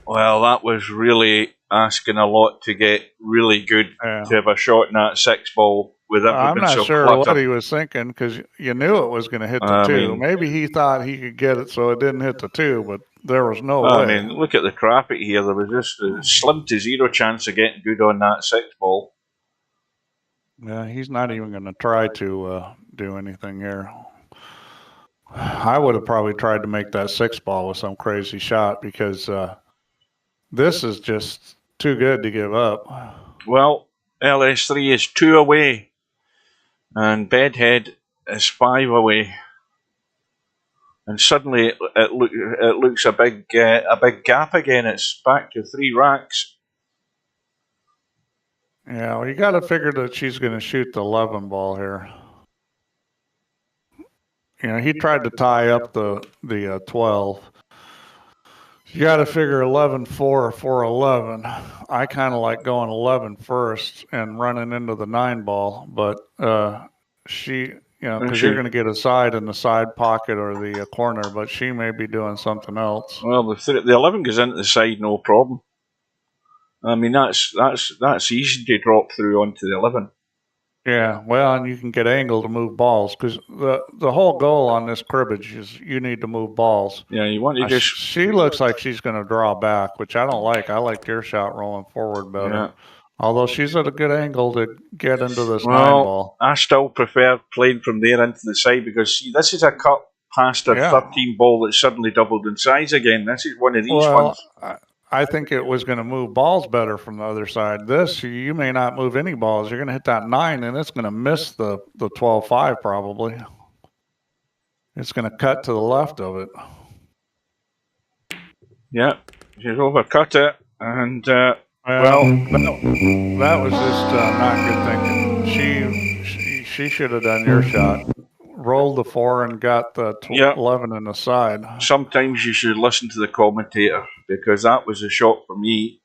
Well, that was really asking a lot to get really good to have a shot in that 6-ball with everything. I'm not sure cluttered. What he was thinking, because you knew it was going to hit the 2. Maybe he thought he could get it so it didn't hit the 2, but there was no way. I mean, look at the traffic here. There was just a slim to zero chance of getting good on that 6-ball. Yeah, he's not even going to try to do anything here. I would have probably tried to make that 6-ball with some crazy shot, because this is just too good to give up. Well, LS3 is 2 away, and Bedhead is 5 away, and suddenly it looks a big gap again. It's back to 3 racks. Yeah, well, you got to figure that she's going to shoot the 11-ball here. You know, he tried to tie up the 12. You got to figure 11-4 or 4-11. I kind of like going 11 first and running into the 9-ball, but she, because you're going to get a side in the side pocket or the corner, but she may be doing something else. Well, the 11 goes into the side, no problem. I mean, that's easy to drop through onto the 11. Yeah, well, and you can get angle to move balls because the whole goal on this cribbage is you need to move balls. Yeah, you want to just. She looks like she's going to draw back, which I don't like. I like your shot rolling forward better. Yeah. Although she's at a good angle to get into this 9 Well, ball. I still prefer playing from there into the side because, see, this is a cut past a 13 ball that's suddenly doubled in size again. This is one of these ones. I think it was going to move balls better from the other side. This, you may not move any balls. You're going to hit that 9, and it's going to miss the 12-5 probably. It's going to cut to the left of it. Yeah, she's overcut it, and well, that was just not good thinking. She should have done your shot. Rolled the 4 and got the 11 in the side. Sometimes you should listen to the commentator because that was a shot for me.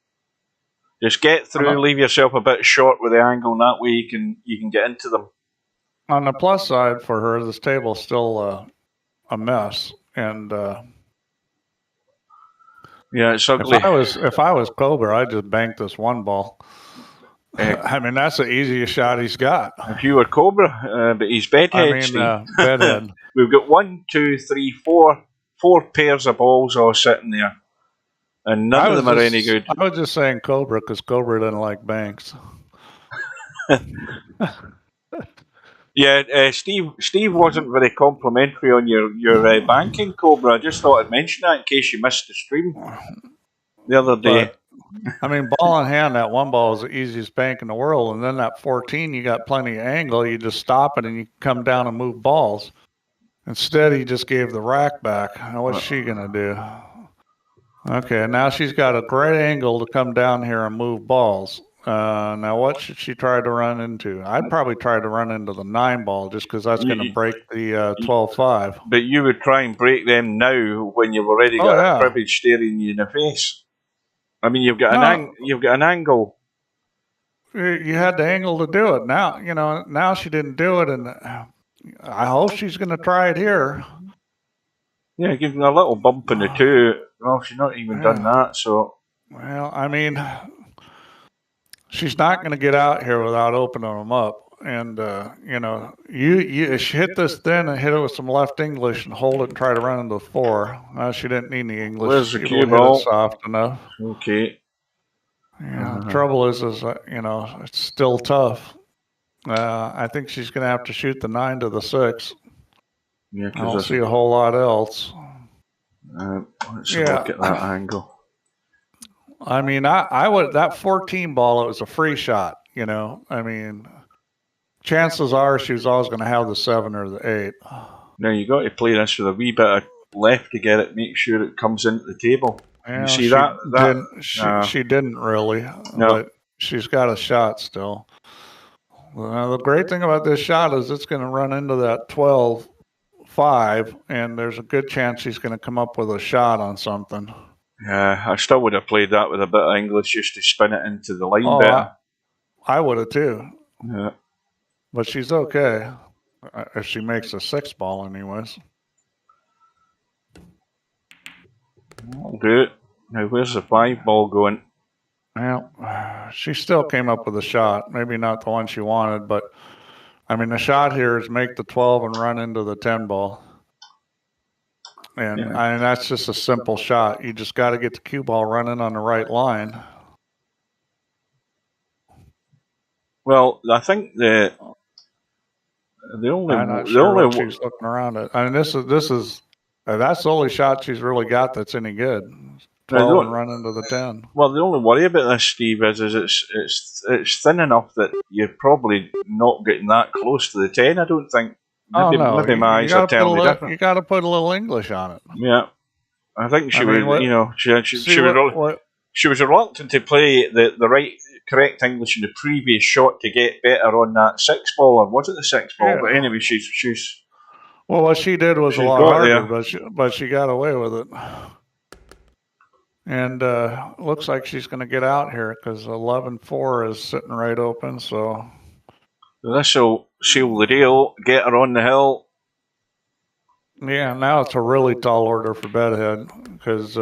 Just get through, leave yourself a bit short with the angle, and that way you can get into them. On the plus side for her, this table's still a mess, and yeah, it's ugly. If I was Cobra, I'd just bank this 1 ball. I mean, that's the easiest shot he's got. If you were Cobra, but he's Bedhead. Bedhead. We've got 1, 2, 3, 4 pairs of balls all sitting there, and none of them are any good. I was just saying Cobra because Cobra doesn't like banks. Yeah, Steve wasn't very complimentary on your banking, Cobra. I just thought I'd mention that in case you missed the stream the other day. I mean, ball in hand, that 1 ball is the easiest bank in the world. And then that 14, you got plenty of angle. You just stop it and you come down and move balls. Instead, he just gave the rack back. Now, what's she going to do? Okay, now she's got a great angle to come down here and move balls. Now, what should she try to run into? I'd probably try to run into the 9 ball just because that's going to break the 12-5. But you would try and break them now when you've already got a cribbage staring you in the face. I mean, you've got an angle. You had the angle to do it. Now she didn't do it, and I hope she's going to try it here. Yeah, give them a little bump in the 2. Well, she's not even done that, so. Well, I mean, she's not going to get out here without opening them up. And, you hit this thin and hit it with some left English and hold it and try to run into the 4. She didn't need any English. Where's the cue ball? Soft enough. Okay. Yeah, the trouble is it's still tough. I think she's going to have to shoot the 9 to the 6. Yeah, I don't see a whole lot else. Let's look at that angle. I mean, I would, that 14 ball, it was a free shot, I mean, chances are she was always going to have the 7 or the 8. Now you got to play this with a wee bit of left to get it, make sure it comes into the table. Yeah, you see that? She didn't really, but she's got a shot still. The great thing about this shot is it's going to run into that 12-5, and there's a good chance she's going to come up with a shot on something. Yeah, I still would have played that with a bit of English just to spin it into the line better. I would have too. Yeah. But she's okay if she makes a 6 ball anyways. I'll do it. Now where's the 5 ball going? Well, she still came up with a shot. Maybe not the one she wanted, but I mean the shot here is make the 12 and run into the 10 ball. And I mean, that's just a simple shot. You just got to get the cue ball running on the right line. Well, I think the only she's looking around at. I mean, this is that's the only shot she's really got that's any good. 12 and run into the 10. Well, the only worry about this, Steve, is it's thin enough that you're probably not getting that close to the 10. I don't think. Maybe my eyes are telling me different. You got to put a little English on it. Yeah, I think she was reluctant to play the right correct English in the previous shot to get better on that 6 ball, or was it the 6 ball? Yeah. But anyway, she's. Well, what she did was a lot harder, but she got away with it. And looks like she's going to get out here because 11-4 is sitting right open. So this will seal the deal. Get her on the hill. Yeah, now it's a really tall order for Bedhead because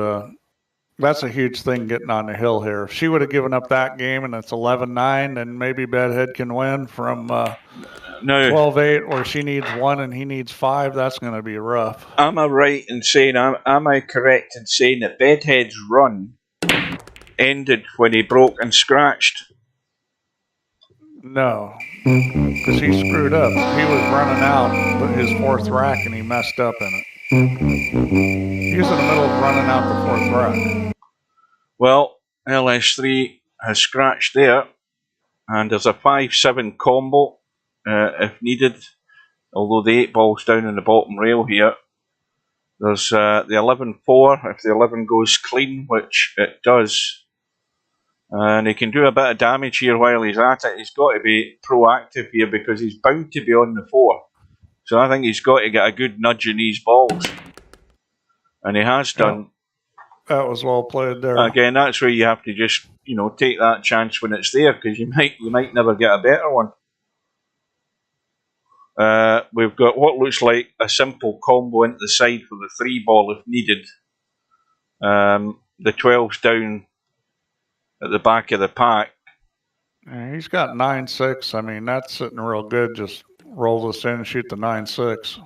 That's a huge thing getting on the hill here. If she would have given up that game and it's 11-9, then maybe Bedhead can win from 12-8, where she needs 1 and he needs 5. That's going to be rough. Am I right in saying, am I correct in saying that Bedhead's run ended when he broke and scratched? No, because he screwed up. He was running out with his 4th rack and he messed up in it. He was in the middle of running out the 4th rack. Well, LS3 has scratched there, and there's a 5-7 combo if needed, although the 8 ball's down in the bottom rail here. There's the 11-4 if the 11 goes clean, which it does. And he can do a bit of damage here while he's at it. He's got to be proactive here because he's bound to be on the 4. So I think he's got to get a good nudge in these balls. And he has done. That was well played there. Again, that's where you have to just, take that chance when it's there, because you might never get a better one. We've got what looks like a simple combo into the side for the 3 ball if needed. The 12's down at the back of the pack. Yeah, he's got 9-6. I mean, that's sitting real good. Just roll this in and shoot the 9-6.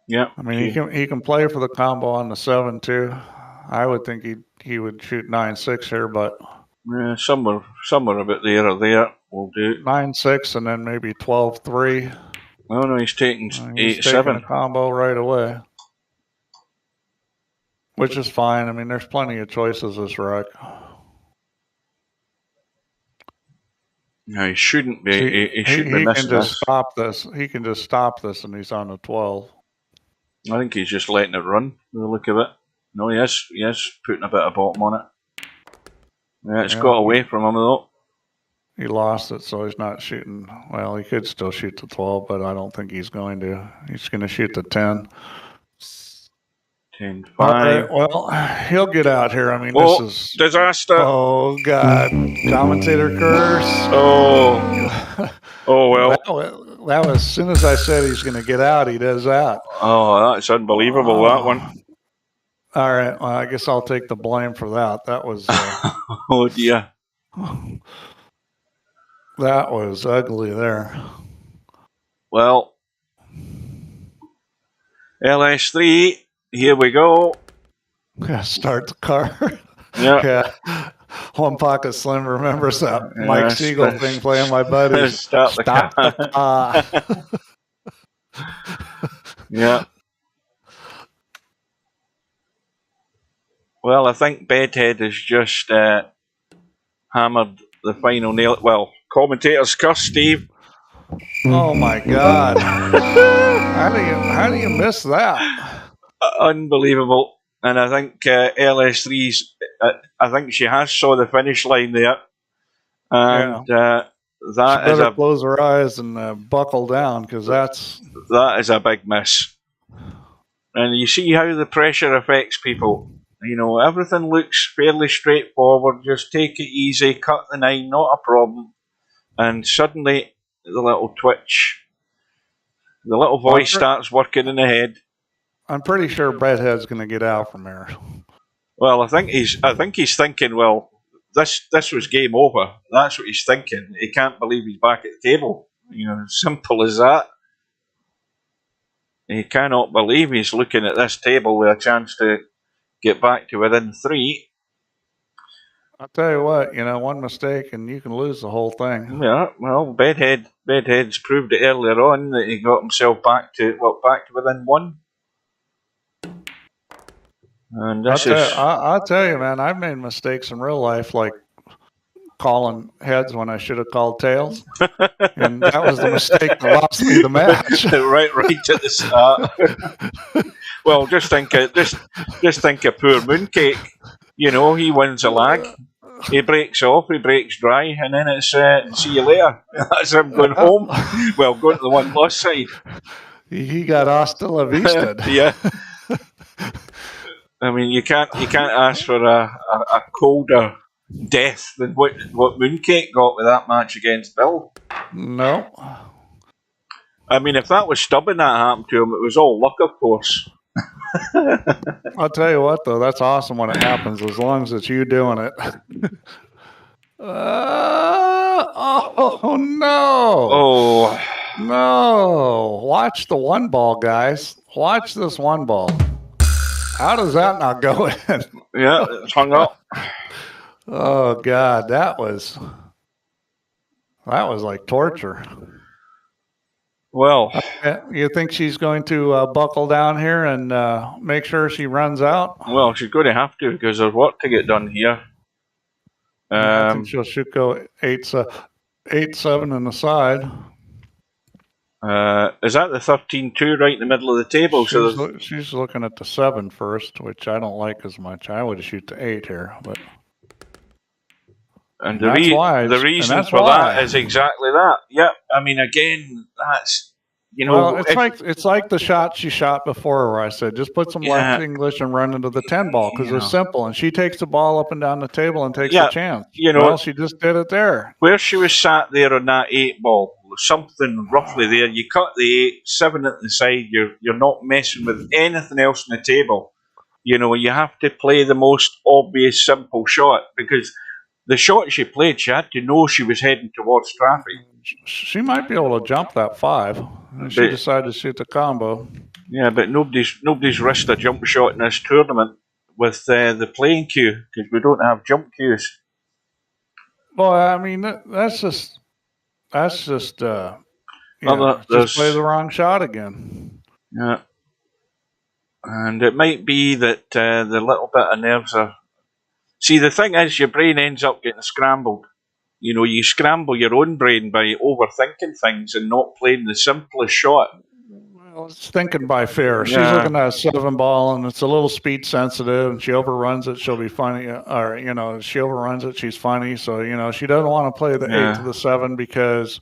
Yeah. I mean, he can play for the combo on the 7 too. I would think he would shoot 9-6 here, but somewhere about there or there will do. 9-6 and then maybe 12-3. Oh no, he's taking 8-7. Taking a combo right away, which is fine. I mean, there's plenty of choices this rack. No, he shouldn't be. He shouldn't be missing this. Stop this. He can just stop this, and he's on the 12. I think he's just letting it run. By the look of it. No, he is putting a bit of bottom on it. Yeah, it's got away from him though. He lost it, so he's not shooting. Well, he could still shoot the 12, but I don't think he's going to. He's going to shoot the 10. 10-5. Right, well, he'll get out here. I mean, this is disaster. Oh God, commentator curse. Oh, well. That was as soon as I said he's going to get out, he does that. Oh, that's unbelievable. That one. All right, well, I guess I'll take the blame for that. That was. Oh dear. That was ugly there. Well, LS3. Here we go. Yeah, start the car. Yeah. One Pocket Slim remembers that Mike Siegel thing playing my buddies. Stop the car. Yeah. Well, I think Bedhead has just hammered the final nail. Well, commentator's curse, Steve. Oh my God! How do you miss that? Unbelievable. And I think LS3's, I think she has saw the finish line there. And that she is better close her eyes and buckle down, because that is a big miss. And you see how the pressure affects people. Everything looks fairly straightforward. Just take it easy, cut the 9, not a problem. And suddenly the little twitch, the little voice starts working in the head. I'm pretty sure Bedhead's going to get out from there. Well, I think he's thinking, well, this was game over. That's what he's thinking. He can't believe he's back at the table. Simple as that. He cannot believe he's looking at this table with a chance to get back to within 3. I'll tell you what, one mistake and you can lose the whole thing. Yeah, well, Bedhead's proved it earlier on that he got himself back to within 1. And I'll tell you, man, I've made mistakes in real life, like calling heads when I should have called tails, and that was the mistake that lost me the match. right at the start. Well, just think of poor Mooncake. He wins a lag, he breaks off, he breaks dry, and then it's see you later. That's him going home. Well, going to the 1+ side. He got hasta la vista. Yeah. I mean, you can't ask for a colder death than what Mooncake got with that match against Bill. No. I mean, if that was stubborn that happened to him, it was all luck, of course. I'll tell you what, though, that's awesome when it happens, as long as it's you doing it. Oh, no. Oh. No. Watch the one ball, guys. Watch this one ball. How does that not go in? Yeah, it's hung up. Oh, God, that was like torture. Well, you think she's going to buckle down here and make sure she runs out? Well, she's going to have to because there's work to get done here. I think she'll should go 8-7 in the side. Is that the 13-2 right in the middle of the table? She's looking at the 7 first, which I don't like as much. I would shoot the 8 here, but. And the reason for that is exactly that. Yep. I mean, again, that's, Well, it's like the shot she shot before where I said, just put some left English and run into the 10 ball because it's simple. And she takes the ball up and down the table and takes a chance. Well, she just did it there. Where she was sat there on that 8 ball, something roughly there. You cut the 8, 7 at the side. You're not messing with anything else on the table. You have to play the most obvious, simple shot because the shot she played, she had to know she was heading towards traffic. She might be able to jump that 5. She decided to shoot the combo. Yeah, but nobody's risked a jump shot in this tournament with the playing queue because we don't have jump queues. Well, I mean that's just just play the wrong shot again. Yeah, and it might be that the little bit of nerves are. See, the thing is, your brain ends up getting scrambled. You scramble your own brain by overthinking things and not playing the simplest shot. Well, it's thinking by fear. She's looking at a 7 ball, and it's a little speed sensitive, and she overruns it, she'll be funny. Or, she overruns it, she's funny. So, she doesn't want to play the 8 to the 7 because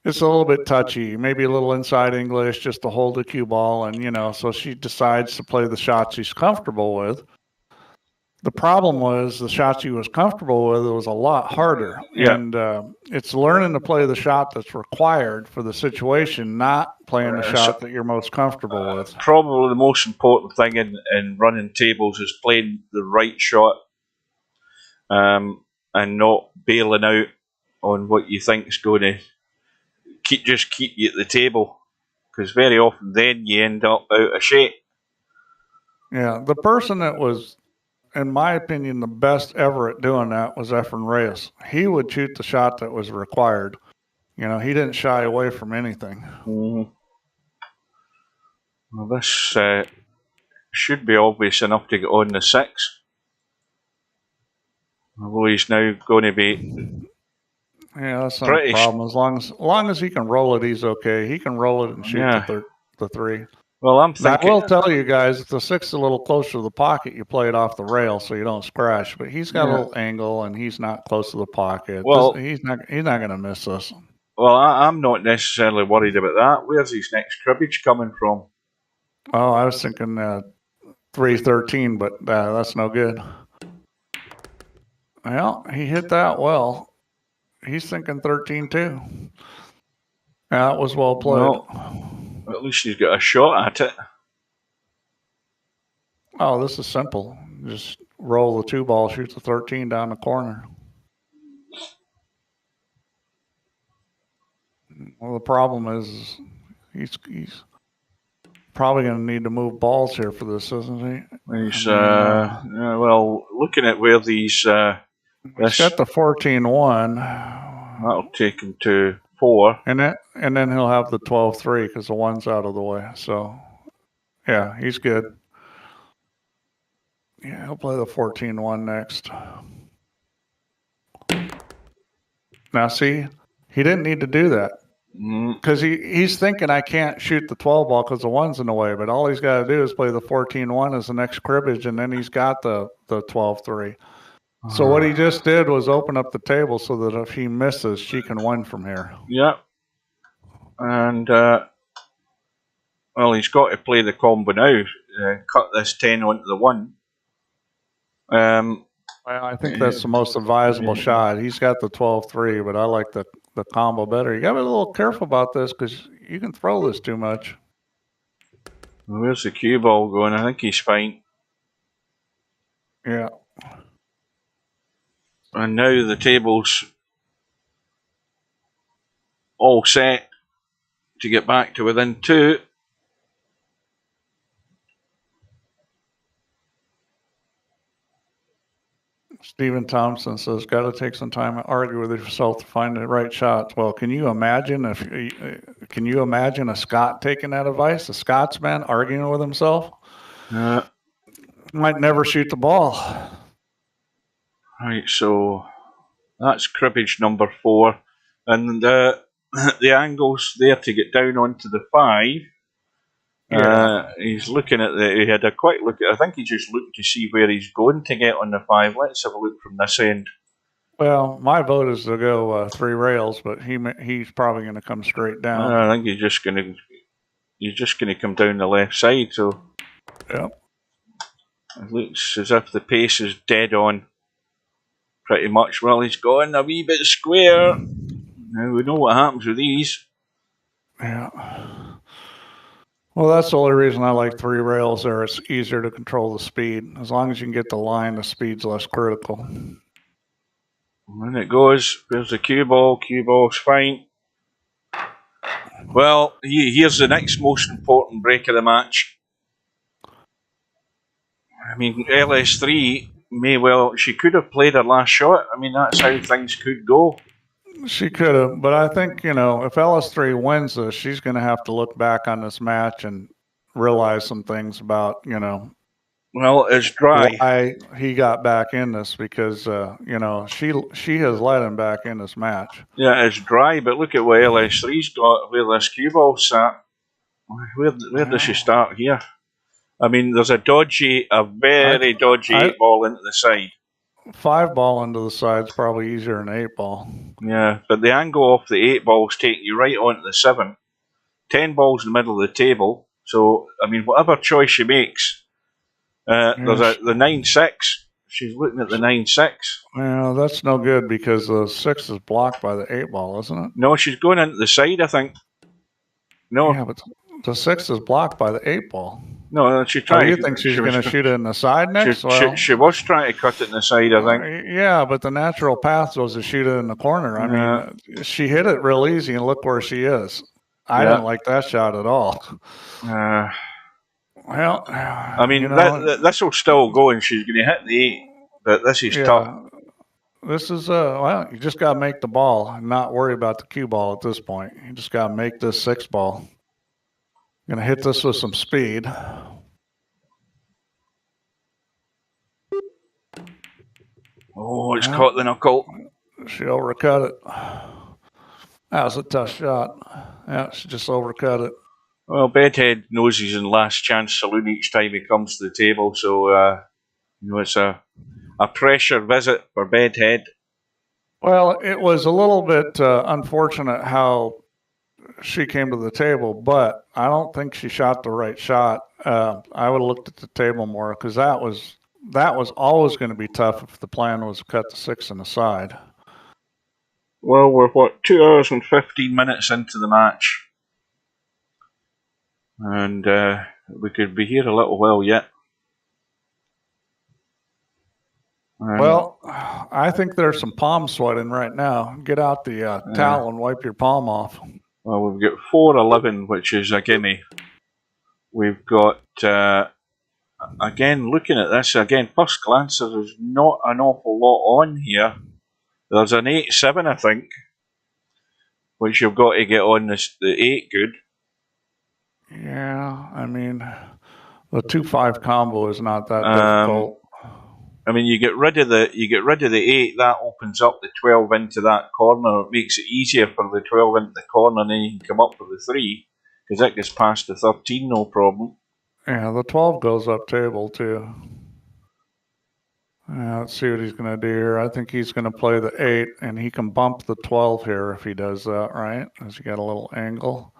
it's a little bit touchy. Maybe a little inside English just to hold the cue ball. And, so she decides to play the shot she's comfortable with. The problem was the shot she was comfortable with was a lot harder. Yeah. And it's learning to play the shot that's required for the situation, not playing the shot that you're most comfortable with. Probably the most important thing in running tables is playing the right shot and not bailing out on what you think is going to keep you at the table. Because very often then you end up out of shape. Yeah, the person that was, in my opinion, the best ever at doing that was Efren Reyes. He would shoot the shot that was required. He didn't shy away from anything. Mm-hmm. Well, this should be obvious enough to get on the 6. Although he's now going to be... Yeah, that's not a problem. As long as he can roll it, he's okay. He can roll it and shoot the 3. Well, I'm thinking... I will tell you guys, if the 6 is a little closer to the pocket, you play it off the rail so you don't scratch. But he's got a little angle, and he's not close to the pocket. Well, he's not going to miss this. Well, I'm not necessarily worried about that. Where's his next cribbage coming from? Oh, I was thinking 313, but that's no good. Well, he hit that well. He's thinking 13 too. That was well played. Well, at least he's got a shot at it. Oh, this is simple. Just roll the 2 ball, shoot the 13 down the corner. Well, the problem is he's probably going to need to move balls here for this, isn't he? He's well, looking at where these he's got the 14-1. That'll take him to 4. And then he'll have the 12-3 because the 1's out of the way. So, yeah, he's good. Yeah, he'll play the 14-1 next. Now, see, he didn't need to do that because he's thinking I can't shoot the 12 ball because the 1's in the way. But all he's got to do is play the 14-1 as the next cribbage, and then he's got the 12-3. So what he just did was open up the table so that if he misses, she can win from here. Yeah. And, well, he's got to play the combo now. Cut this 10 onto the 1. Well, I think that's the most advisable shot. He's got the 12-3, but I like the combo better. You got to be a little careful about this because you can throw this too much. Where's the cue ball going? I think he's fine. Yeah. And now the table's all set to get back to within 2. Stephen Thompson says, got to take some time and argue with yourself to find the right shots. Well, can you imagine a Scot taking that advice? A Scotsman arguing with himself? Might never shoot the ball. Right, so that's cribbage number 4. And the angle's there to get down onto the 5. Yeah. He's looking at he had a quick look at, I think he's just looking to see where he's going to get on the 5. Let's have a look from this end. Well, my vote is to go 3 rails, but he's probably going to come straight down. I think he's just going to come down the left side. So yep. It looks as if the pace is dead on, pretty much. Well, he's gone a wee bit square. Now we know what happens with these. Yeah. Well, that's the only reason I like 3 rails there. It's easier to control the speed. As long as you can get the line, the speed's less critical. And it goes. There's the cue ball. Cue ball's fine. Well, here's the next most important break of the match. I mean, LS3 she could have played her last shot. I mean, that's how things could go. She could have, but I think, if LS3 wins this, she's going to have to look back on this match and realize some things about, Well, it's dry. Why he got back in this, because, she has let him back in this match. Yeah, it's dry, but look at what LS3's got, where this cue ball sat. Where does she start here? I mean, there's a very dodgy 8 ball into the side. 5 ball into the side is probably easier than 8 ball. Yeah, but the angle off the 8 ball's taking you right onto the 7. 10 balls in the middle of the table. So, I mean, whatever choice she makes, there's the 9-6. She's looking at the 9-6. Well, that's no good because the 6 is blocked by the 8 ball, isn't it? No, she's going into the side, I think. No. Yeah, but the 6 is blocked by the 8 ball. No, she tried. You think she's going to shoot it in the side next? She was trying to cut it in the side, I think. Yeah, but the natural path was to shoot it in the corner. I mean, she hit it real easy, and look where she is. I didn't like that shot at all. Well, I mean, this will still go, and she's going to hit the 8, but this is tough. This is, you just got to make the ball and not worry about the cue ball at this point. You just got to make this 6 ball. Going to hit this with some speed. Oh, it's caught the knuckle. She overcut it. That was a tough shot. Yeah, she just overcut it. Well, Bedhead knows he's in last chance saloon each time he comes to the table, so it's a pressure visit for Bedhead. Well, it was a little bit unfortunate how she came to the table, but I don't think she shot the right shot. I would have looked at the table more, because that was always going to be tough if the plan was to cut the 6 in the side. Well, we're 2 hours and 15 minutes into the match, and we could be here a little while yet. Well, I think there's some palm sweating right now. Get out the towel and wipe your palm off. Well, we've got 4-11, which is a gimme. We've got, again, looking at this, first glance, there's not an awful lot on here. There's an 8-7, I think, which you've got to get on the 8 good. Yeah, I mean, the 2-5 combo is not that difficult. I mean, you get rid of the 8, that opens up the 12 into that corner. It makes it easier for the 12 into the corner, and then you can come up with the 3, because that gets past the 13, no problem. Yeah, the 12 goes up table too. Let's see what he's going to do here. I think he's going to play the 8, and he can bump the 12 here if he does that, right? As he got a little angle.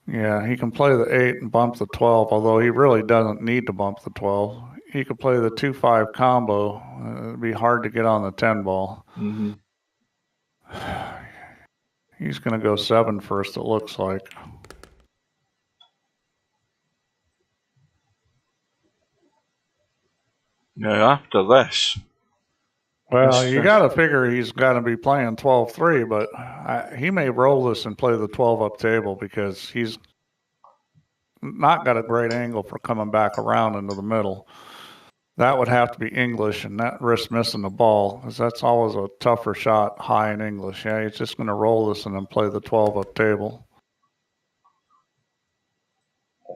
Yeah, he can play the 8 and bump the 12, although he really doesn't need to bump the 12. He could play the 2-5 combo. It'd be hard to get on the 10 ball. Mm-hmm. He's going to go 7 first, it looks like. Now, after this... Well, you got to figure he's got to be playing 12-3, but he may roll this and play the 12-up table because he's not got a great angle for coming back around into the middle. That would have to be English, and that risks missing the ball, because that's always a tougher shot high in English. Yeah, he's just going to roll this and then play the 12-up table.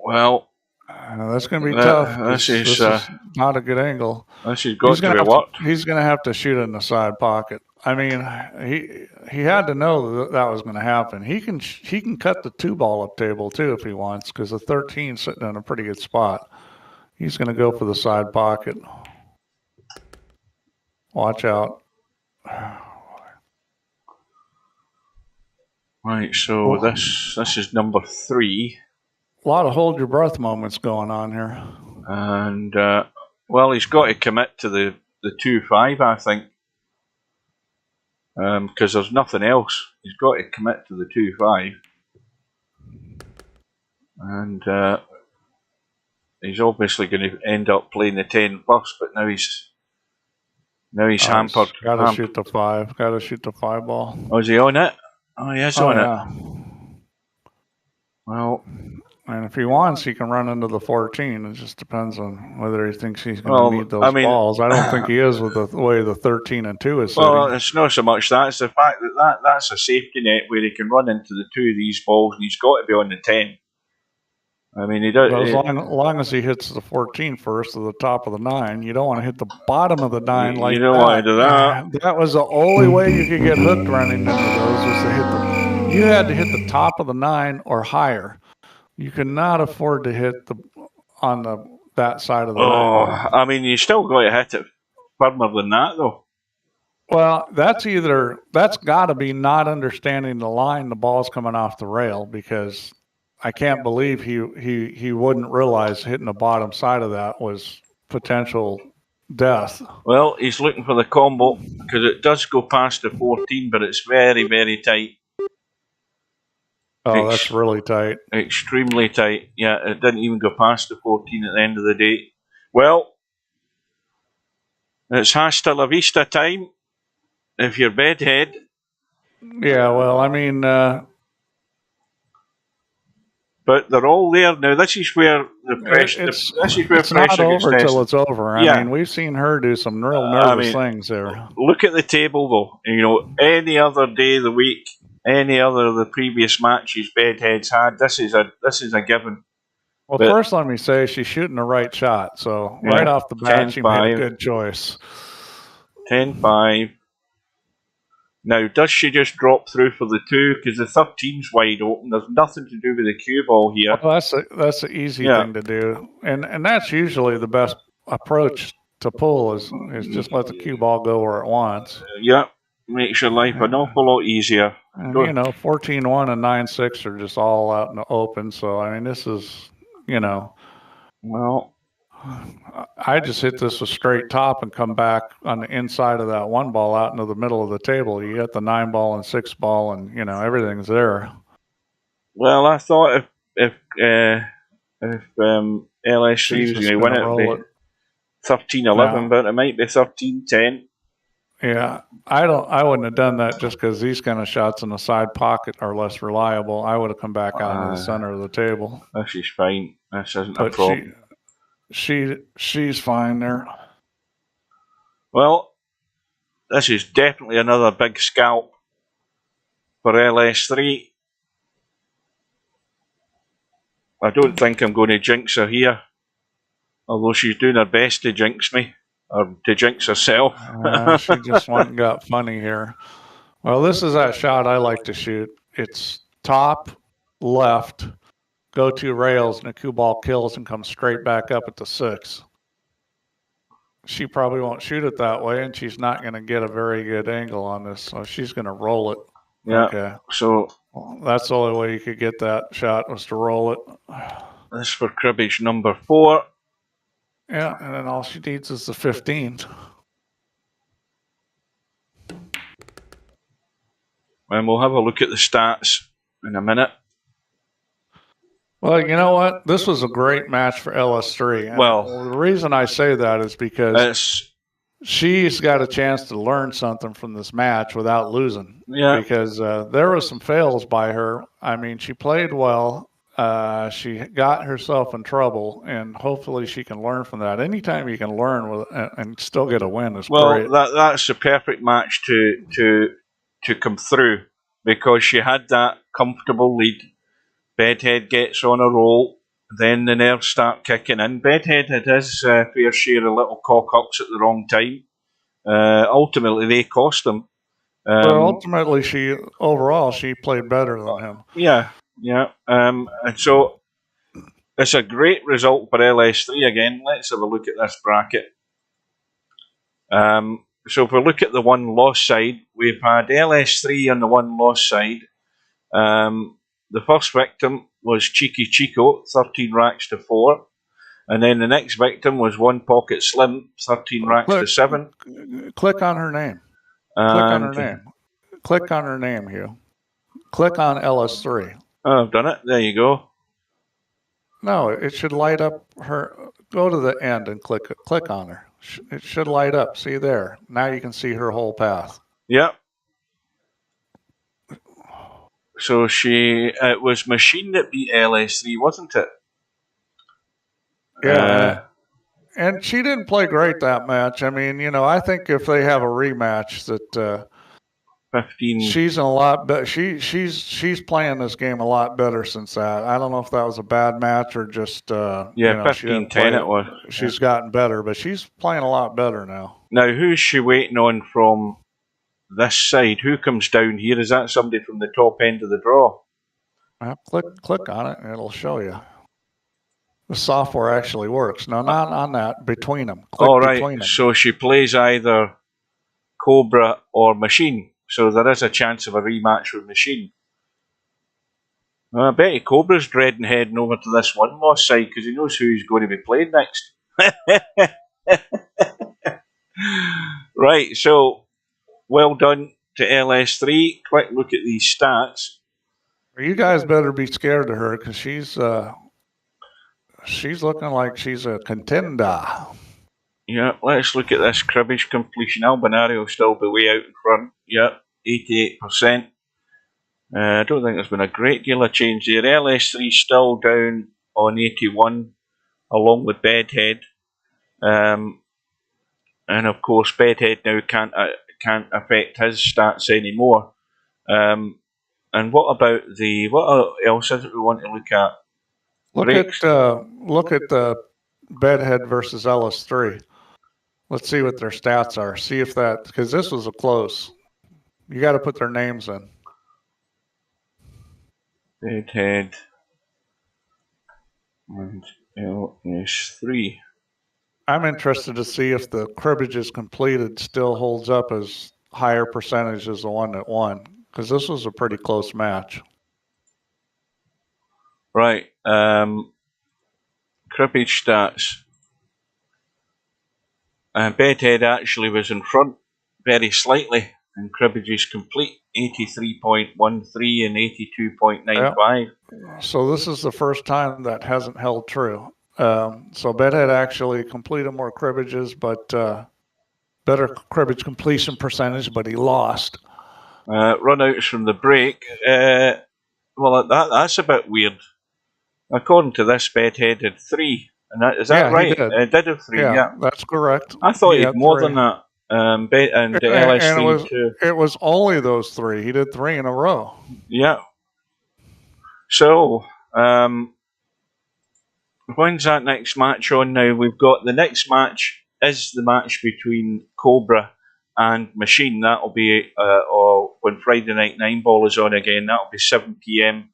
Well... that's going to be tough. This is not a good angle. He's going to have to shoot it in the side pocket. I mean, he had to know that was going to happen. He can cut the 2-ball up table too if he wants, because the 13's sitting in a pretty good spot. He's going to go for the side pocket. Watch out. Right, so this is number 3. A lot of hold your breath moments going on here. And, well, he's got to commit to the 2-5, I think. Because there's nothing else. He's got to commit to the 2-5. And he's obviously going to end up playing the 10+, but now he's hampered. Got to shoot the 5. Got to shoot the 5-ball. Oh, is he on it? Oh, he is on it. Well... And if he wants, he can run into the 14. It just depends on whether he thinks he's going to need those balls. I don't think he is with the way the 13 and 2 is sitting. Well, it's not so much that. It's the fact that's a safety net where he can run into the 2 of these balls, and he's got to be on the 10. I mean, he does. Well, as long as he hits the 14 first to the top of the 9, you don't want to hit the bottom of the 9 like that. You don't want to do that. That was the only way you could get hooked running into those was to hit you had to hit the top of the 9 or higher. You cannot afford to hit that side of the 9. I mean, you still got to hit it firmer than that, though. Well, that's got to be not understanding the line the ball's coming off the rail, because I can't believe he wouldn't realize hitting the bottom side of that was potential death. Well, he's looking for the combo, because it does go past the 14, but it's very, very tight. Oh, that's really tight. Extremely tight. Yeah, it didn't even go past the 14 at the end of the day. Well, it's hasta la vista time if you're Bedhead. Yeah, well, I mean... but they're all there now. This is where the pressure... It's not over till it's over. I mean, we've seen her do some real nervous things there. Look at the table, though. You know, any other day of the week... Any other of the previous matches Bedhead's had, this is a given. Well, first let me say she's shooting the right shot, so right off the bat she made a good choice. 10-5. Now, does she just drop through for the 2? Because the 13's wide open. There's nothing to do with the cue ball here. Well, that's an easy thing to do, and that's usually the best approach to pull is just let the cue ball go where it wants. Makes your life an awful lot easier. And, 14-1 and 9-6 are just all out in the open. So, I mean, this is, Well, I just hit this with straight top and come back on the inside of that 1 ball out into the middle of the table. You got the 9-ball and 6-ball and, everything's there. Well, I thought if LS3 was going to win it, it'd be 13-11, but it might be 13-10. Yeah, I wouldn't have done that just because these kind of shots in the side pocket are less reliable. I would have come back out in the center of the table. This is fine. This isn't a problem. She's fine there. Well, this is definitely another big scalp for LS3. I don't think I'm going to jinx her here, although she's doing her best to jinx me. Or to jinx herself. She just went and got funny here. Well, this is that shot I like to shoot. It's top, left, go 2 rails, and a cue ball kills and comes straight back up at the 6. She probably won't shoot it that way, and she's not going to get a very good angle on this, so she's going to roll it. Yeah. Okay. So that's the only way you could get that shot was to roll it. This for cribbage number 4. Yeah, and then all she needs is the 15. And we'll have a look at the stats in a minute. Well, you know what? This was a great match for LS3. And Well, the reason I say that is because it's she's got a chance to learn something from this match without losing. yeah. Because there was some fails by her. I mean, she played well. She got herself in trouble, and hopefully she can learn from that. Anytime you can learn and still get a win is great. That's the perfect match to come through, because she had that comfortable lead. Bedhead gets on a roll, then the nerves start kicking in. Bedhead had his fair share of little cock-ups at the wrong time. Ultimately, they cost him. But ultimately, overall she played better than him. Yeah. And so it's a great result for LS3 again. Let's have a look at this bracket. So if we look at the one-loss side, we've had LS3 on the one-loss side. The first victim was Cheeky Chico, 13 racks to 4. And then the next victim was One Pocket Slim, 13 racks to 7. Click on her name. Click on her name, Hugh. Click on LS3. Oh, I've done it. There you go. No, it should light up her. Go to the end and click on her. It should light up. See there. Now you can see her whole path. Yep. So it was Machine that beat LS3, wasn't it? Yeah. And she didn't play great that match. I mean, I think if they have a rematch that 15. She's in a lot better. She's playing this game a lot better since that. I don't know if that was a bad match or just 15-10 it was. She's gotten better, but she's playing a lot better now. Now, who's she waiting on from this side? Who comes down here? Is that somebody from the top end of the draw? Click on it and it'll show you. The software actually works. No, not on that. Between them. All right. Between them. So she plays either Cobra or Machine. So there is a chance of a rematch with Machine. I bet Cobra's dreading heading over to this one-loss side because he knows who he's going to be playing next. Right, so well done to LS3. Quick look at these stats. You guys better be scared of her because she's looking like she's a contender. Yeah, let's look at this cribbage completion. Albinario will still be way out in front. Yeah, 88%. I don't think there's been a great deal of change there. LS3 still down on 81, along with Bedhead. And of course, Bedhead now can't affect his stats anymore. And what about what else is it we want to look at? Look at the Bedhead versus LS3. Let's see what their stats are. See if because this was a close. You got to put their names in. Bedhead and LS3. I'm interested to see if the cribbages completed still holds up as higher percentage as the one that won, because this was a pretty close match. Right. Cribbage stats. Bedhead actually was in front very slightly, and cribbage is complete, 83.13 and 82.95. Yep. So this is the first time that hasn't held true. So Bedhead actually completed more cribbages, but better cribbage completion percentage, but he lost. Runouts from the break. Well, that's a bit weird. According to this, Bedhead had 3. And is that right? He did have 3, yeah. That's correct. I thought he had more than that. And LS3 too. It was only those 3. He did 3 in a row. Yeah. So, when's that next match on now? We've got the next match is the match between Cobra and Machine. That'll be when Friday Night 9 Ball is on again. That'll be 7 p.m.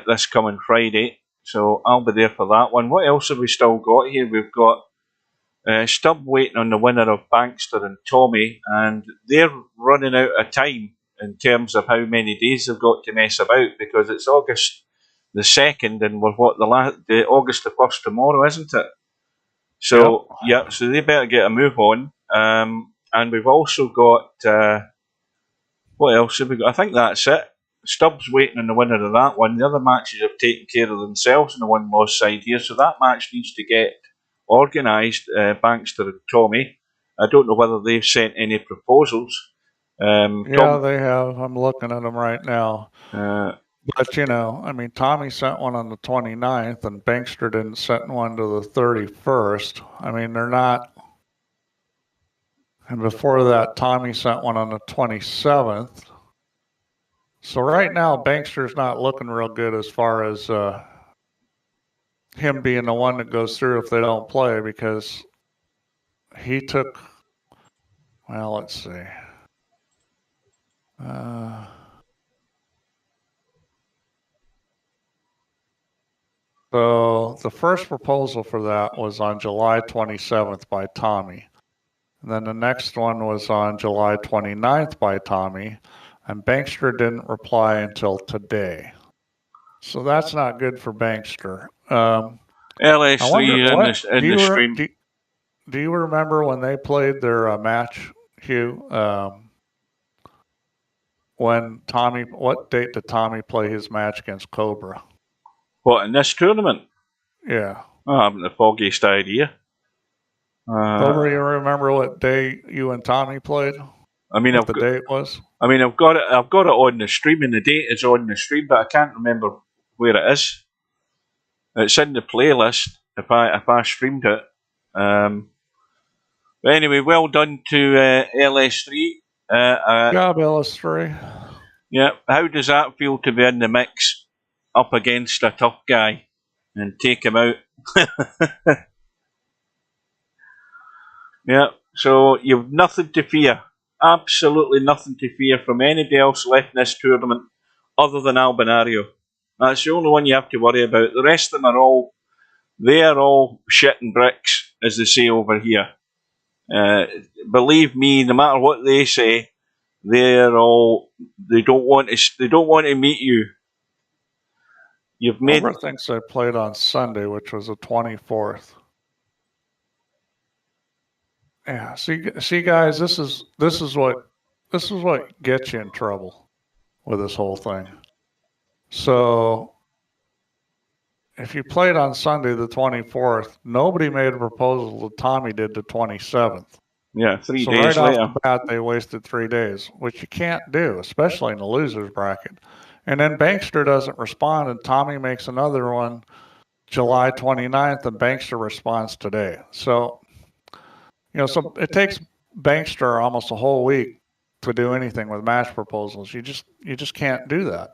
This coming Friday. So I'll be there for that one. What else have we still got here? We've got Stubb waiting on the winner of Bankster and Tommy, and they're running out of time in terms of how many days they've got to mess about, because it's August the 2nd, and we're August the 1st tomorrow, isn't it? So so they better get a move on. And we've also got what else have we got? I think that's it. Stubbs waiting on the winner of that one. The other matches have taken care of themselves on the win-loss side here, so that match needs to get organised. Bankster and Tommy. I don't know whether they've sent any proposals. Yeah, they have. I'm looking at them right now. But, you know, I mean, Tommy sent one on the 29th, and Bankster didn't send one to the 31st. I mean, they're not. And before that, Tommy sent one on the 27th. So right now, Bankster's not looking real good as far as him being the one that goes through if they don't play, because he took, well, let's see. So the first proposal for that was on July 27th by Tommy. And then the next one was on July 29th by Tommy. And Bankster didn't reply until today. So that's not good for Bankster. LS3 in the stream. Do you remember when they played their match, Hugh? What date did Tommy play his match against Cobra? What, in this tournament? Yeah. I haven't the foggiest idea. Cobra, you remember what day you and Tommy played? I mean, what the date was? I mean, I've got it on the stream, and the date is on the stream, but I can't remember where it is. It's in the playlist if I streamed it. But anyway, well done to LS3. Good job, LS3. Yeah, how does that feel to be in the mix up against a tough guy and take him out? Yeah, so you've nothing to fear. Absolutely nothing to fear from anybody else left in this tournament other than Albinario. That's the only one you have to worry about. The rest of them are all shit and bricks, as they say over here. Believe me, no matter what they say, they don't want to meet you. You've made. Cobra thinks they played on Sunday, which was the 24th. Yeah, see, guys, this is what gets you in trouble with this whole thing. So, if you played on Sunday the 24th, nobody made a proposal that Tommy did the 27th. Yeah, 3 so days right later. off the bat, they wasted 3 days, which you can't do, especially in the losers bracket. And then Bankster doesn't respond, and Tommy makes another one July 29th, and Bankster responds today. So, so it takes Bankster almost a whole week to do anything with match proposals. You just can't do that.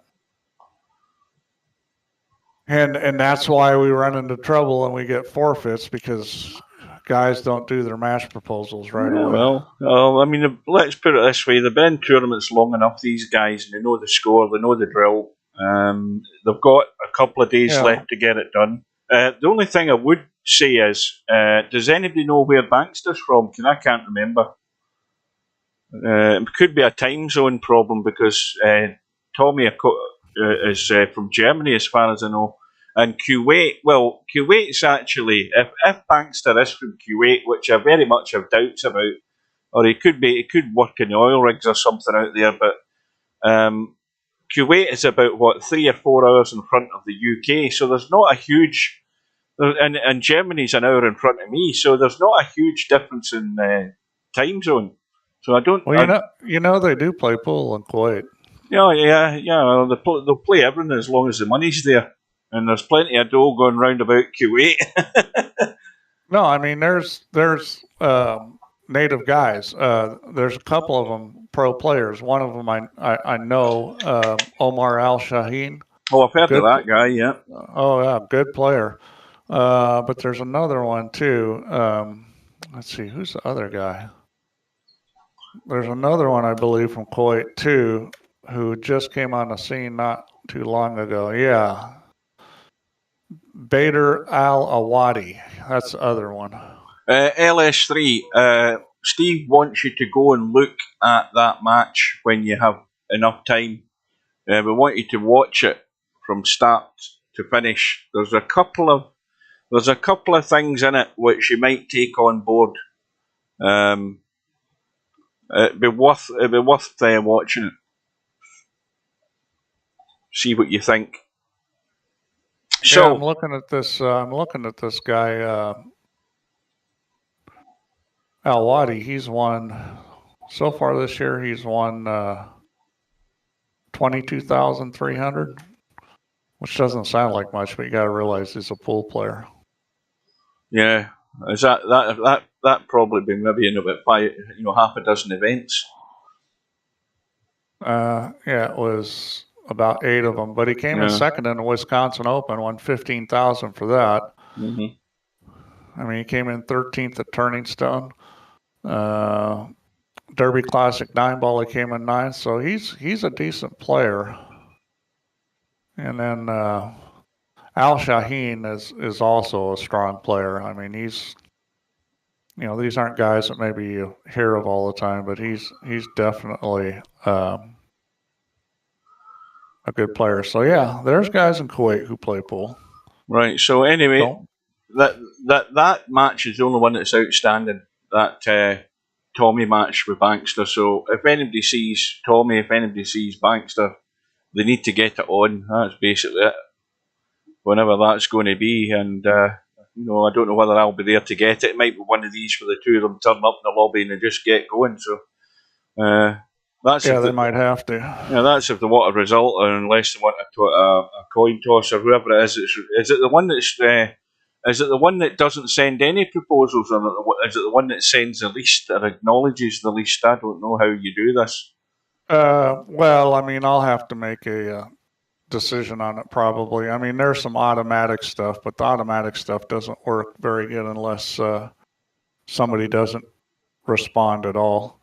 And that's why we run into trouble and we get forfeits, because guys don't do their match proposals right away. Well, I mean, let's put it this way. They've been in tournaments long enough, these guys, and they know the score, they know the drill. They've got a couple of days left to get it done. The only thing I would say is, does anybody know where Bankster's from? I can't remember. It could be a time zone problem, because Tommy is from Germany, as far as I know. And Kuwait, well, Kuwait's actually, if Bankster is from Kuwait, which I very much have doubts about, or he could work in the oil rigs or something out there, but Kuwait is about, 3 or 4 hours in front of the UK, so there's not a huge, and Germany's an hour in front of me, so there's not a huge difference in time zone. So I don't. Well, they do play pool in Kuwait. Yeah. Well, they'll play everything as long as the money's there, and there's plenty of dough going round about Kuwait. No, I mean there's native guys. There's a couple of them pro players. One of them I know, Omar Al Shaheen. Oh, I've heard of that guy. Yeah. Oh yeah, good player. But there's another one too. Let's see, who's the other guy? There's another one, I believe, from Kuwait too, who just came on the scene not too long ago. Yeah. Bader Al-Awadi. That's the other one. LS3, Steve wants you to go and look at that match when you have enough time. We want you to watch it from start to finish. There's a couple of things in it which you might take on board. It'd be worth watching it. see what you think. So So I'm looking at this. I'm looking at this guy, Al Wadi. He's won so far this year. He's won 22,300, which doesn't sound like much, but you got to realize he's a pool player. yeah, is that probably been maybe in about half a dozen events? Yeah, it was about 8 of them, but he came in second in the Wisconsin Open, won 15,000 for that. Mm-hmm. I mean, he came in 13th at Turning Stone. Derby Classic 9-ball, he came in 9th, so he's a decent player. And then Al Shaheen is also a strong player. I mean, he's, these aren't guys that maybe you hear of all the time, but he's definitely a good player. So yeah, there's guys in Kuwait who play pool. Right. So anyway, that match is the only one that's outstanding. That Tommy match with Bankster. So if anybody sees Tommy, if anybody sees Bankster, they need to get it on. That's basically it. Whenever that's going to be, and I don't know whether I'll be there to get it. It might be one of these for the two of them turn up in the lobby and they just get going. So they might have to. Yeah, that's if they want a result, or unless they want a coin toss or whoever it is. Is it the one that's? Is it the one that doesn't send any proposals, or is it the one that sends the least or acknowledges the least? I don't know how you do this. Well, I mean, I'll have to make a decision on it probably. I mean, there's some automatic stuff, but the automatic stuff doesn't work very good unless somebody doesn't respond at all.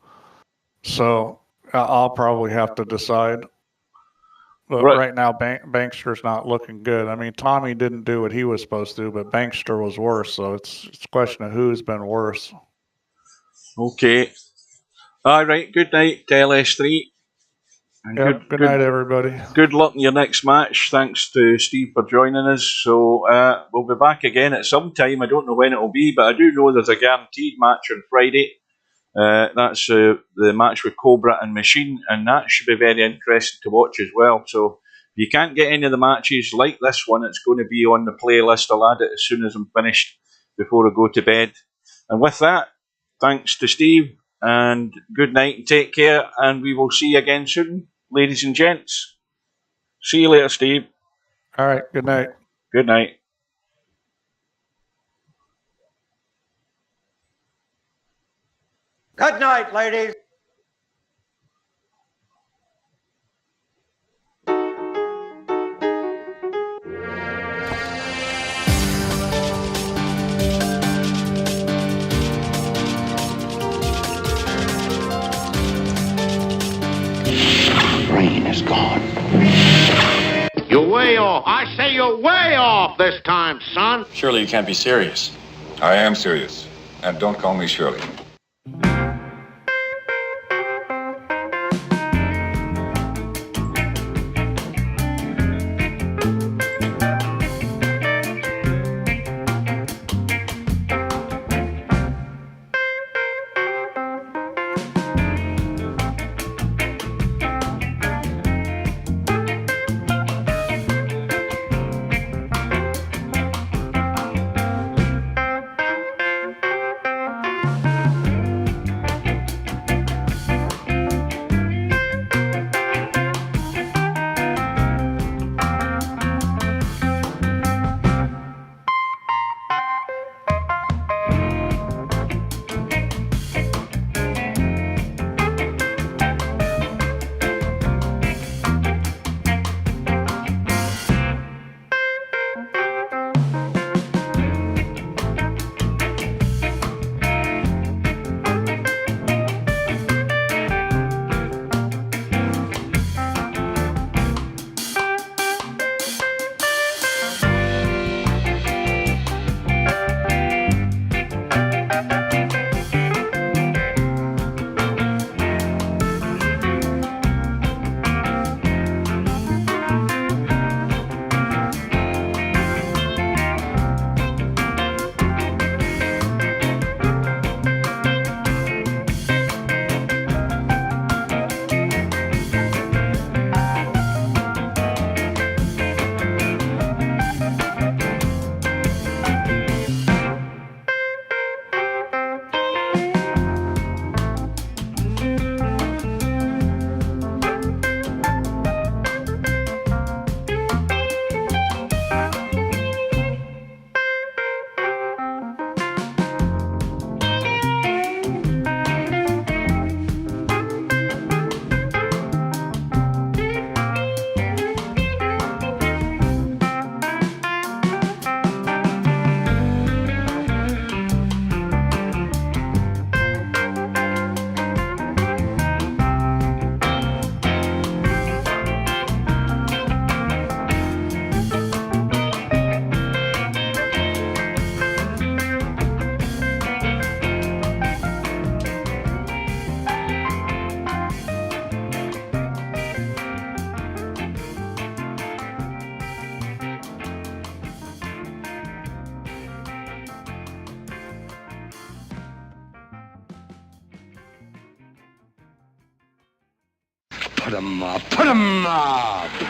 So I'll probably have to decide. But right now, Bankster's not looking good. I mean, Tommy didn't do what he was supposed to, but Bankster was worse. So it's a question of who's been worse. Okay. All right. Good night to LS3. And good night, everybody. Good luck in your next match. Thanks to Steve for joining us. So we'll be back again at some time. I don't know when it will be, but I do know there's a guaranteed match on Friday. That's the match with Cobra and Machine, and that should be very interesting to watch as well. So if you can't get any of the matches like this one, it's going to be on the playlist. I'll add it as soon as I'm finished before I go to bed. And with that, thanks to Steve, and good night and take care, and we will see you again soon, ladies and gents. See you later, Steve. All right, good night. Good night. Good night, ladies. Brain is gone. You're way off. I say you're way off this time, son. Surely you can't be serious. I am serious. And don't call me Shirley. Put 'em up, put 'em up.